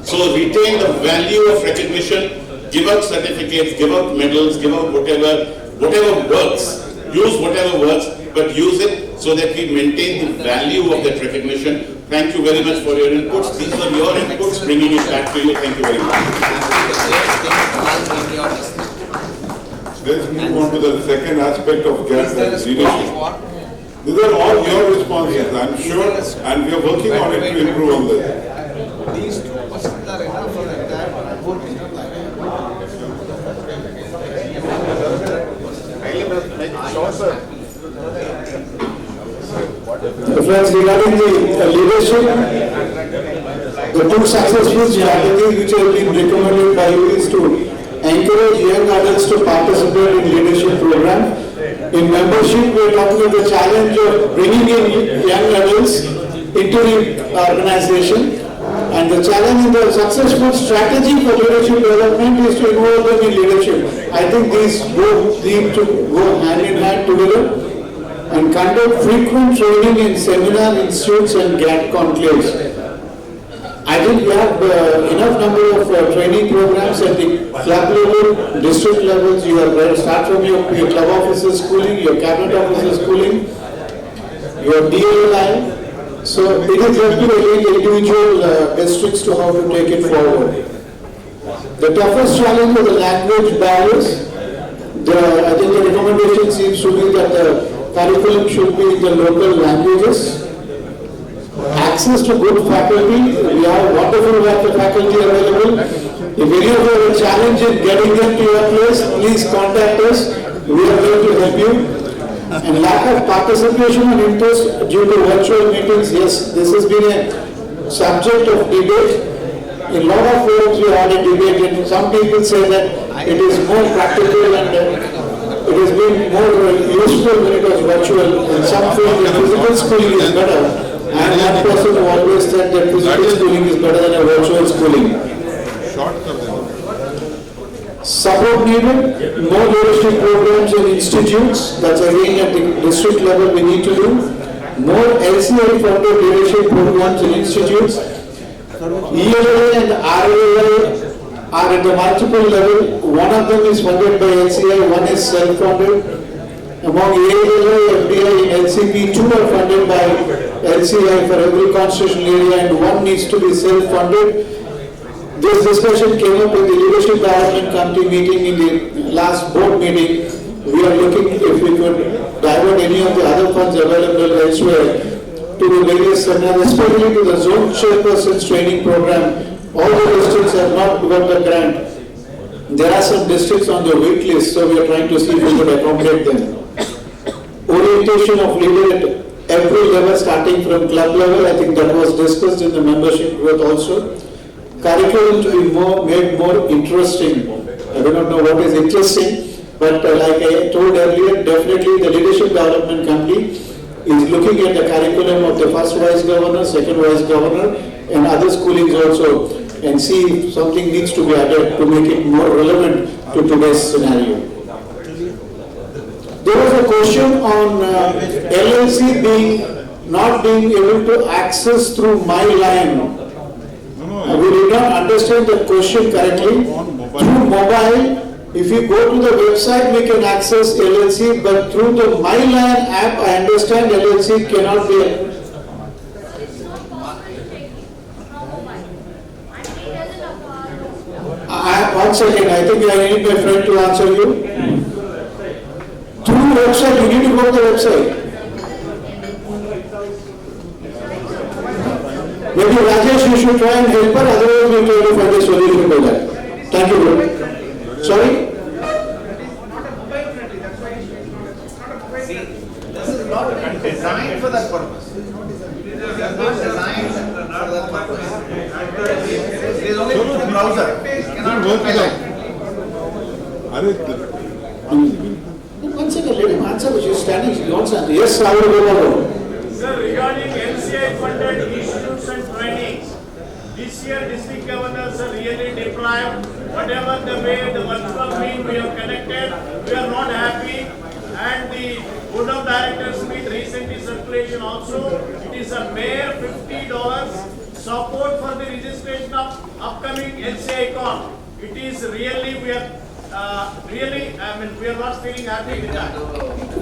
So retain the value of recognition. Give out certificates, give out medals, give out whatever works. Use whatever works, but use it so that we maintain the value of that recognition. Thank you very much for your inputs. These are your inputs, bringing it back to you. Thank you very much. Let's move on to the second aspect of GAT, leadership. These are all your responses, I'm sure, and we are working on it to improve on this. These 2% are enough for the entire board meeting. Friends, regarding the leadership, the two successful strategies which have been recommended by you is to encourage young adults to participate in leadership program. In membership, we are talking about the challenge of bringing in young adults into the organization. And the challenge in the successful strategy for leadership development is to involve them in leadership. I think these both need to go hand in hand together and conduct frequent training in seminar institutes and GAT conclaves. I think we have enough number of training programs at the club level, district levels. You are start from your club officer schooling, your cabinet officer schooling, your DLI. So it is up to the individual districts to how to take it forward. The toughest challenge is the language barriers. I think the recommendation seems to be that the curriculum should be in the local languages. Access to good faculty. We have wonderful faculty available. If any of you have a challenge in getting them to your place, please contact us. We are going to help you. And lack of participation and interest due to virtual meetings, yes, this has been a subject of debate. In a lot of forums we had a debate, and some people say that it is more practical and it has been more useful when it was virtual. In some feel the physical schooling is better, and one person who always said that physical schooling is better than a virtual schooling. Support needed, more leadership programs and institutes, that's again at the district level we need to do. More LCI funded leadership programs and institutes. ELA and RLA are at the multiple level. One of them is funded by LCI, one is self-funded. Among ELA, FDI and LCP, two are funded by LCI for every constitutional area and one needs to be self-funded. This discussion came up in the Leadership Development Committee meeting in the last board meeting. We are looking if we could divert any of the other funds available elsewhere to the various seminars, especially to the zone chairperson's training program. All the districts have not got the grant. There are some districts on the wait list, so we are trying to see if we could accommodate them. Orientation of leader at every level, starting from club level, I think that was discussed in the membership growth also. Curriculum to be made more interesting. I do not know what is interesting, but like I told earlier, definitely the Leadership Development Committee is looking at the curriculum of the first vice governor, second vice governor, and other schoolings also, and see if something needs to be added to make it more relevant to today's scenario. There was a question on LLC not being able to access through my line. We did not understand the question correctly. Through mobile, if you go to the website, we can access LLC, but through the My Line app, I understand LLC cannot be. One second, I think I need my friend to answer you. Through the website, you need to go to the website. Maybe Rajesh, you should try and help her, otherwise we'll try to find a solution for that. Thank you, bro. Sorry? This is not designed for that purpose. It is not designed for that purpose. There is only one browser. It cannot work One second, let him answer, which is standing. He wants to answer. Yes, I will go. Sir, regarding NCI funded issues and trainings, this year district governors are really deprived. Whatever the way the virtual meet we have connected, we are not happy. And the board of directors meet recently circulation also. It is a mere $50 support for the registration of upcoming NCI con. It is really, we are we are not feeling happy with that.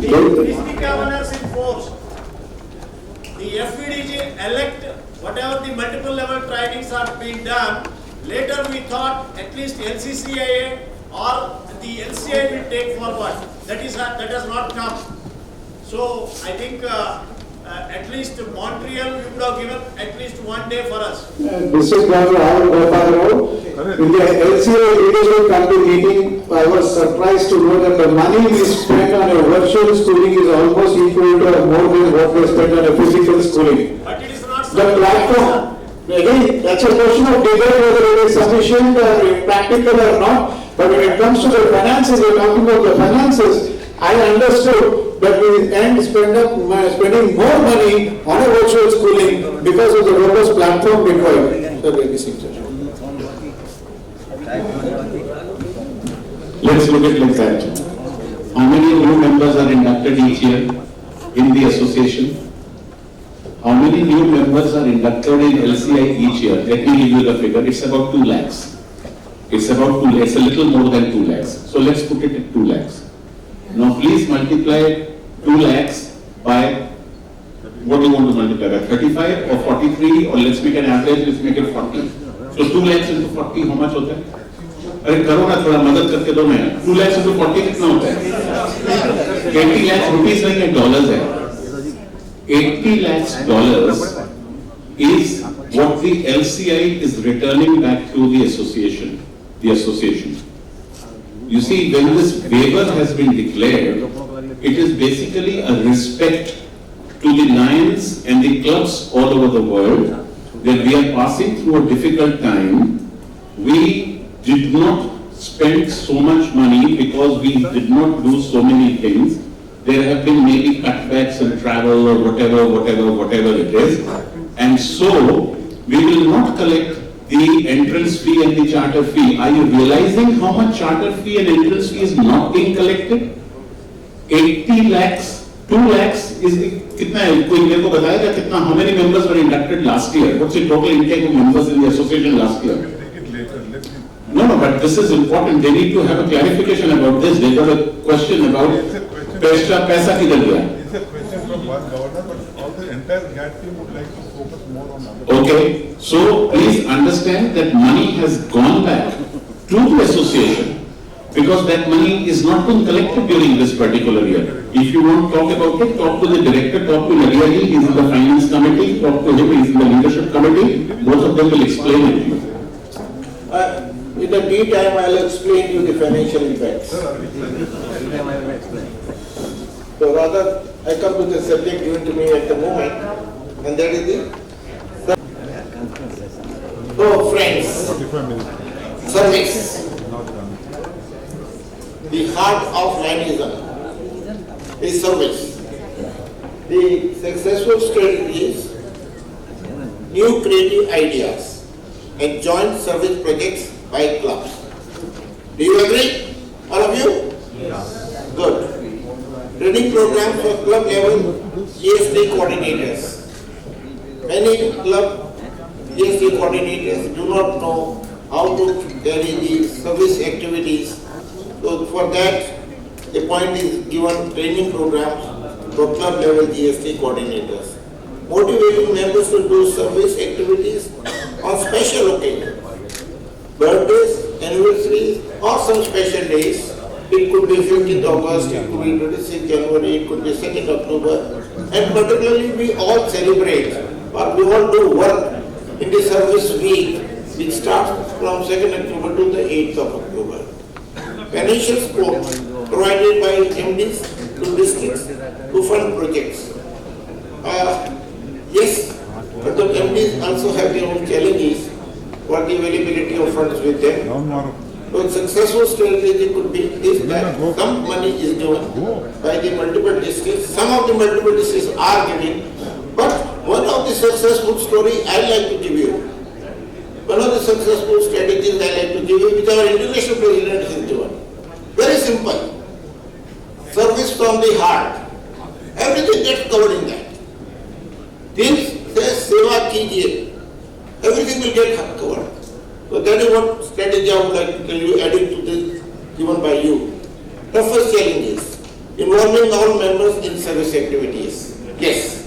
The district governors enforced. The FPDG elect whatever the multiple level trainings are being done. Later we thought at least LCCIA or the LCI will take forward. That has not come. So I think at least Montreal we would have given at least one day for us. District Governor in the LCA Leadership Committee meeting, I was surprised to know that the money we spent on a virtual schooling is almost equal to more than what we spent on a physical schooling. But it is not the platform. Again, that's a question of debate whether it is sufficient or practical or not. But when it comes to the finances, we're talking about the finances. I understood that we end spending more money on a virtual schooling because of the robust platform required. Let's look at it like that. How many new members are inducted each year in the association? How many new members are inducted in LCI each year? Let me give you the figure. It's about 2 lakhs. It's about 2 lakhs. It's a little more than 2 lakhs. So let's put it at 2 lakhs. Now please multiply 2 lakhs by, what do you want to multiply by? 35 or 43, or let's make an average, let's make it 40. So 2 lakhs into 40, how much होता है? अरे करो ना थोड़ा मदद करके दो मैं 2 lakhs into 40 कितना होता है? 80 lakhs rupees नहीं है, dollars है. 80 lakhs dollars is what the LCI is returning back to the association. You see, when this waiver has been declared, it is basically a respect to the lions and the clubs all over the world that we are passing through a difficult time. We did not spend so much money because we did not do so many things. There have been maybe cutbacks in travel or whatever it is. And so, we will not collect the entrance fee and the charter fee. Are you realizing how much charter fee and entrance fee is not being collected? 80 lakhs, 2 lakhs is kitna hai? Koi mere ko batayega kitna, how many members were inducted last year? What's the total intake of members in the association last year? No, but this is important. They need to have a clarification about this. They got a question about paisa kidhar gaya. It's a question from one governor, but all the entire GAT team would like to focus more on Okay, so please understand that money has gone back to the association because that money is not being collected during this particular year. If you want to talk about it, talk to the director, talk to Nadiya, he is in the finance committee, talk to him, he is in the leadership committee, both of them will explain it to you. In the meantime, I'll explain you the financial impacts. So rather, I come to the subject given to me at the moment, and that is the... So friends, service, the heart of Lionism is service. The successful strategy is new creative ideas and joint service projects by clubs. Do you agree, all of you? Yes. Good. Training programs for club level GST coordinators. Many club GST coordinators do not know how to carry the service activities. So for that, a point is given training programs for club level GST coordinators. Motivating members to do service activities on special occasions. Birthdays, anniversaries, or some special days. It could be 15th August, it could be 26th January, it could be 2nd October. And particularly we all celebrate, or we all do work in the service week, which starts from 2nd October to the 8th of October. Financial support provided by MDs to districts to fund projects. Yes, but the MDs also have their own challenges for the availability of funds with them. So successful strategy could be this, that some money is given by the multiple districts. Some of the multiple districts are giving, but one of the successful story I like to give you. One of the successful strategies I like to give you, which our Inauguration President has given. Very simple. Service from the heart. Everything gets covered in that. This says Seva Kijiye. Everything will get covered. So that is what strategy I would like to tell you, adding to this given by you. The first challenge is involving all members in service activities. Yes,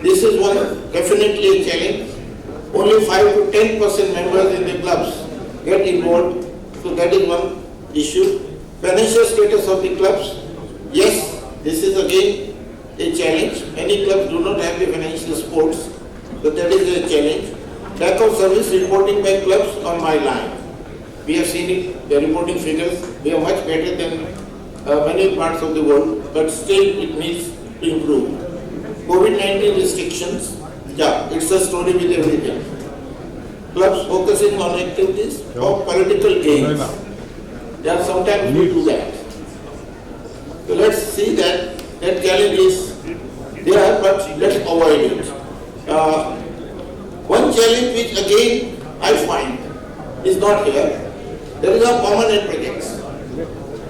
this is one definitely a challenge. Only 5 to 10% members in the clubs get involved. So that is one issue. Financial status of the clubs. Yes, this is again a challenge. Many clubs do not have the financial supports. So that is a challenge. Lack of service reporting by clubs on my line. We have seen it, the reporting figures, we are much better than many parts of the world, but still it needs to improve. COVID-19 restrictions, yeah, it's a story with everything. Clubs focusing on activities for political gains. Yeah, sometimes we do that. So let's see that challenge is there, but let's avoid it. One challenge which again I find is not here. There is a permanent projects.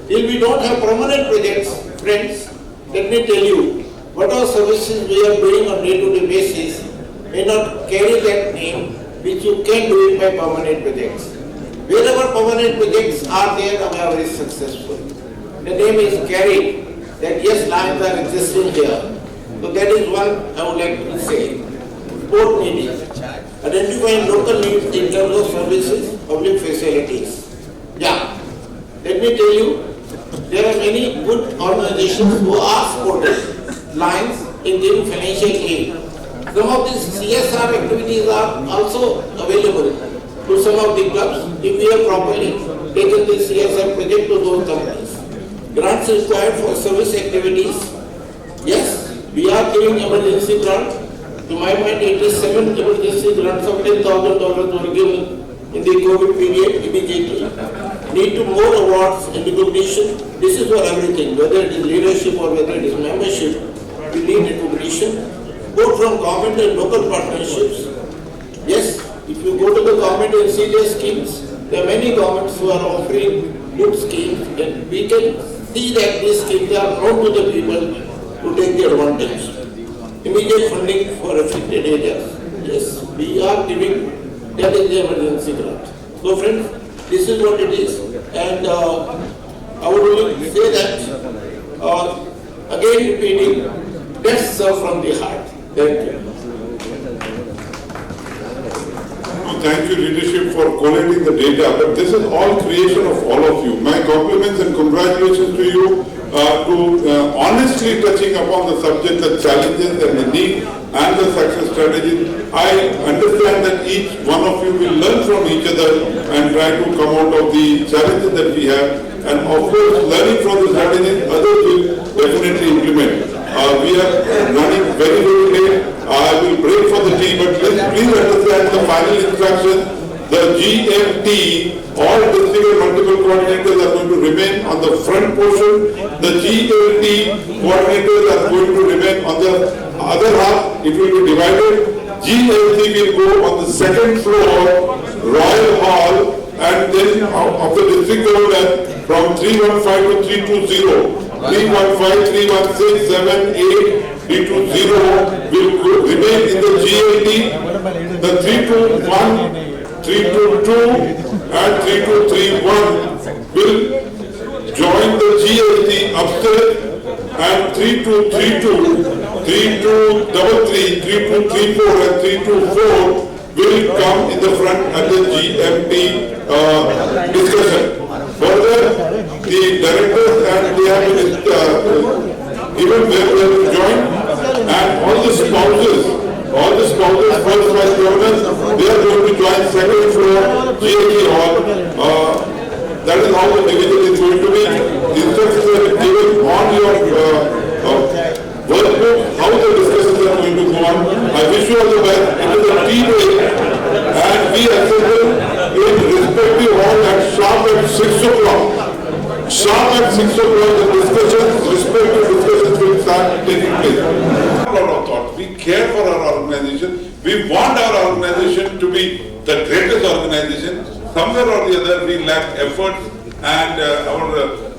Till we don't have permanent projects, friends, let me tell you, whatever services we are doing on day-to-day basis may not carry that name which you can do it by permanent projects. Wherever permanent projects are there, we are very successful. The name is carried that yes, lines are existing here. So that is one I would like to say. Support needed. Identifying local needs in terms of services, public facilities. Yeah, let me tell you, there are many good organizations who are supporting lines in giving financial aid. Some of these CSR activities are also available to some of the clubs if we have properly taken the CSR project to those companies. Grants required for service activities. Yes, we are giving emergency grant. To my mind, 87 emergency grants of $10,000 were given in the COVID period immediately. Need to more awards and recognition. This is for everything, whether it is leadership or whether it is membership. We need recognition, both from government and local partnerships. Yes, if you go to the government and see their schemes, there are many governments who are offering good schemes, and we can see that these schemes are known to the people to take the advantage. Immediate funding for affected areas. Yes, we are giving, that is the emergency grant. So friends, this is what it is. And I would only say that, again repeating, let's serve from the heart. Thank you. thank you leadership for collating the data, but this is all creation of all of you. My compliments and congratulations to you honestly touching upon the subject, the challenges and the need and the success strategies. I understand that each one of you will learn from each other and try to come out of the challenges that we have. And of course, learning from the strategies, others will definitely implement. We are running very, very late. I will break for the tea, but please understand the final instruction. The GMT, all district and multiple coordinators are going to remain on the front portion. The GLT coordinators are going to remain on the other half. It will be divided. GLT will go on the second floor, Royal Hall, and then of the district government from 315 to 320. 315, 316, 7, 8, 320 will remain in the GLT. The 321, 322 and 3231 will join the GLT upstairs, and 3232, 3233, 3234 and 324 will come in the front at the GMT discussion. Further, the directors and they have been given where they have to join, and all the spouses first vice governors, they are going to join second floor GAT hall. That is how the division is going to be. Instructions are given on your workbook, how the discussions are going to go on. I wish you all the best. It is a tea break, and we assemble in respective hall at sharp at 6 o'clock. Sharp at 6 o'clock, the respective discussions will start taking place. We care for our organization. We want our organization to be the greatest organization. Somewhere or the other we lack effort and our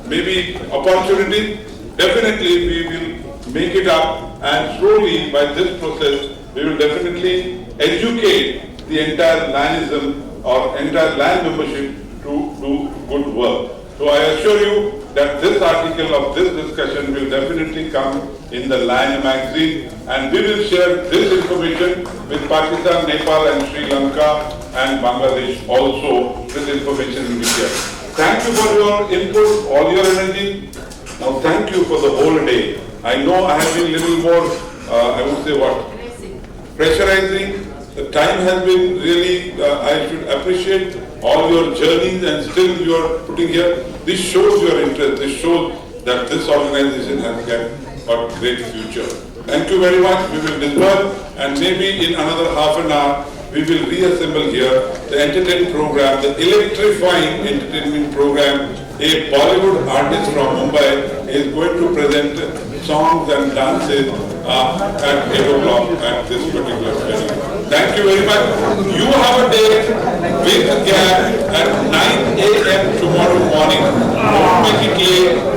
maybe opportunity. Definitely we will make it up, and slowly by this process we will definitely educate the entire Lianism or entire Lion membership to do good work. So I assure you that this article of this discussion will definitely come in the Lion magazine, and we will share this information with Pakistan, Nepal and Sri Lanka and Bangladesh also. This information will be shared. Thank you for your input, all your energy. Now thank you for the whole day. I know I have been a little more, I would say pressurizing. The time has been really, I should appreciate all your journeys, and still you are putting here. This shows your interest. This shows that this organization has got a great future. Thank you very much. We will disperse, and maybe in another half an hour we will reassemble here the entertainment program, the electrifying entertainment program. A Bollywood artist from Mumbai is going to present songs and dances at 8 o'clock at this particular venue. Thank you very much. You have a date with GAT at 9 a.m. tomorrow morning. Don't make it late.